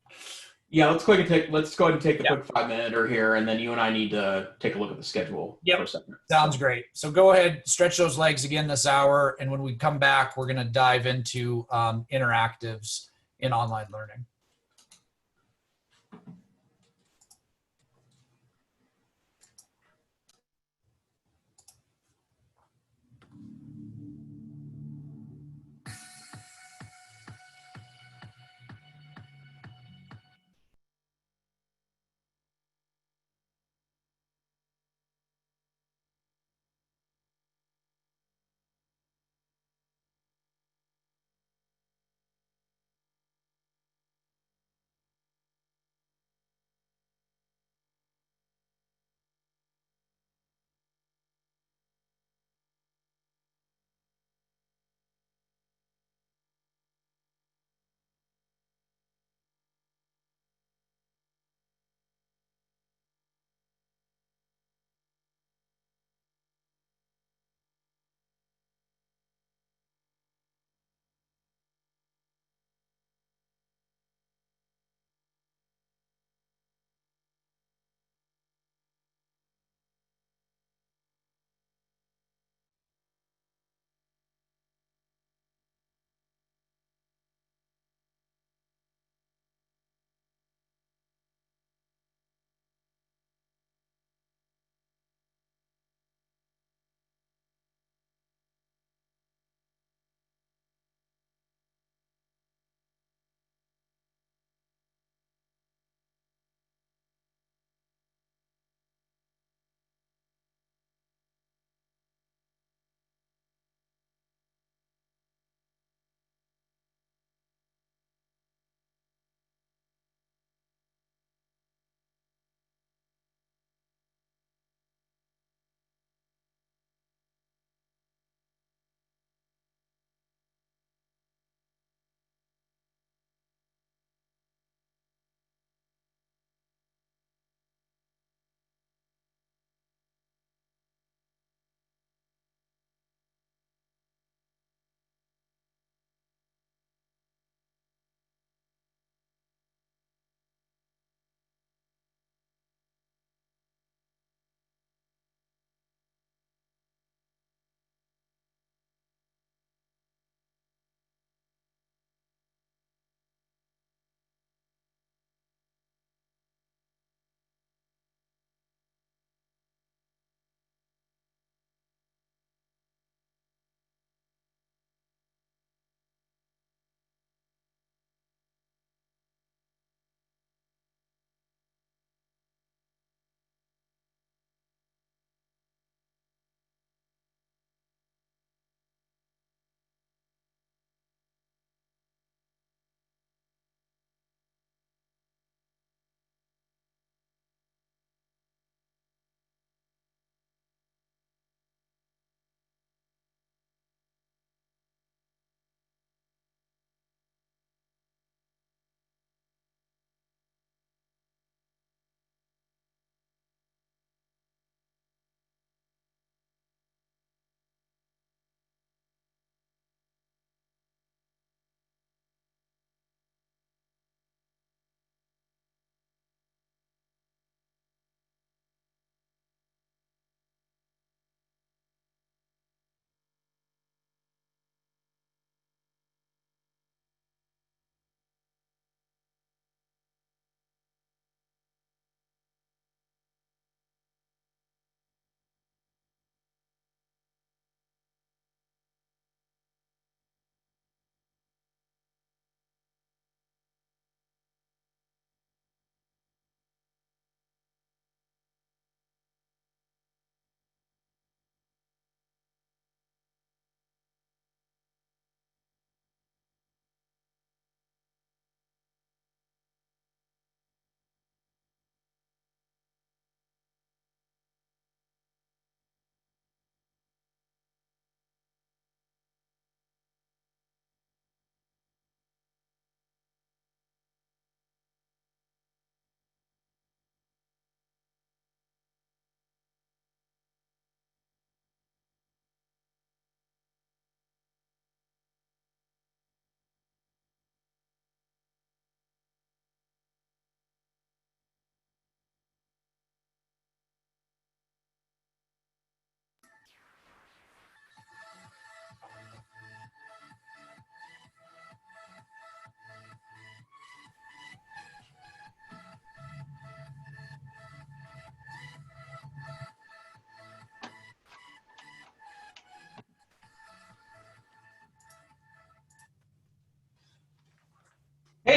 Yeah, let's go ahead and take a quick 5-minute here, and then you and I need to take a look at the schedule for a second. Sounds great. So go ahead, stretch those legs again this hour, and when we come back, we're going to dive into interactives in online learning.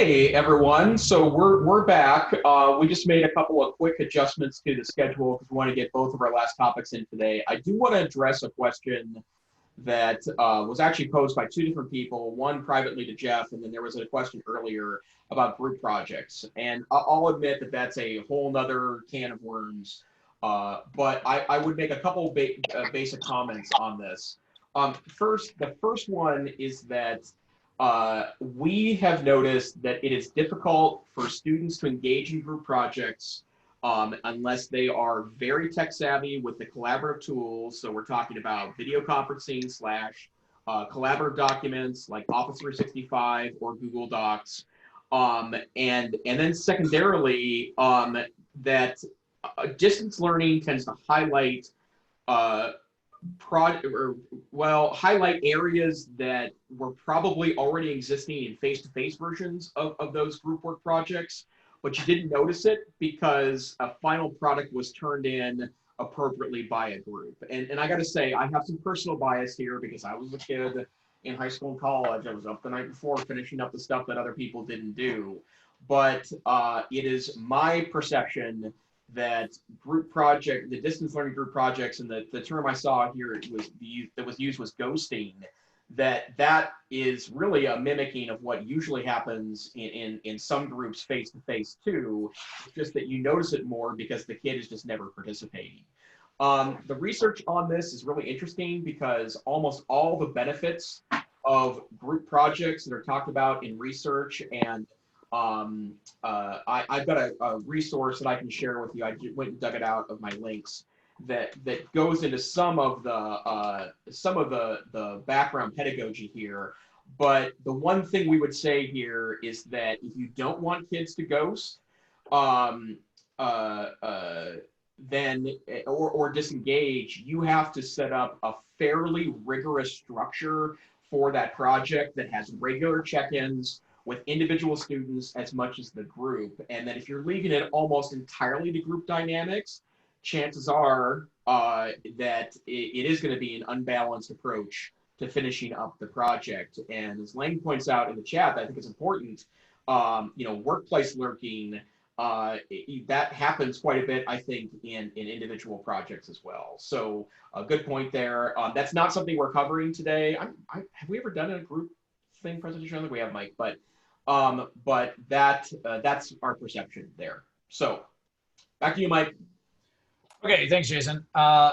Hey everyone, so we're back. We just made a couple of quick adjustments to the schedule because we want to get both of our last topics in today. I do want to address a question that was actually posed by two different people, one privately to Jeff, and then there was a question earlier about group projects. And I'll admit that that's a whole nother can of worms, but I would make a couple basic comments on this. First, the first one is that we have noticed that it is difficult for students to engage in group projects unless they are very tech savvy with the collaborative tools. So we're talking about video conferencing / collaborative documents like Office 365 or Google Docs. And then secondarily, that distance learning tends to highlight highlight areas that were probably already existing in face-to-face versions of those group work projects, but you didn't notice it because a final product was turned in appropriately by a group. And I got to say, I have some personal bias here because I was a kid in high school and college. I was up the night before finishing up the stuff that other people didn't do. But it is my perception that the distance learning group projects, and the term I saw here that was used was ghosting, that is really a mimicking of what usually happens in some groups face-to-face too. It's just that you notice it more because the kid is just never participating. The research on this is really interesting because almost all the benefits of group projects that are talked about in research, and I've got a resource that I can share with you. I went and dug it out of my links that goes into some of the background pedagogy here. But the one thing we would say here is that if you don't want kids to ghost, then or disengage, you have to set up a fairly rigorous structure for that project that has regular check-ins with individual students as much as the group. And that if you're leaving it almost entirely to group dynamics, chances are that it is going to be an unbalanced approach to finishing up the project. And as Lang points out in the chat, I think it's important, workplace lurking, that happens quite a bit, I think, in individual projects as well. So a good point there. That's not something we're covering today. Have we ever done a group thing presentation? I don't think we have, Mike, but that's our perception there. So back to you, Mike. Okay, thanks, Jason.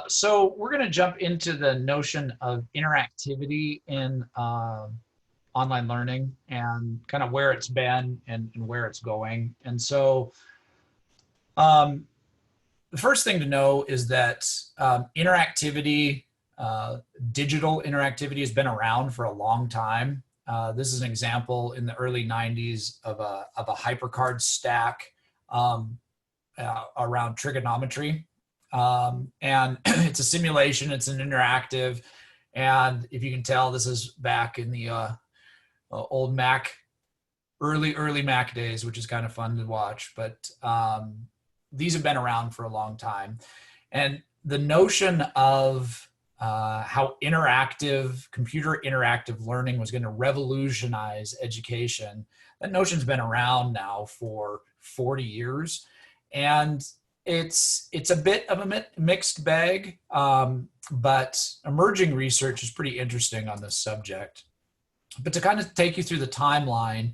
So we're going to jump into the notion of interactivity in online learning and kind of where it's been and where it's going. And so the first thing to know is that interactivity, digital interactivity, has been around for a long time. This is an example in the early 90s of a HyperCard stack around trigonometry. And it's a simulation, it's an interactive. And if you can tell, this is back in the old Mac, early Mac days, which is kind of fun to watch. But these have been around for a long time. And the notion of how computer interactive learning was going to revolutionize education, that notion's been around now for 40 years. And it's a bit of a mixed bag, but emerging research is pretty interesting on this subject. But to kind of take you through the timeline,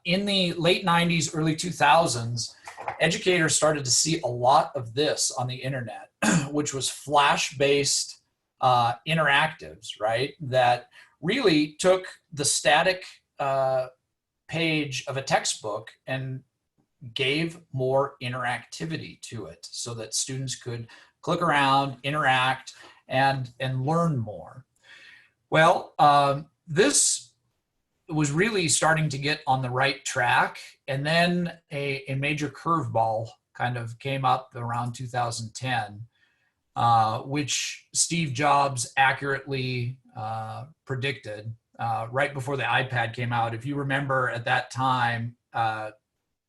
in the late 90s, early 2000s, educators started to see a lot of this on the internet, which was Flash-based interactives, right? That really took the static page of a textbook and gave more interactivity to it so that students could click around, interact, and learn more. Well, this was really starting to get on the right track, and then a major curveball kind of came up around 2010, which Steve Jobs accurately predicted right before the iPad came out. If you remember at that time,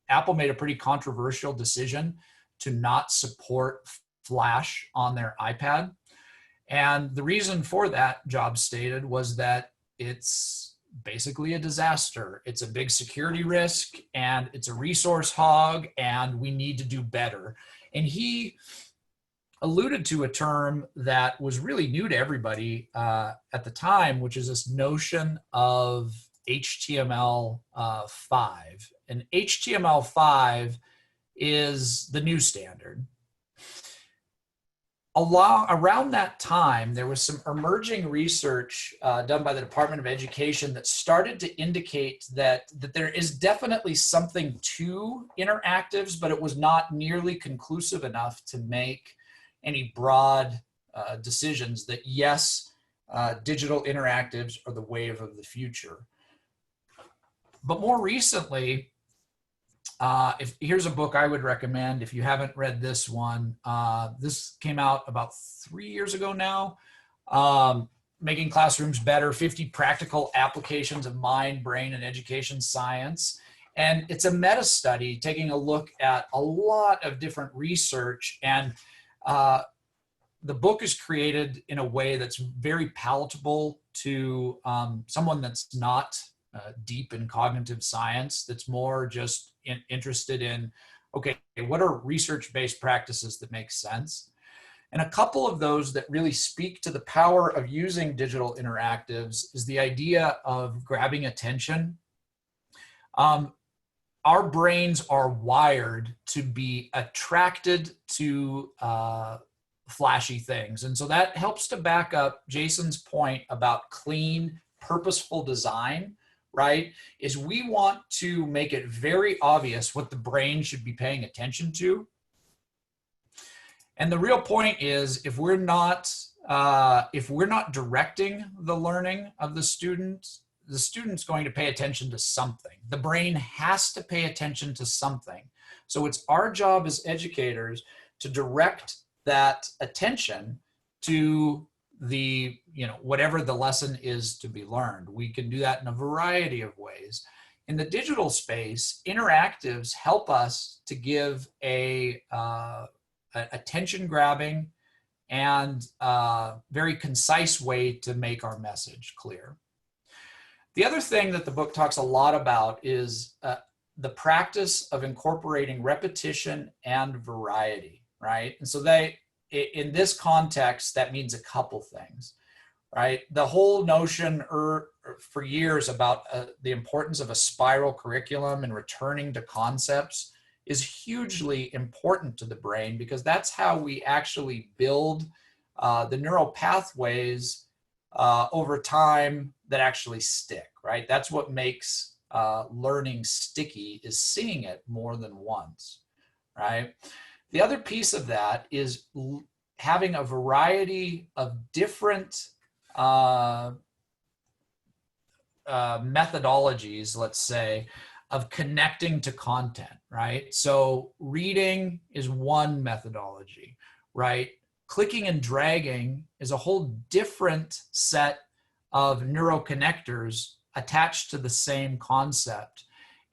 Apple made a pretty controversial decision to not support Flash on their iPad. And the reason for that, Jobs stated, was that basically a disaster. It's a big security risk and it's a resource hog and we need to do better. And he alluded to a term that was really new to everybody at the time, which is this notion of HTML5. And HTML5 is the new standard. Around that time, there was some emerging research done by the Department of Education that started to indicate that there is definitely something to interactives, but it was not nearly conclusive enough to make any broad decisions that yes, digital interactives are the wave of the future. But more recently, here's a book I would recommend if you haven't read this one. This came out about 3 years ago now. Making Classrooms Better, 50 Practical Applications of Mind, Brain, and Education Science. And it's a meta study taking a look at a lot of different research. And the book is created in a way that's very palatable to someone that's not deep in cognitive science, that's more just interested in, okay, what are research-based practices that make sense? And a couple of those that really speak to the power of using digital interactives is the idea of grabbing attention. Our brains are wired to be attracted to flashy things. And so that helps to back up Jason's point about clean, purposeful design, right? Is we want to make it very obvious what the brain should be paying attention to. And the real point is, if we're not directing the learning of the student's going to pay attention to something. The brain has to pay attention to something. So it's our job as educators to direct that attention to the, whatever the lesson is to be learned. We can do that in a variety of ways. In the digital space, interactives help us to give a attention grabbing and very concise way to make our message clear. The other thing that the book talks a lot about is the practice of incorporating repetition and variety, right? And so in this context, that means a couple things, right? The whole notion for years about the importance of a spiral curriculum and returning to concepts is hugely important to the brain, because that's how we actually build the neural pathways over time that actually stick, right? That's what makes learning sticky, is seeing it more than once, right? The other piece of that is having a variety of different methodologies, let's say, of connecting to content, right? So reading is one methodology, right? Clicking and dragging is a whole different set of neuroconnectors attached to the same concept.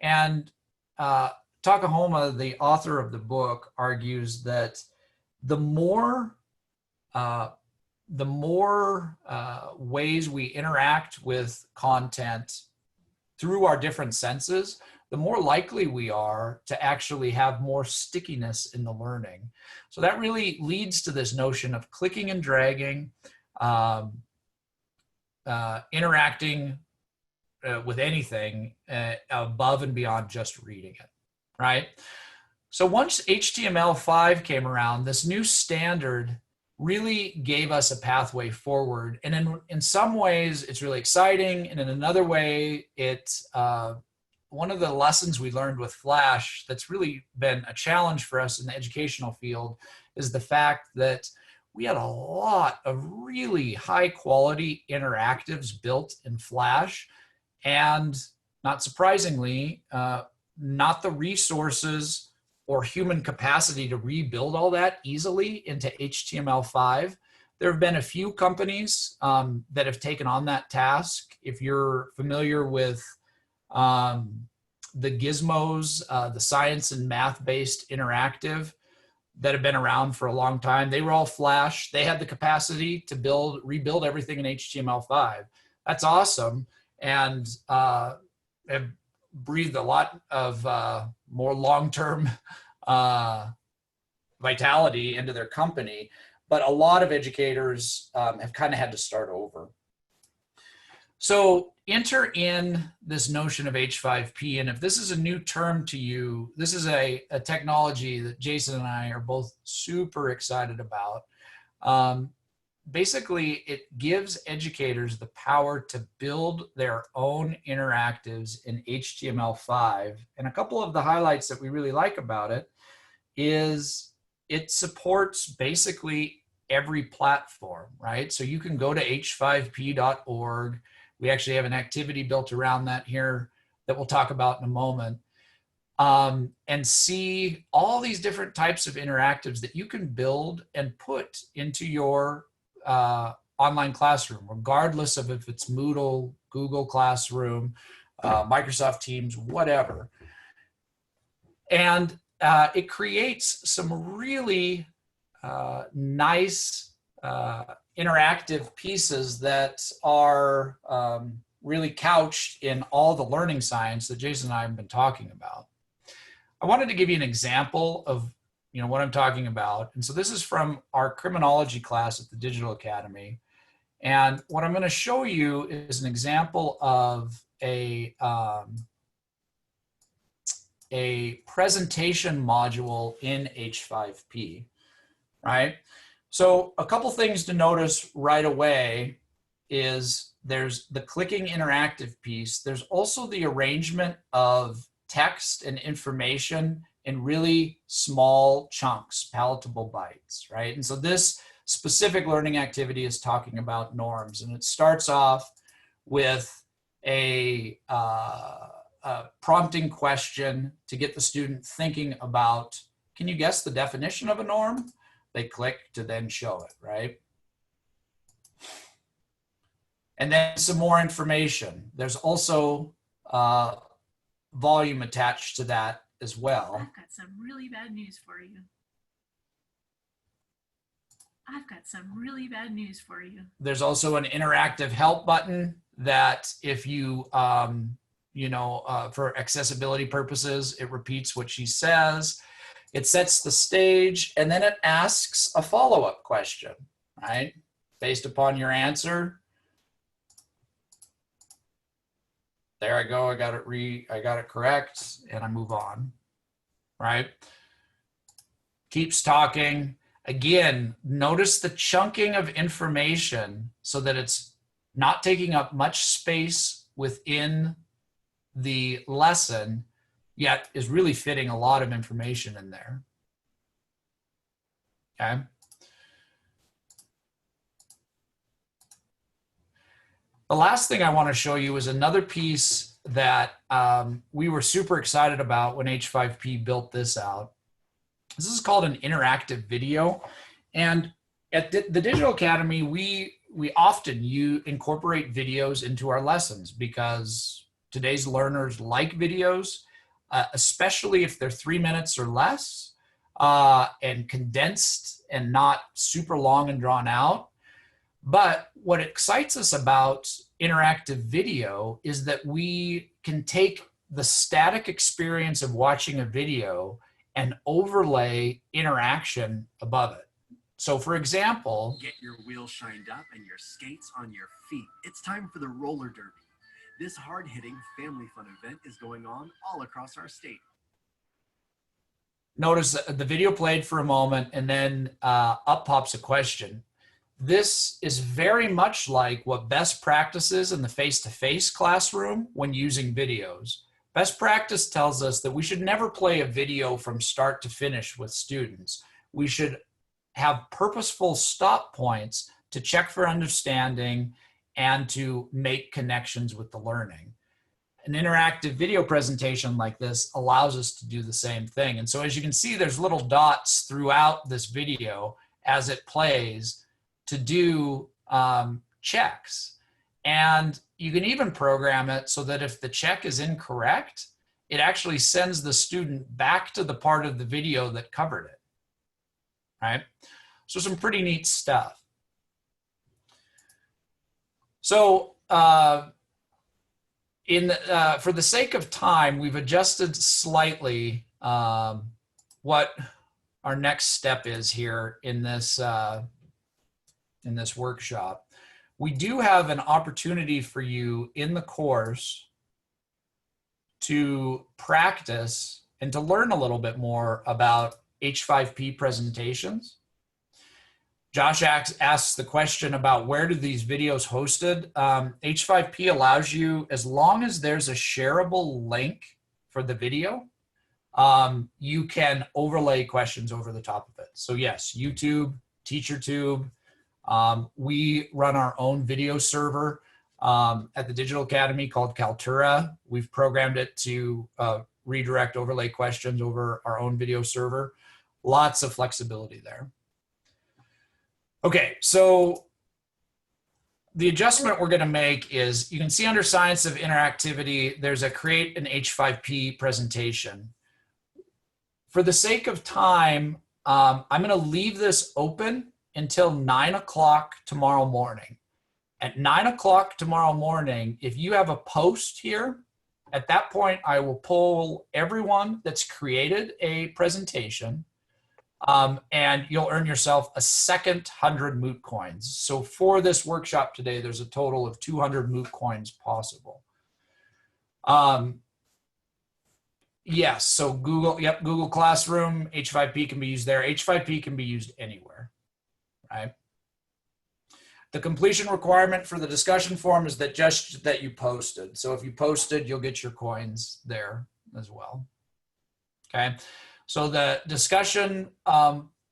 And Takahoma, the author of the book, argues that the more ways we interact with content through our different senses, the more likely we are to actually have more stickiness in the learning. So that really leads to this notion of clicking and dragging, interacting with anything above and beyond just reading it, right? So once HTML5 came around, this new standard really gave us a pathway forward. And in some ways, it's really exciting. And in another way, it's one of the lessons we learned with Flash that's really been a challenge for us in the educational field is the fact that we had a lot of really high quality interactives built in Flash. And not surprisingly, not the resources or human capacity to rebuild all that easily into HTML5. There have been a few companies that have taken on that task. If you're familiar with the Gizmos, the science and math-based interactive that have been around for a long time, they were all Flash. They had the capacity to rebuild everything in HTML5. That's awesome. and have breathed a lot of more long-term vitality into their company. But a lot of educators have kind of had to start over. So enter in this notion of H5P. And if this is a new term to you, this is a technology that Jason and I are both super excited about. Basically, it gives educators the power to build their own interactives in HTML5. And a couple of the highlights that we really like about it is it supports basically every platform, right? So you can go to h5p.org. We actually have an activity built around that here that we'll talk about in a moment, and see all these different types of interactives that you can build and put into your online classroom, regardless of if it's Moodle, Google Classroom, Microsoft Teams, whatever. And it creates some really nice interactive pieces that are really couched in all the learning science that Jason and I have been talking about. I wanted to give you an example of what I'm talking about. And so this is from our criminology class at the Digital Academy. And what I'm going to show you is an example of a presentation module in H5P, right? So a couple things to notice right away is there's the clicking interactive piece. There's also the arrangement of text and information in really small chunks, palatable bites, right? And so this specific learning activity is talking about norms, and it starts off with a prompting question to get the student thinking about, can you guess the definition of a norm? They click to then show it, right? And then some more information. There's also volume attached to that as well. I've got some really bad news for you. I've got some really bad news for you. There's also an interactive help button that if you, for accessibility purposes, it repeats what she says. It sets the stage, and then it asks a follow-up question, right? Based upon your answer. There I go, I got it correct, and I move on, right? Keeps talking. Again, notice the chunking of information so that it's not taking up much space within the lesson, yet is really fitting a lot of information in there. Okay. The last thing I want to show you is another piece that we were super excited about when H5P built this out. This is called an interactive video. And at the Digital Academy, we often incorporate videos into our lessons because today's learners like videos, especially if they're 3 minutes or less and condensed and not super long and drawn out. But what excites us about interactive video is that we can take the static experience of watching a video and overlay interaction above it. So for example, get your wheels shined up and your skates on your feet. It's time for the roller derby. This hard-hitting family fun event is going on all across our state. Notice the video played for a moment and then up pops a question. This is very much like what best practice is in the face-to-face classroom when using videos. Best practice tells us that we should never play a video from start to finish with students. We should have purposeful stop points to check for understanding and to make connections with the learning. An interactive video presentation like this allows us to do the same thing. And so as you can see, there's little dots throughout this video as it plays to do checks. And you can even program it so that if the check is incorrect, it actually sends the student back to the part of the video that covered it, right? So some pretty neat stuff. So For the sake of time, we've adjusted slightly what our next step is here in this workshop. We do have an opportunity for you in the course to practice and to learn a little bit more about H5P presentations. Josh asks the question about where do these videos hosted. H5P allows you, as long as there's a shareable link for the video, you can overlay questions over the top of it. So yes, YouTube, TeacherTube. We run our own video server at the Digital Academy called Kaltura. We've programmed it to redirect overlay questions over our own video server. Lots of flexibility there. Okay, so the adjustment we're going to make is, you can see under Science of Interactivity, there's a create an H5P presentation. For the sake of time, I'm going to leave this open until 9 o'clock tomorrow morning. At 9 o'clock tomorrow morning, if you have a post here, at that point, I will poll everyone that's created a presentation, and you'll earn yourself a second 100 moot coins. So for this workshop today, there's a total of 200 moot coins possible. Yes, so Google Classroom, H5P can be used there. H5P can be used anywhere, right? The completion requirement for the discussion forum is that you posted. So if you posted, you'll get your coins there as well. Okay, so the discussion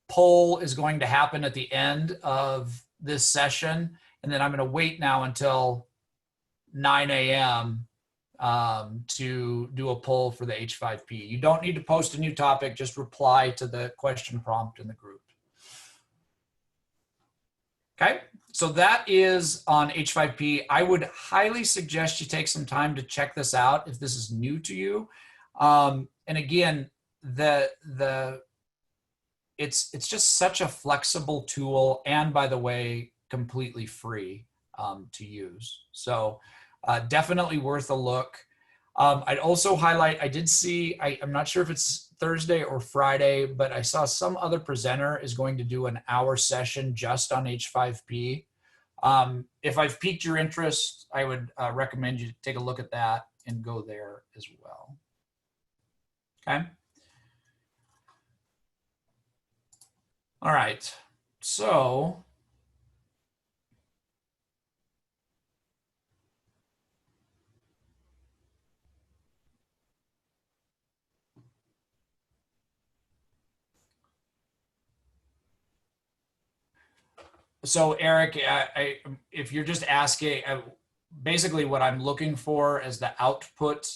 poll is going to happen at the end of this session, and then I'm going to wait now until 9 a.m. To do a poll for the H5P. You don't need to post a new topic, just reply to the question prompt in the group. Okay, so that is on H5P. I would highly suggest you take some time to check this out if this is new to you. And again, it's just such a flexible tool, and by the way, completely free to use. So definitely worth a look. I'd also highlight, I did see, I'm not sure if it's Thursday or Friday, but I saw some other presenter is going to do an hour session just on H5P. If I've piqued your interest, I would recommend you take a look at that and go there as well. Okay. All right, so Eric, if you're just asking, basically what I'm looking for as the output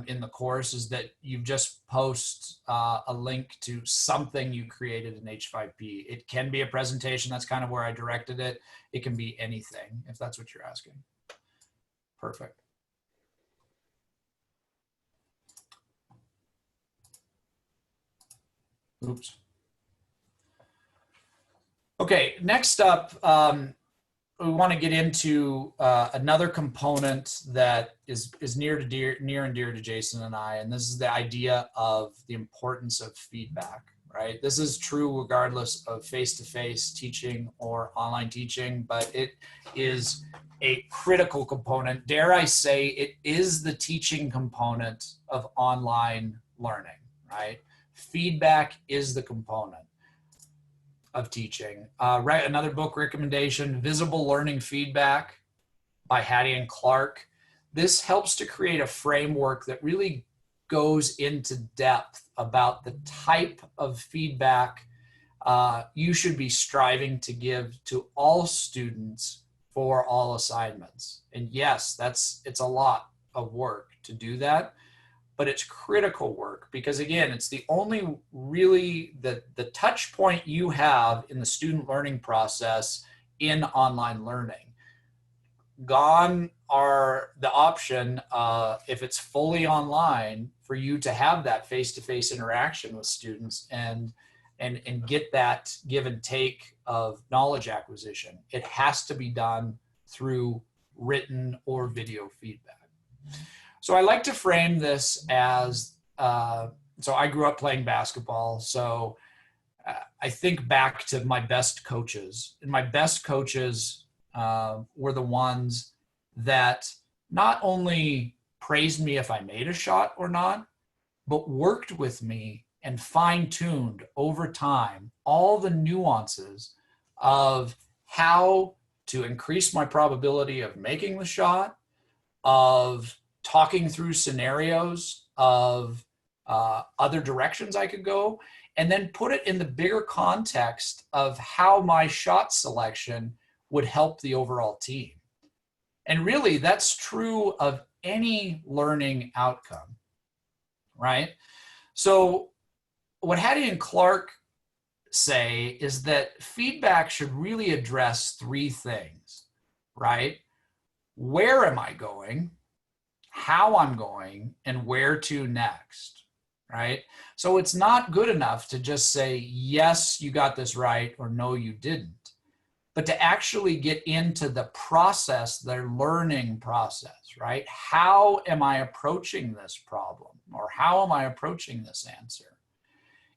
in the course is that you just post a link to something you created in H5P. It can be a presentation. That's kind of where I directed it. It can be anything, if that's what you're asking. Perfect. Oops. Okay, next up, we want to get into another component that is near and dear to Jason and I, and this is the idea of the importance of feedback, right? This is true regardless of face-to-face teaching or online teaching, but it is a critical component. Dare I say, it is the teaching component of online learning, right? Feedback is the component of teaching. Another book recommendation, Visible Learning Feedback by Hattie and Clark. This helps to create a framework that really goes into depth about the type of feedback you should be striving to give to all students for all assignments. And yes, it's a lot of work to do that, but it's critical work because again, it's the only really the touch point you have in the student learning process in online learning. Gone are the option, if it's fully online, for you to have that face-to-face interaction with students and get that give and take of knowledge acquisition. It has to be done through written or video feedback. So I like to frame this as, so I grew up playing basketball. So I think back to my best coaches, and my best coaches were the ones that not only praised me if I made a shot or not, but worked with me and fine-tuned over time all the nuances of how to increase my probability of making the shot, of talking through scenarios, of other directions I could go, and then put it in the bigger context of how my shot selection would help the overall team. And really, that's true of any learning outcome, right? So what Hattie and Clark say is that feedback should really address three things, right? Where am I going? How I'm going, and where to next, right? So it's not good enough to just say, yes, you got this right, or no, you didn't, but to actually get into the process, their learning process, right? How am I approaching this problem, or how am I approaching this answer?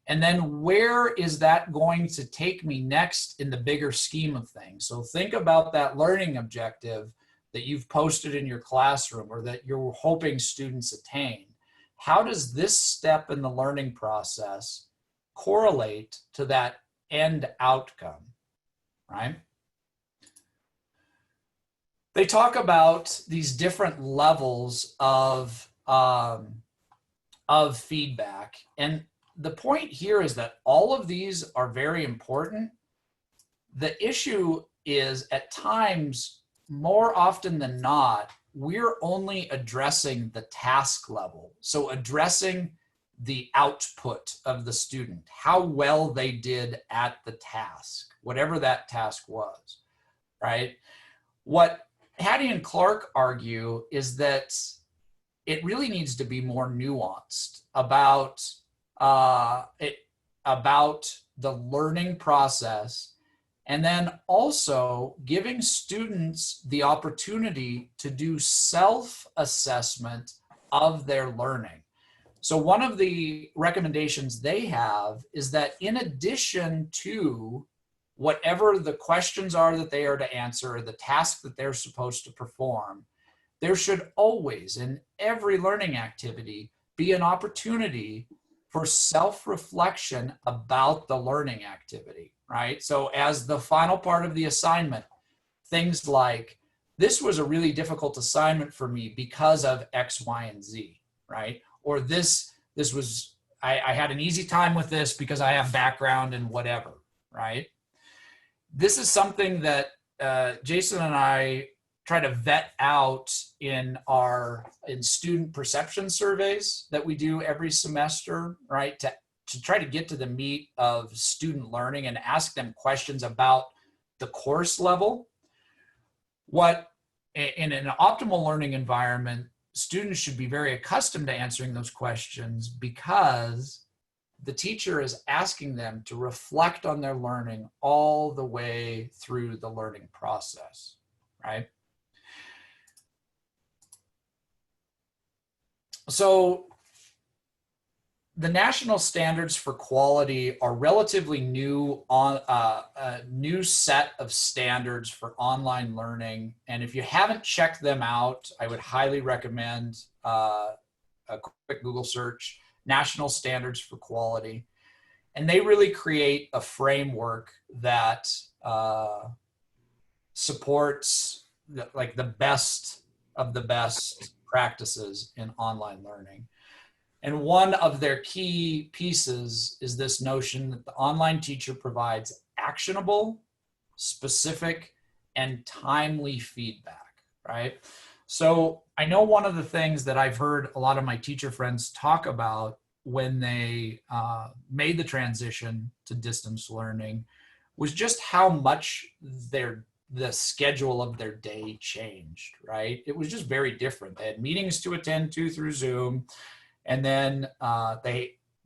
And then where is that going to take me next in the bigger scheme of things? So think about that learning objective that you've posted in your classroom or that you're hoping students attain. How does this step in the learning process correlate to that end outcome, right? They talk about these different levels of feedback. And the point here is that all of these are very important. The issue is at times, more often than not, we're only addressing the task level. So addressing the output of the student, how well they did at the task, whatever that task was, right? What Hattie and Clark argue is that it really needs to be more nuanced about the learning process, and then also giving students the opportunity to do self-assessment of their learning. So one of the recommendations they have is that in addition to whatever the questions are that they are to answer, or the task that they're supposed to perform, there should always, in every learning activity, be an opportunity for self-reflection about the learning activity, right? So as the final part of the assignment, things like, this was a really difficult assignment for me because of X, Y, and Z, right? Or this was, I had an easy time with this because I have background in whatever, right? This is something that Jason and I try to vet out in student perception surveys that we do every semester, right? To try to get to the meat of student learning and ask them questions about the course level. What in an optimal learning environment, students should be very accustomed to answering those questions because the teacher is asking them to reflect on their learning all the way through the learning process, right? So the national standards for quality are relatively new a new set of standards for online learning. And if you haven't checked them out, I would highly recommend a quick Google search, National Standards for Quality. And they really create a framework that supports the best of the best practices in online learning. And one of their key pieces is this notion that the online teacher provides actionable, specific, and timely feedback, right? So I know one of the things that I've heard a lot of my teacher friends talk about when they made the transition to distance learning was just how much the schedule of their day changed, right? It was just very different. They had meetings to attend to through Zoom, and then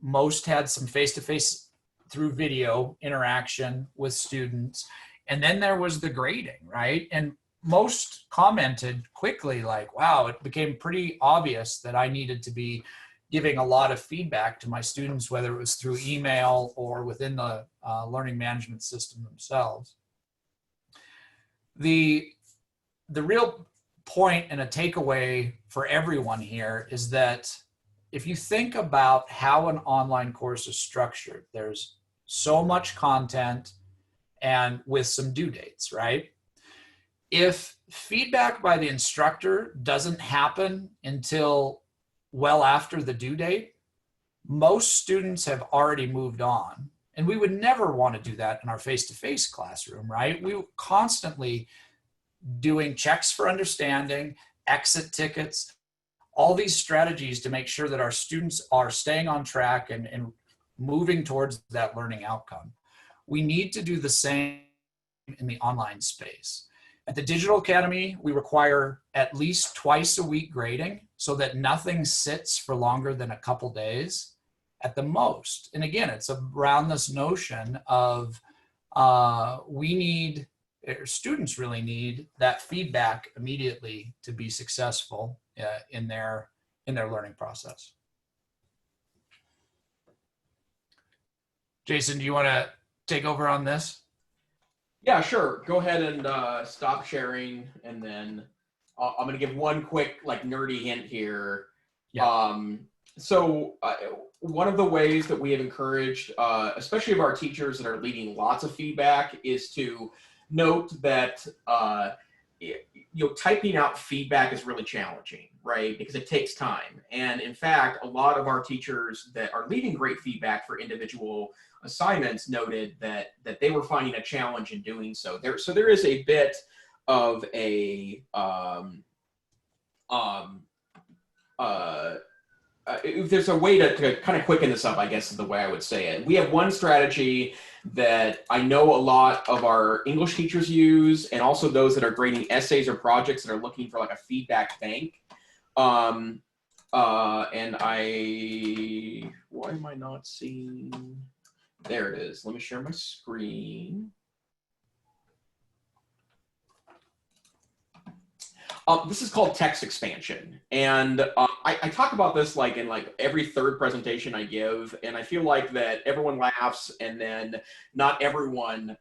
most had some face-to-face through video interaction with students. And then there was the grading, right? And most commented quickly like, wow, it became pretty obvious that I needed to be giving a lot of feedback to my students, whether it was through email or within the learning management system themselves. The real point and a takeaway for everyone here is that if you think about how an online course is structured, there's so much content and with some due dates, right? If feedback by the instructor doesn't happen until well after the due date, most students have already moved on. And we would never want to do that in our face-to-face classroom, right? We were constantly doing checks for understanding, exit tickets, all these strategies to make sure that our students are staying on track and moving towards that learning outcome. We need to do the same in the online space. At the Digital Academy, we require at least twice a week grading so that nothing sits for longer than a couple days at the most. And again, it's around this notion of students really need that feedback immediately to be successful in their learning process. Jason, do you want to take over on this? Yeah, sure. Go ahead and stop sharing, and then I'm going to give one quick, like, nerdy hint here. Yeah. So one of the ways that we have encouraged, especially of our teachers that are leading lots of feedback, is to note that typing out feedback is really challenging, right? Because it takes time. And in fact, a lot of our teachers that are leading great feedback for individual assignments noted that they were finding a challenge in doing so. There is a bit of a if there's a way to kind of quicken this up, I guess is the way I would say it. We have one strategy that I know a lot of our English teachers use, and also those that are grading essays or projects that are looking for like a feedback bank. And why am I not seeing? There it is. Let me share my screen. This is called text expansion. And I talk about this like in like every third presentation I give, and I feel like that everyone laughs and then not everyone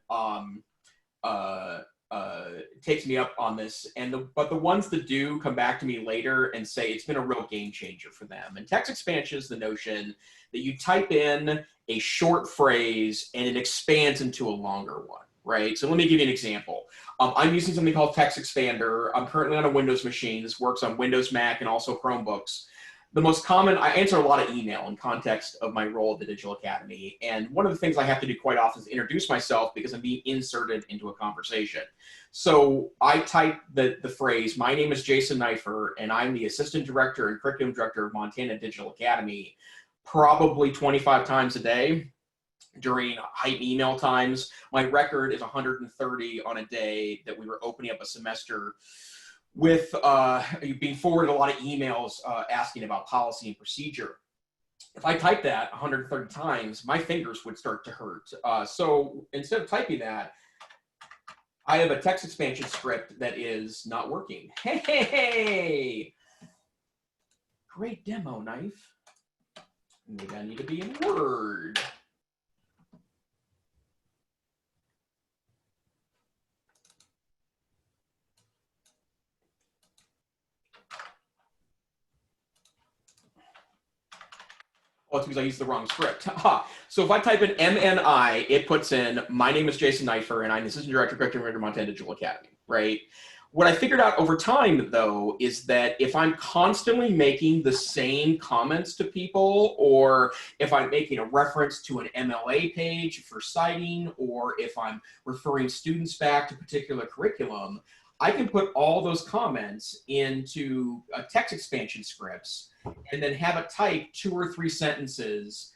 takes me up on this. But the ones that do come back to me later and say it's been a real game changer for them. And text expansion is the notion that you type in a short phrase and it expands into a longer one, right? So let me give you an example. I'm using something called Text Expander. I'm currently on a Windows machine. This works on Windows, Mac, and also Chromebooks. The most common, I answer a lot of email in context of my role at the Digital Academy. And one of the things I have to do quite often is introduce myself because I'm being inserted into a conversation. So I type the phrase, my name is Jason Neifer, and I'm the Assistant Director and Curriculum Director of Montana Digital Academy, probably 25 times a day. During height email times, my record is 130 on a day that we were opening up a semester with being forwarded a lot of emails asking about policy and procedure. If I type that 130 times, my fingers would start to hurt. So instead of typing that, I have a text expansion script that is not working. Hey! Great demo, Knife. Maybe I need to be in Word. Oh, it's because I used the wrong script. So if I type in MNI, it puts in, my name is Jason Neifer, and I'm the Assistant Director of Curriculum at Montana Digital Academy, right? What I figured out over time, though, is that if I'm constantly making the same comments to people, or if I'm making a reference to an MLA page for citing, or if I'm referring students back to particular curriculum, I can put all those comments into text expansion scripts and then have it type 2 or 3 sentences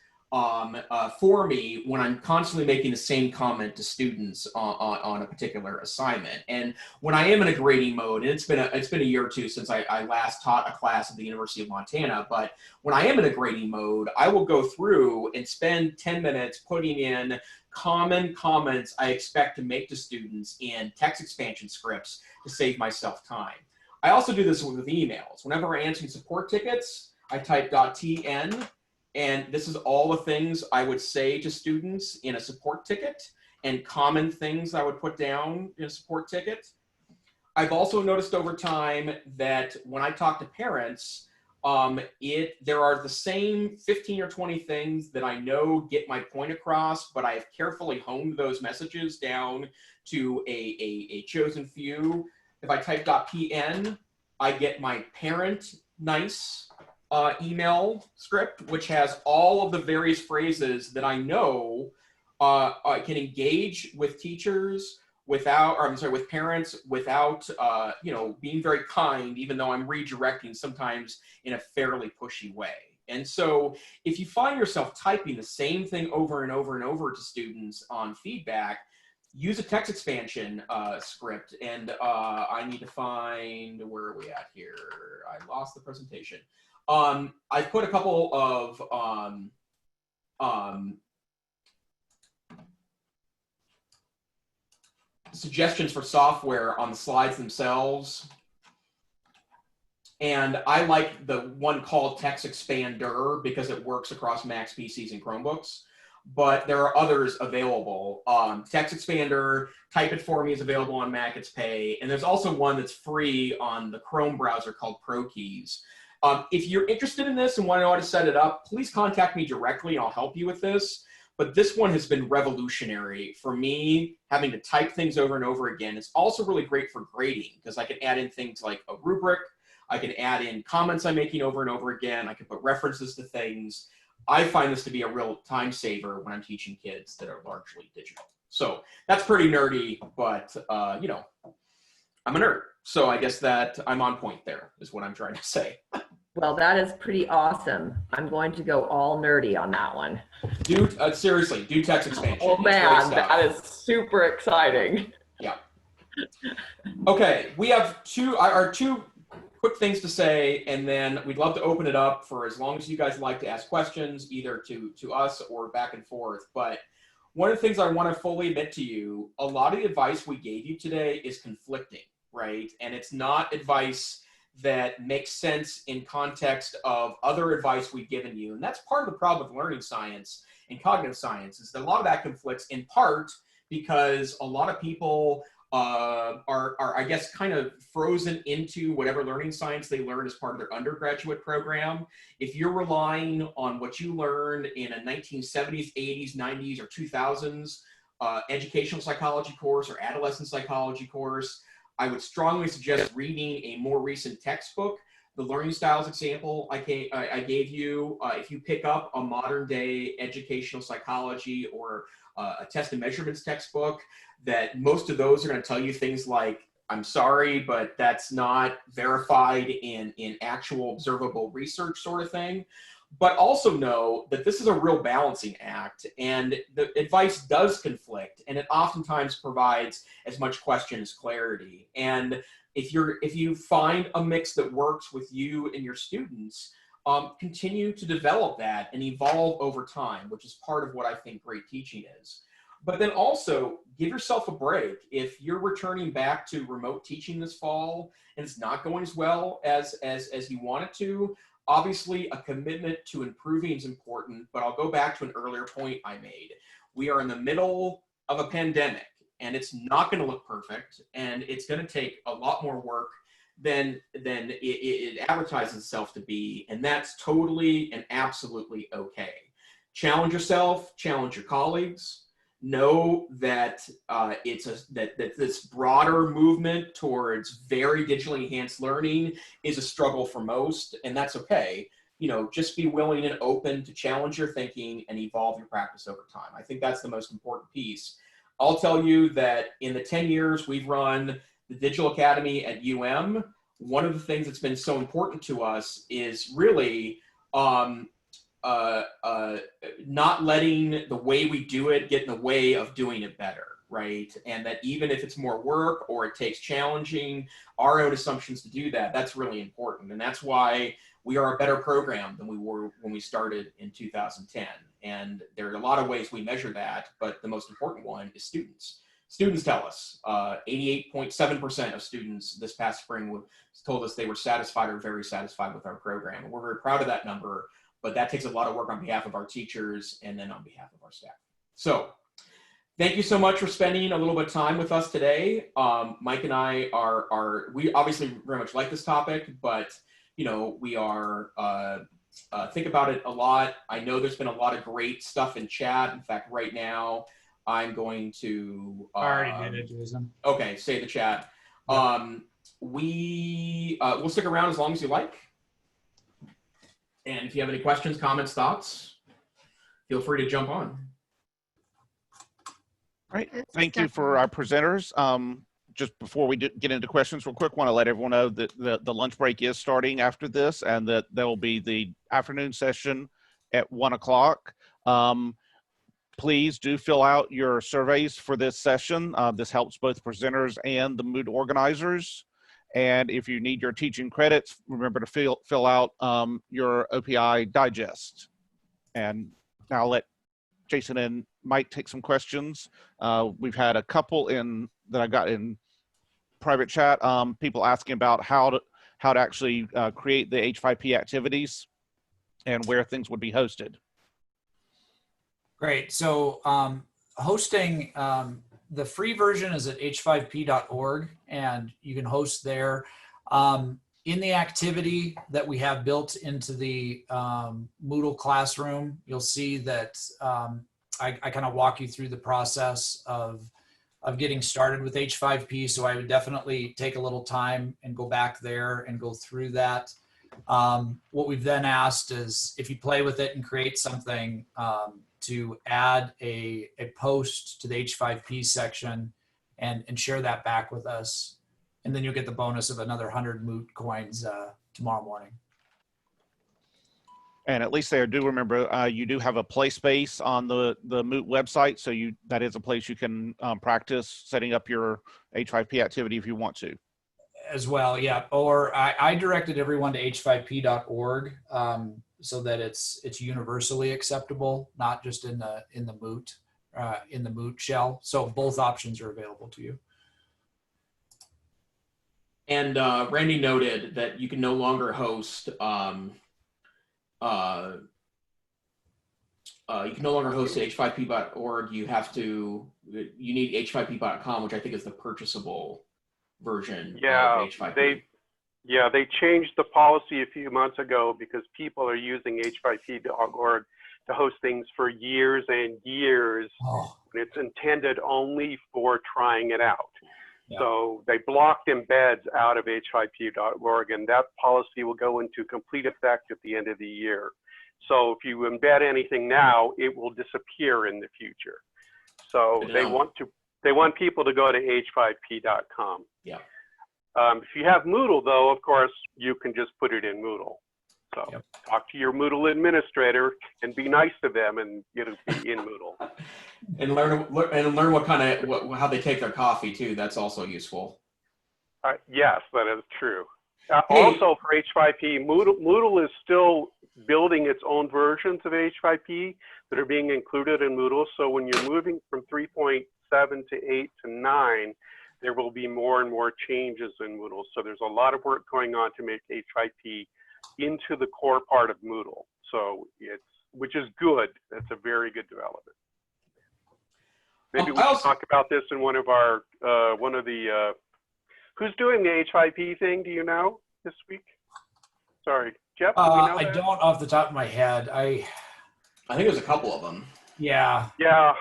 for me when I'm constantly making the same comment to students on a particular assignment. And when I am in a grading mode, and it's been a year or two since I last taught a class at the University of Montana, but when I am in a grading mode, I will go through and spend 10 minutes putting in common comments I expect to make to students in text expansion scripts to save myself time. I also do this with emails. Whenever I'm answering support tickets, I type .tn, and this is all the things I would say to students in a support ticket and common things I would put down in a support ticket. I've also noticed over time that when I talk to parents, there are the same 15 or 20 things that I know get my point across, but I have carefully honed those messages down to a chosen few. If I type .pn, I get my parent nice email script, which has all of the various phrases that I know can engage with teachers without, or I'm sorry, with parents without, being very kind, even though I'm redirecting sometimes in a fairly pushy way. And so if you find yourself typing the same thing over and over and over to students on feedback, use a text expansion script. And I need to find, where are we at here? I lost the presentation. I've put a couple of suggestions for software on the slides themselves. And I like the one called Text Expander because it works across Macs, PCs, and Chromebooks. But there are others available. Text Expander, Type It For Me is available on Mac, it's pay. And there's also one that's free on the Chrome browser called ProKeys. If you're interested in this and want to know how to set it up, please contact me directly and I'll help you with this. But this one has been revolutionary for me, having to type things over and over again. It's also really great for grading because I can add in things like a rubric. I can add in comments I'm making over and over again. I can put references to things. I find this to be a real time saver when I'm teaching kids that are largely digital. So that's pretty nerdy, but I'm a nerd. So I guess that I'm on point there is what I'm trying to say. Well, that is pretty awesome. I'm going to go all nerdy on that one. Seriously, do text expansion. Oh man, that is super exciting. Yeah. Okay, we have two quick things to say, and then we'd love to open it up for as long as you guys like to ask questions, either to us or back and forth. But one of the things I want to fully admit to you, a lot of the advice we gave you today is conflicting, right? And it's not advice that makes sense in context of other advice we've given you. And that's part of the problem with learning science and cognitive science, is that a lot of that conflicts in part because a lot of people are I guess, kind of frozen into whatever learning science they learned as part of their undergraduate program. If you're relying on what you learned in a 1970s, 80s, 90s, or 2000s educational psychology course or adolescent psychology course, I would strongly suggest reading a more recent textbook. The learning styles example I gave you, if you pick up a modern day educational psychology or a test and measurements textbook, that most of those are going to tell you things like, I'm sorry, but that's not verified in actual observable research sort of thing. But also know that this is a real balancing act, and the advice does conflict, and it oftentimes provides as much question as clarity. And if you find a mix that works with you and your students, continue to develop that and evolve over time, which is part of what I think great teaching is. But then also give yourself a break. If you're returning back to remote teaching this fall and it's not going as well as you want it to, obviously a commitment to improving is important, but I'll go back to an earlier point I made. We are in the middle of a pandemic and it's not going to look perfect, and it's going to take a lot more work than it advertises itself to be, and that's totally and absolutely okay. Challenge yourself, challenge your colleagues. Know that that this broader movement towards very digitally enhanced learning is a struggle for most, and that's okay. Just be willing and open to challenge your thinking and evolve your practice over time. I think that's the most important piece. I'll tell you that in the 10 years we've run the Digital Academy at UM, one of the things that's been so important to us is really not letting the way we do it get in the way of doing it better, right? And that even if it's more work or it takes challenging our own assumptions to do that, that's really important. And that's why we are a better program than we were when we started in 2010. And there are a lot of ways we measure that, but the most important one is students. Students tell us, 88.7% of students this past spring told us they were satisfied or very satisfied with our program. And we're very proud of that number, but that takes a lot of work on behalf of our teachers and then on behalf of our staff. So thank you so much for spending a little bit of time with us today. Mike and I we obviously very much like this topic, but you know, we are, think about it a lot. I know there's been a lot of great stuff in chat. In fact, right now, I'm going to. I already did it, Jason. Okay, say the chat. Yep. We'll stick around as long as you like. And if you have any questions, comments, thoughts, feel free to jump on. All right, thank you for our presenters. Just before we get into questions real quick, want to let everyone know that the lunch break is starting after this, and that there will be the afternoon session at 1 o'clock. Please do fill out your surveys for this session. This helps both presenters and the moot organizers. And if you need your teaching credits, remember to fill out your OPI digest. And now I'll let Jason and Mike take some questions. We've had a couple that I got in private chat, people asking about how to actually create the H5P activities and where things would be hosted. Great. So hosting, the free version is at h5p.org, and you can host there. In the activity that we have built into the Moodle classroom, you'll see that I kind of walk you through the process of getting started with H5P. So I would definitely take a little time and go back there and go through that. What we've then asked is if you play with it and create something, to add a post to the H5P section and share that back with us. And then you'll get the bonus of another 100 moot coins tomorrow morning. And at least there, do remember, you do have a play space on the moot website. So that is a place you can practice setting up your H5P activity if you want to. As well, yeah. Or I directed everyone to h5p.org so that it's universally acceptable, not just in the moot shell. So both options are available to you. And Randy noted that you can no longer host. You can no longer host at h5p.org. You need h5p.com, which I think is the purchasable version of H5P. They changed the policy a few months ago because people are using h5p.org to host things for years and years. And it's intended only for trying it out. Yeah. So they blocked embeds out of h5p.org, and that policy will go into complete effect at the end of the year. So if you embed anything now, it will disappear in the future. So they want people to go to h5p.com. Yeah. If you have Moodle, though, of course, you can just put it in Moodle. So talk to your Moodle administrator and be nice to them, and it'll be in Moodle. And learn what kind of how they take their coffee too. That's also useful. Yes, that is true. Also for H5P, Moodle is still building its own versions of H5P that are being included in Moodle. So when you're moving from 3.7 to 8 to 9, there will be more and more changes in Moodle. So there's a lot of work going on to make H5P into the core part of Moodle. So which is good. That's a very good development. Maybe we can talk about this in one of the, who's doing the H5P thing? Do you know this week? Sorry, Jeff, do we know I that? don't off the top of my head. I think there's a couple of them. Yeah. Yeah.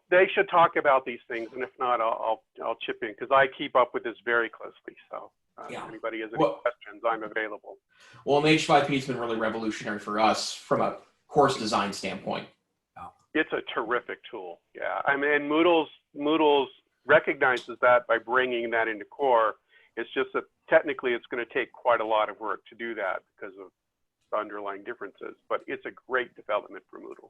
They should talk about these things, and if not, I'll chip in because I keep up with this very closely. So if anybody has any questions, I'm available. Well, H5P has been really revolutionary for us from a course design standpoint. It's a terrific tool. Yeah, I mean, Moodle's recognizes that by bringing that into core. It's just that technically it's going to take quite a lot of work to do that because of the underlying differences, but it's a great development for Moodle.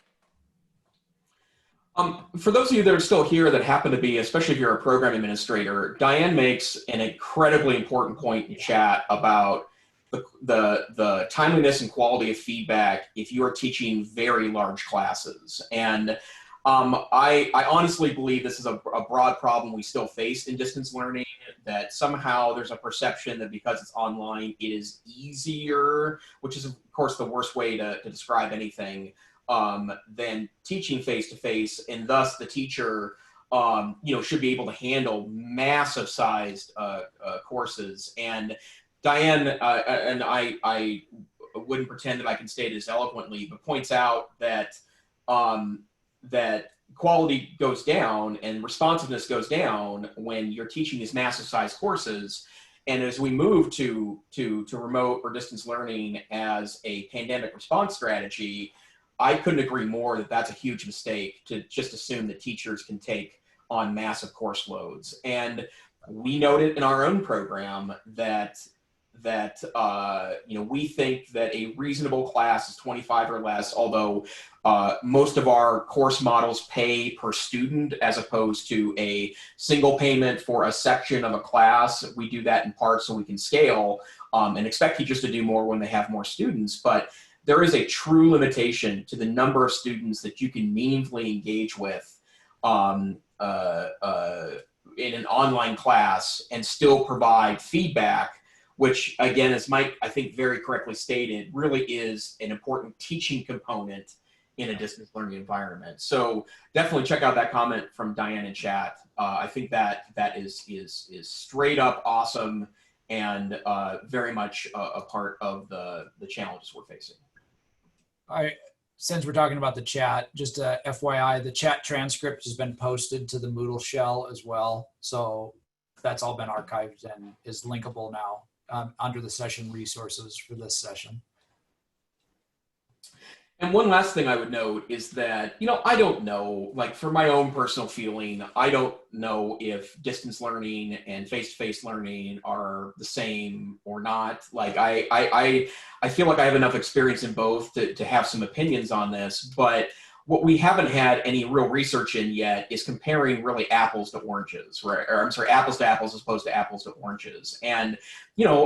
For those of you that are still here that happen to be, especially if you're a program administrator, Diane makes an incredibly important point in chat about the timeliness and quality of feedback if you are teaching very large classes. And I honestly believe this is a broad problem we still face in distance learning, that somehow there's a perception that because it's online, it is easier, which is of course the worst way to describe anything, than teaching face-to-face, and thus the teacher should be able to handle massive sized courses. And Diane, and I wouldn't pretend that I can state it as eloquently, but points out that that quality goes down and responsiveness goes down when you're teaching these massive sized courses. And as we move to remote or distance learning as a pandemic response strategy, I couldn't agree more that that's a huge mistake to just assume that teachers can take on massive course loads. And we noted in our own program that we think that a reasonable class is 25 or less, although most of our course models pay per student as opposed to a single payment for a section of a class. We do that in part so we can scale and expect teachers to do more when they have more students. But there is a true limitation to the number of students that you can meaningfully engage with in an online class and still provide feedback, which again, as Mike, I think very correctly stated, really is an important teaching component in a distance learning environment. So definitely check out that comment from Diane in chat. I think that is straight up awesome and very much a part of the challenges we're facing. Since we're talking about the chat, just FYI, the chat transcript has been posted to the Moodle shell as well. So that's all been archived and is linkable now under the session resources for this session. And one last thing I would note is that, I don't know, like for my own personal feeling, I don't know if distance learning and face-to-face learning are the same or not. Like I feel like I have enough experience in both to have some opinions on this, but what we haven't had any real research in yet is comparing really apples to oranges, right? Or I'm sorry, apples to apples as opposed to apples to oranges. And,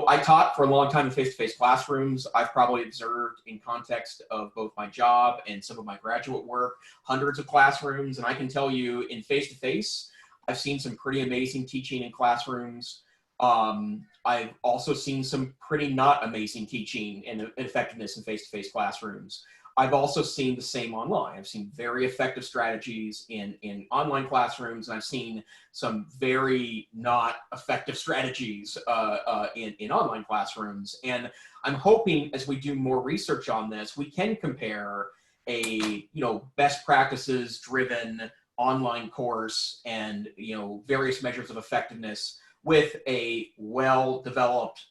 I taught for a long time in face-to-face classrooms. I've probably observed in context of both my job and some of my graduate work, hundreds of classrooms. And I can tell you in face-to-face, I've seen some pretty amazing teaching in classrooms. I've also seen some pretty not amazing teaching and effectiveness in face-to-face classrooms. I've also seen the same online. I've seen very effective strategies in online classrooms, and I've seen some very not effective strategies in online classrooms. And I'm hoping as we do more research on this, we can compare a best practices driven online course and various measures of effectiveness with a well-developed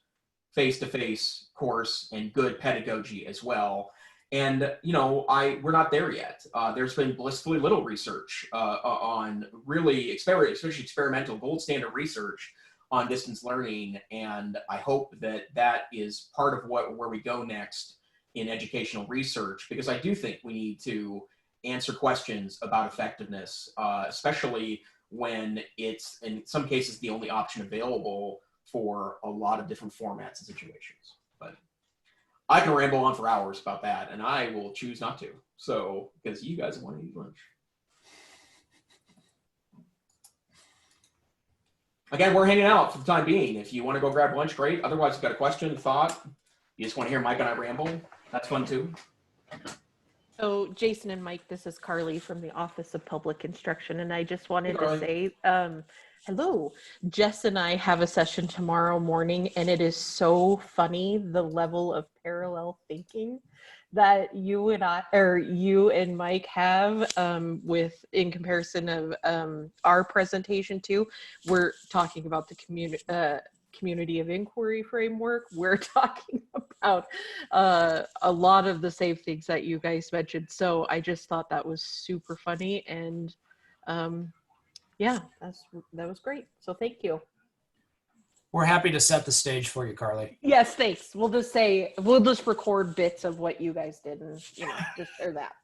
face-to-face course and good pedagogy as well. And, we're not there yet. There's been blissfully little research on really, especially experimental gold standard research on distance learning. And I hope that is part of where we go next in educational research, because I do think we need to answer questions about effectiveness, especially when it's, in some cases, the only option available for a lot of different formats and situations. But I can ramble on for hours about that, and I will choose not to. So, because you guys want to eat lunch. Again, we're hanging out for the time being. If you want to go grab lunch, great. Otherwise, if you've got a question, thought, you just want to hear Mike and I ramble, that's fun too. So Jason and Mike, this is Carly from the Office of Public Instruction, and I just wanted to say, hello. Jess and I have a session tomorrow morning, and it is so funny the level of parallel thinking that you and Mike have in comparison of our presentation too. We're talking about the community of inquiry framework. We're talking about a lot of the same things that you guys mentioned. So I just thought that was super funny, and yeah, that was great. So thank you. We're happy to set the stage for you, Carly. Yes, thanks. We'll just record bits of what you guys did and just share that.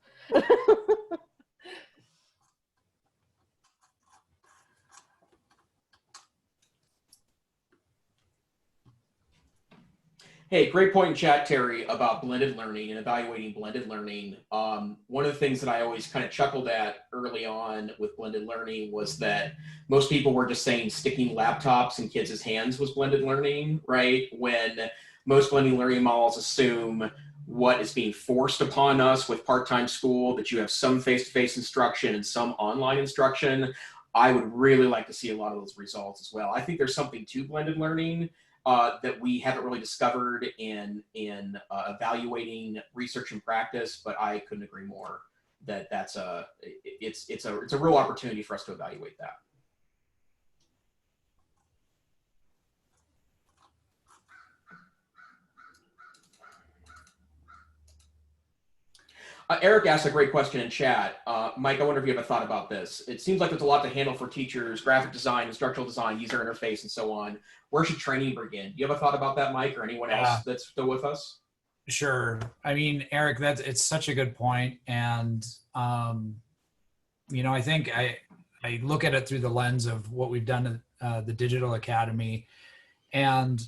Hey, great point in chat, Terry, about blended learning and evaluating blended learning. One of the things that I always kind of chuckled at early on with blended learning was that most people were just saying sticking laptops in kids' hands was blended learning, right? When most blended learning models assume what is being forced upon us with part-time school, that you have some face-to-face instruction and some online instruction. I would really like to see a lot of those results as well. I think there's something to blended learning that we haven't really discovered in evaluating research and practice, but I couldn't agree more that it's a real opportunity for us to evaluate that. Eric asked a great question in chat. Mike, I wonder if you have a thought about this. It seems like there's a lot to handle for teachers: graphic design, instructional design, user interface, and so on. Where should training begin? Do you have a thought about that, Mike, or anyone else that's still with us? Sure. I mean, Eric, it's such a good point. And, you know, I think I look at it through the lens of what we've done at the Digital Academy. And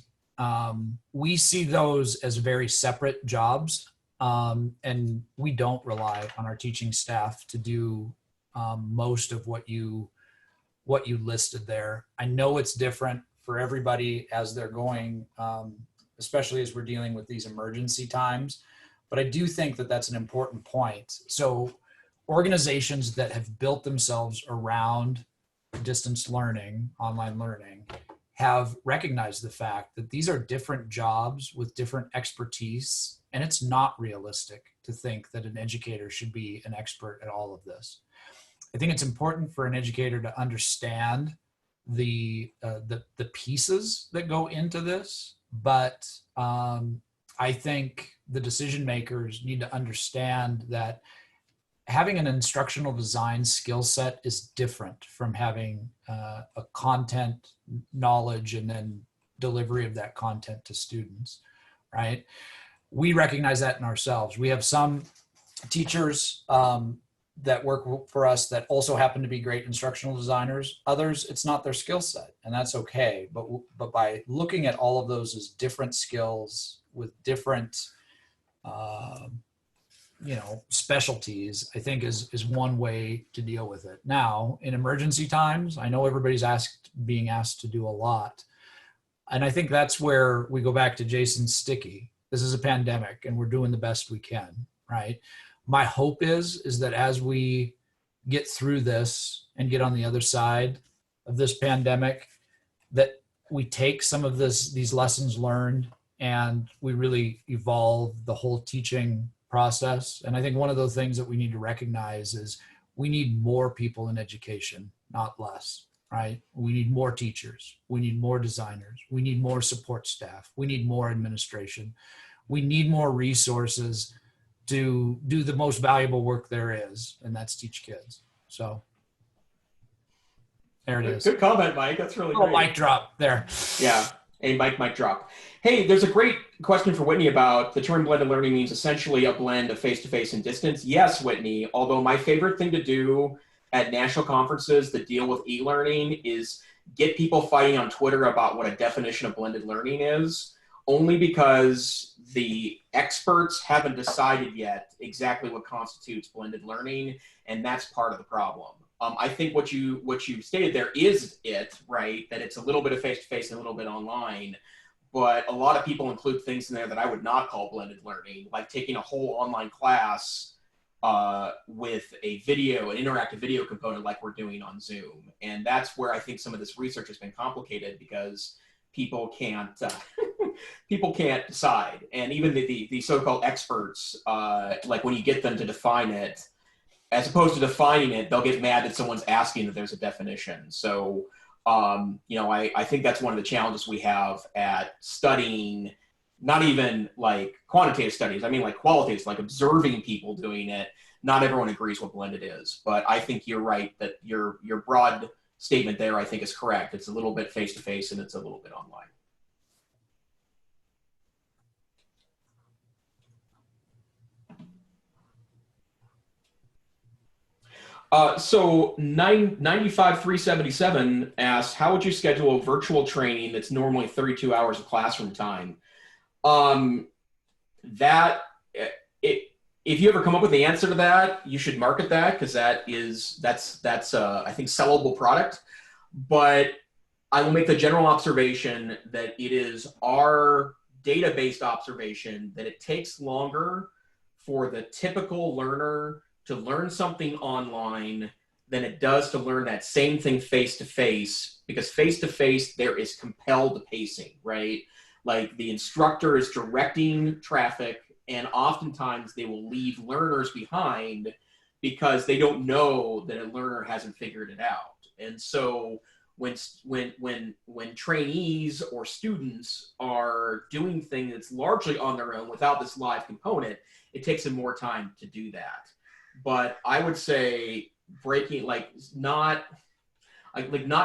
we see those as very separate jobs. And we don't rely on our teaching staff to do most of what you listed there. I know it's different for everybody as they're going, especially as we're dealing with these emergency times. But I do think that that's an important point. So organizations that have built themselves around distance learning, online learning, have recognized the fact that these are different jobs with different expertise, and it's not realistic to think that an educator should be an expert at all of this. I think it's important for an educator to understand the pieces that go into this, but I think the decision makers need to understand that having an instructional design skill set is different from having a content knowledge and then delivery of that content to students, right? We recognize that in ourselves. We have some teachers that work for us that also happen to be great instructional designers. Others, it's not their skill set, and that's okay. But by looking at all of those as different skills with different specialties, I think is one way to deal with it. Now, in emergency times, I know everybody's being asked to do a lot. And I think that's where we go back to Jason's sticky. This is a pandemic and we're doing the best we can, right? My hope is that as we get through this and get on the other side of this pandemic, that we take some of these lessons learned and we really evolve the whole teaching process. And I think one of those things that we need to recognize is we need more people in education, not less, right? We need more teachers. We need more designers. We need more support staff. We need more administration. We need more resources to do the most valuable work there is, and that's teach kids. So there it is. Good comment, Mike. That's really great. Mic drop there. Yeah. A mic drop. Hey, there's a great question for Whitney about the term blended learning means essentially a blend of face-to-face and distance. Yes, Whitney, although my favorite thing to do at national conferences that deal with e-learning is get people fighting on Twitter about what a definition of blended learning is, only because the experts haven't decided yet exactly what constitutes blended learning, and that's part of the problem. I think what you stated there is it, right? That it's a little bit of face-to-face and a little bit online, but a lot of people include things in there that I would not call blended learning, like taking a whole online class with a video, an interactive video component like we're doing on Zoom. And that's where I think some of this research has been complicated because people can't decide. And even the so-called experts, like when you get them to define it, as opposed to defining it, they'll get mad that someone's asking that there's a definition. So, I think that's one of the challenges we have at studying, not even like quantitative studies, I mean like qualitative, like observing people doing it. Not everyone agrees what blended is, but I think you're right that your broad statement there, I think, is correct. It's a little bit face-to-face and it's a little bit online. So 95377 asks, how would you schedule a virtual training that's normally 32 hours of classroom time? That if you ever come up with the answer to that, you should market that, because that's I think sellable product. But I will make the general observation that it is our data-based observation that it takes longer for the typical learner to learn something online than it does to learn that same thing face-to-face, because face-to-face there is compelled pacing, right? Like the instructor is directing traffic, and oftentimes they will leave learners behind because they don't know that a learner hasn't figured it out. And so when trainees or students are doing things that's largely on their own without this live component, it takes them more time to do that. But I would say breaking, not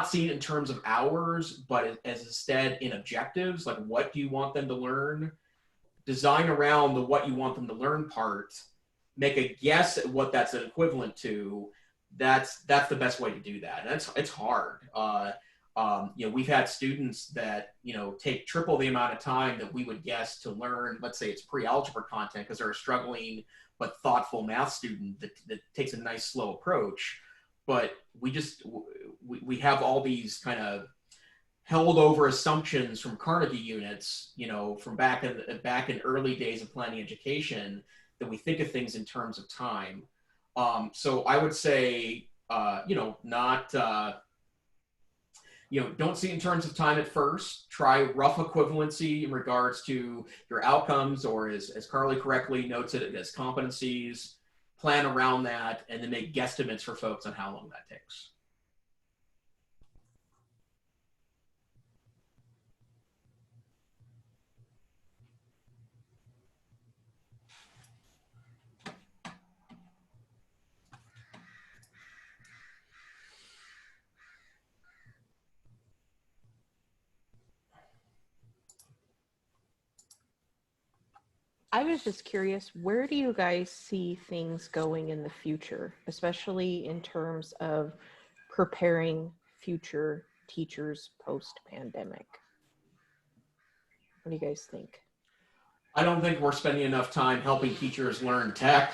seeing it in terms of hours, but as instead in objectives, like what do you want them to learn? Design around the what you want them to learn part, make a guess at what that's an equivalent to. That's the best way to do that. And it's hard. We've had students that, take triple the amount of time that we would guess to learn, let's say it's pre-algebra content, because they're a struggling but thoughtful math student that takes a nice slow approach. But we have all these kind of held over assumptions from Carnegie units, from back in early days of planning education, that we think of things in terms of time. So I would say, don't see it in terms of time at first. Try rough equivalency in regards to your outcomes, or as Carly correctly notes it, as competencies. Plan around that, and then make guesstimates for folks on how long that takes. I was just curious, where do you guys see things going in the future, especially in terms of preparing future teachers post-pandemic? What do you guys think? I don't think we're spending enough time helping teachers learn tech.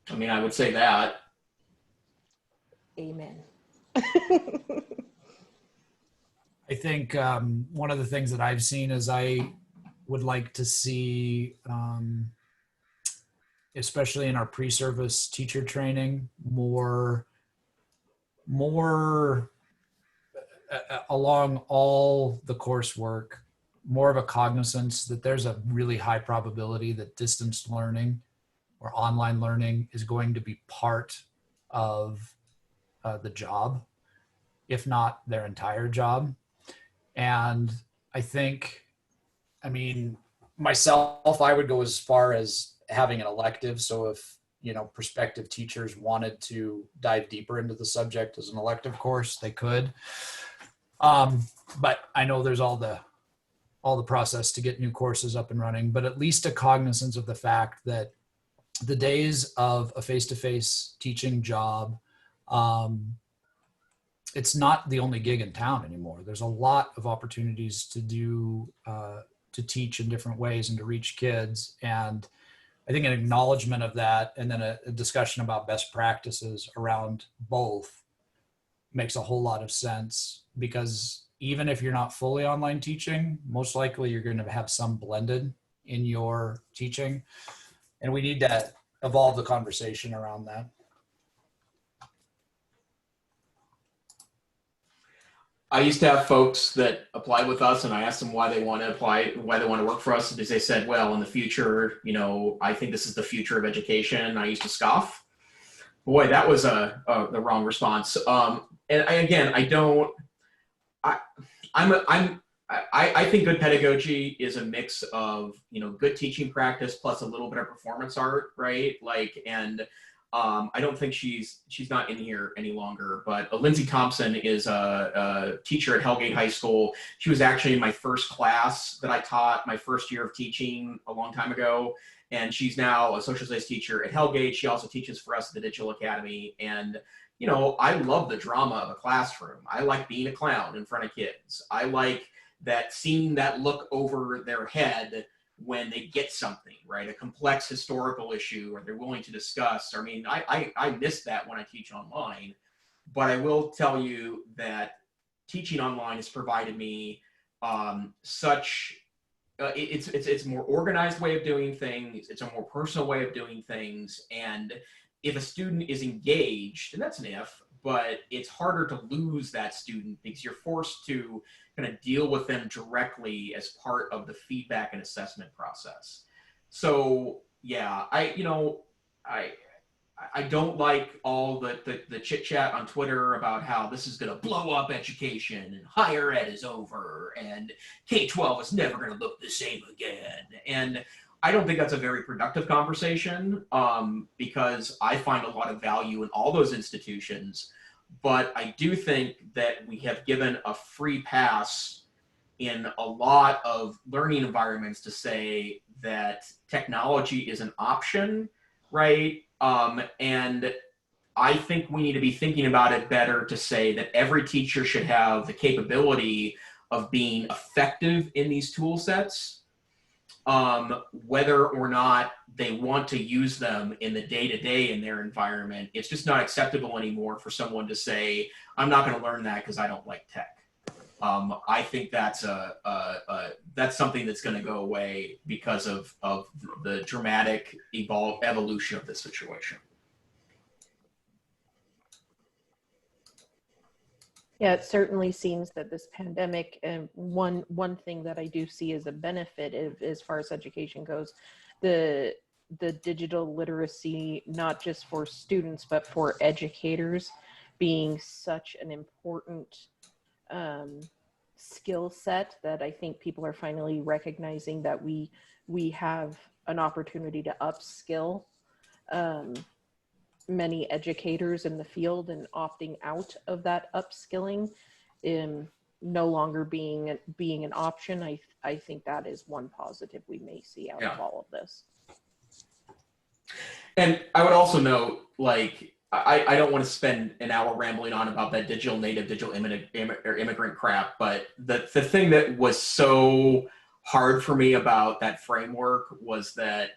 I mean, I would say that. Amen. I think one of the things that I've seen is I would like to see, especially in our pre-service teacher training, more along all the coursework, more of a cognizance that there's a really high probability that distance learning or online learning is going to be part of the job, if not their entire job. And I think, myself, I would go as far as having an elective. So if, prospective teachers wanted to dive deeper into the subject as an elective course, they could. But I know there's all the process to get new courses up and running, but at least a cognizance of the fact that the days of a face-to-face teaching job, it's not the only gig in town anymore. There's a lot of opportunities to do, to teach in different ways and to reach kids. And I think an acknowledgement of that, and then a discussion about best practices around both, makes a whole lot of sense, because even if you're not fully online teaching, most likely you're going to have some blended in your teaching. And we need to evolve the conversation around that. I used to have folks that applied with us, and I asked them why they want to apply, why they want to work for us, because they said, well, in the future, I think this is the future of education. I used to scoff. Boy, that was the wrong response. I think good pedagogy is a mix of, good teaching practice plus a little bit of performance art, right? I don't think she's not in here any longer, but Lindsay Thompson is a teacher at Hellgate High School. She was actually in my first class that I taught my first year of teaching a long time ago. And she's now a social studies teacher at Hellgate. She also teaches for us at the Digital Academy. And, I love the drama of a classroom. I like being a clown in front of kids. I like seeing that look over their head when they get something, right? A complex historical issue, or they're willing to discuss. I mean, I miss that when I teach online, but I will tell you that teaching online has provided me it's a more organized way of doing things. It's a more personal way of doing things. And if a student is engaged, and that's an if, but it's harder to lose that student because you're forced to kind of deal with them directly as part of the feedback and assessment process. So yeah, I don't like all the chit chat on Twitter about how this is going to blow up education and higher ed is over and K-12 is never going to look the same again. And I don't think that's a very productive conversation because I find a lot of value in all those institutions. But I do think that we have given a free pass in a lot of learning environments to say that technology is an option, right? And I think we need to be thinking about it better to say that every teacher should have the capability of being effective in these tool sets, whether or not they want to use them in the day-to-day in their environment. It's just not acceptable anymore for someone to say, I'm not going to learn that because I don't like tech. I think that's that's something that's going to go away because of the dramatic evolution of this situation. Yeah, it certainly seems that this pandemic, and one thing that I do see as a benefit as far as education goes, the digital literacy, not just for students, but for educators being such an important skill set that I think people are finally recognizing that we have an opportunity to upskill many educators in the field, and opting out of that upskilling no longer being an option. I think that is one positive we may see out of all of this. And I would also note, like, I don't want to spend an hour rambling on about that digital native, digital immigrant crap, but the thing that was so hard for me about that framework was that,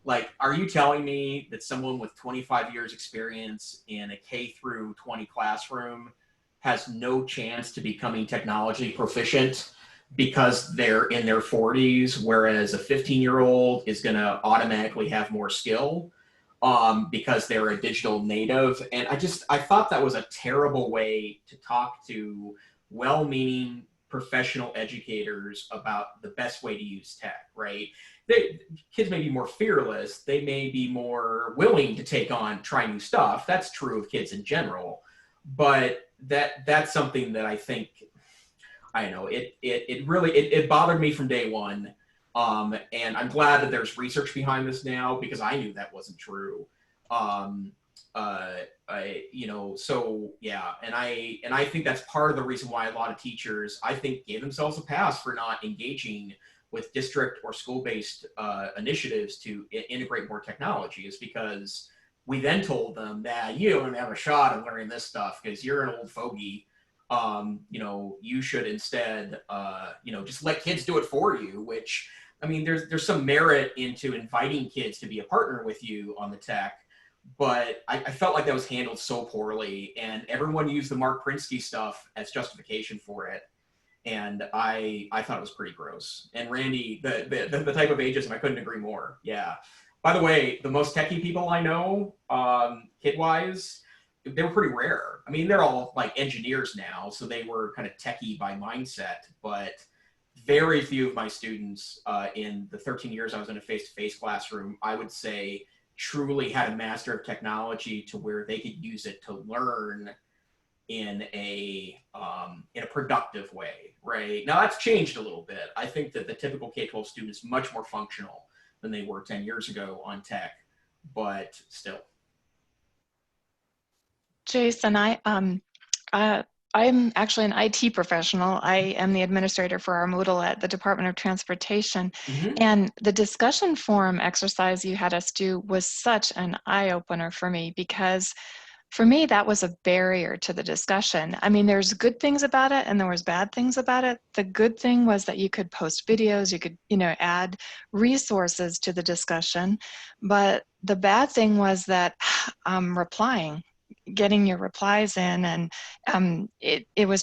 like, are you telling me that someone with 25 years experience in a K through 20 classroom has no chance to becoming technology proficient because they're in their 40s, whereas a 15-year-old is going to automatically have more skill because they're a digital native? And I thought that was a terrible way to talk to well-meaning professional educators about the best way to use tech, right? Kids may be more fearless. They may be more willing to try new stuff. That's true of kids in general. But that's something that I think, I don't know, it bothered me from day one. And I'm glad that there's research behind this now, because I knew that wasn't true. So yeah, and I think that's part of the reason why a lot of teachers, I think, gave themselves a pass for not engaging with district or school-based initiatives to integrate more technology, is because we then told them that you don't have a shot at learning this stuff because you're an old fogey. You should instead, just let kids do it for you, which, I mean, there's some merit into inviting kids to be a partner with you on the tech, but I felt like that was handled so poorly, and everyone used the Mark Prinsky stuff as justification for it. And I thought it was pretty gross. And Randy, the type of ageism, I couldn't agree more. Yeah. By the way, the most techie people I know, kid-wise, they were pretty rare. I mean, they're all like engineers now, so they were kind of techie by mindset, but very few of my students in the 13 years I was in a face-to-face classroom, I would say, truly had a master of technology to where they could use it to learn in a productive way, right? Now that's changed a little bit. I think that the typical K-12 student is much more functional than they were 10 years ago on tech, but still. Jason, I'm actually an IT professional. I am the administrator for our Moodle at the Department of Transportation. Mm-hmm. And the discussion forum exercise you had us do was such an eye-opener for me, because for me, that was a barrier to the discussion. I mean, there's good things about it and there was bad things about it. The good thing was that you could post videos, you could, add resources to the discussion. But the bad thing was that getting your replies in, and it was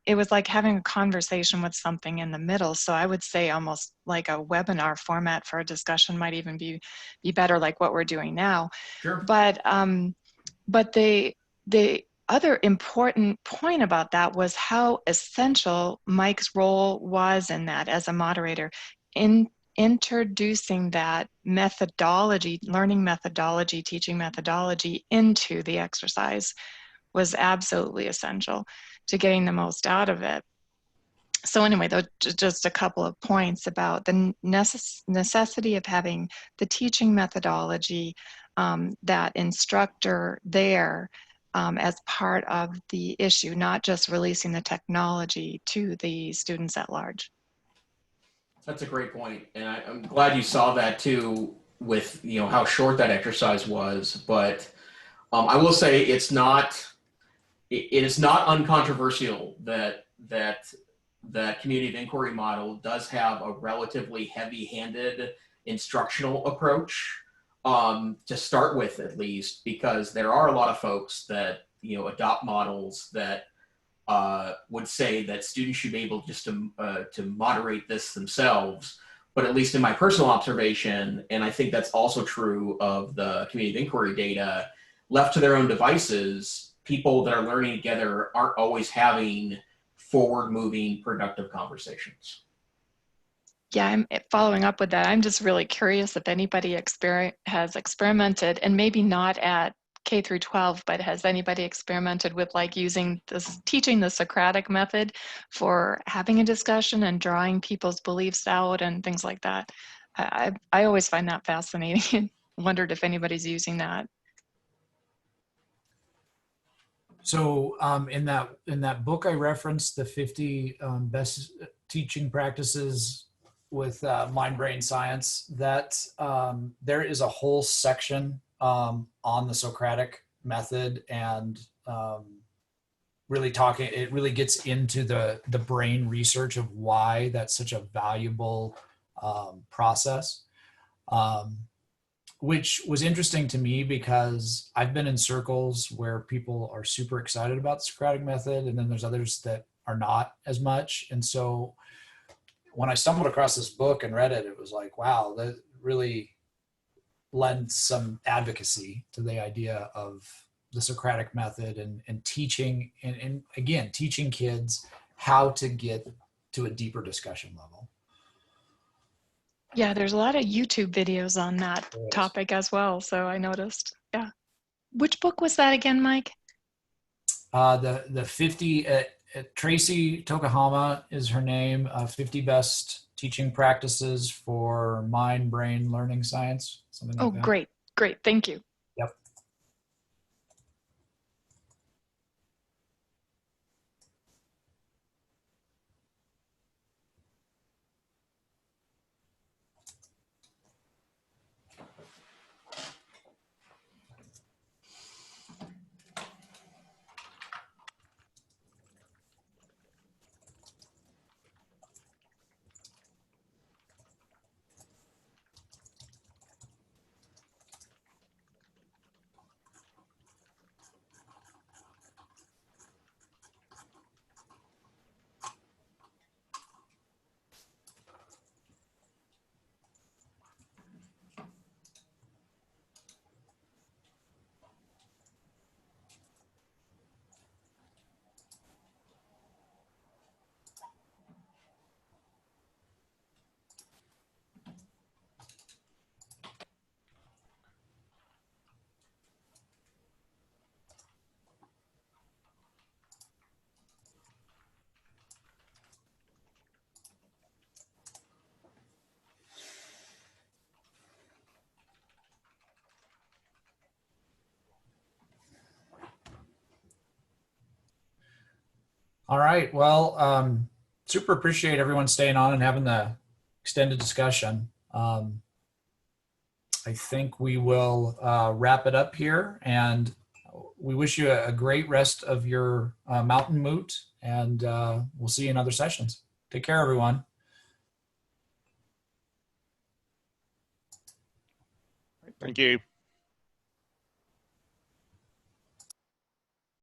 it was like having a conversation with something in the middle. So I would say almost like a webinar format for a discussion might even be better, like what we're doing now. Sure. But the other important point about that was how essential Mike's role was in that as a moderator, in introducing that methodology, learning methodology, teaching methodology into the exercise was absolutely essential to getting the most out of it. So anyway, though, just a couple of points about the necessity of having the teaching methodology, that instructor there as part of the issue, not just releasing the technology to the students at large. That's a great point, and I'm glad you saw that too, with how short that exercise was. But I will say it is not uncontroversial that the community of inquiry model does have a relatively heavy-handed instructional approach to start with, at least, because there are a lot of folks that adopt models that would say that students should be able just to moderate this themselves. But at least in my personal observation, and I think that's also true of the community of inquiry data, left to their own devices, people that are learning together aren't always having forward-moving, productive conversations. Yeah, I'm following up with that. I'm just really curious if anybody has experimented, and maybe not at K through 12, but has anybody experimented with teaching the Socratic method for having a discussion and drawing people's beliefs out and things like that? I always find that fascinating. Wondered if anybody's using that. So in that book I referenced, the 50 best teaching practices with mind-brain science, that there is a whole section on the Socratic method, and it really gets into the brain research of why that's such a valuable process. Which was interesting to me because I've been in circles where people are super excited about the Socratic method, and then there's others that are not as much. And so when I stumbled across this book and read it, it was like, wow, that really lends some advocacy to the idea of the Socratic method and teaching, and again, teaching kids how to get to a deeper discussion level. Yeah, there's a lot of YouTube videos on that topic as well, so I noticed. Yeah. Which book was that again, Mike? The 50, Tracy Tokuhama is her name, 50 best teaching practices for mind-brain learning science, something like that. Oh, great, thank you. Yep. All right. Well, super appreciate everyone staying on and having the extended discussion. I think we will wrap it up here, and we wish you a great rest of your mountain moot, and we'll see you in other sessions. Take care, everyone. Thank you.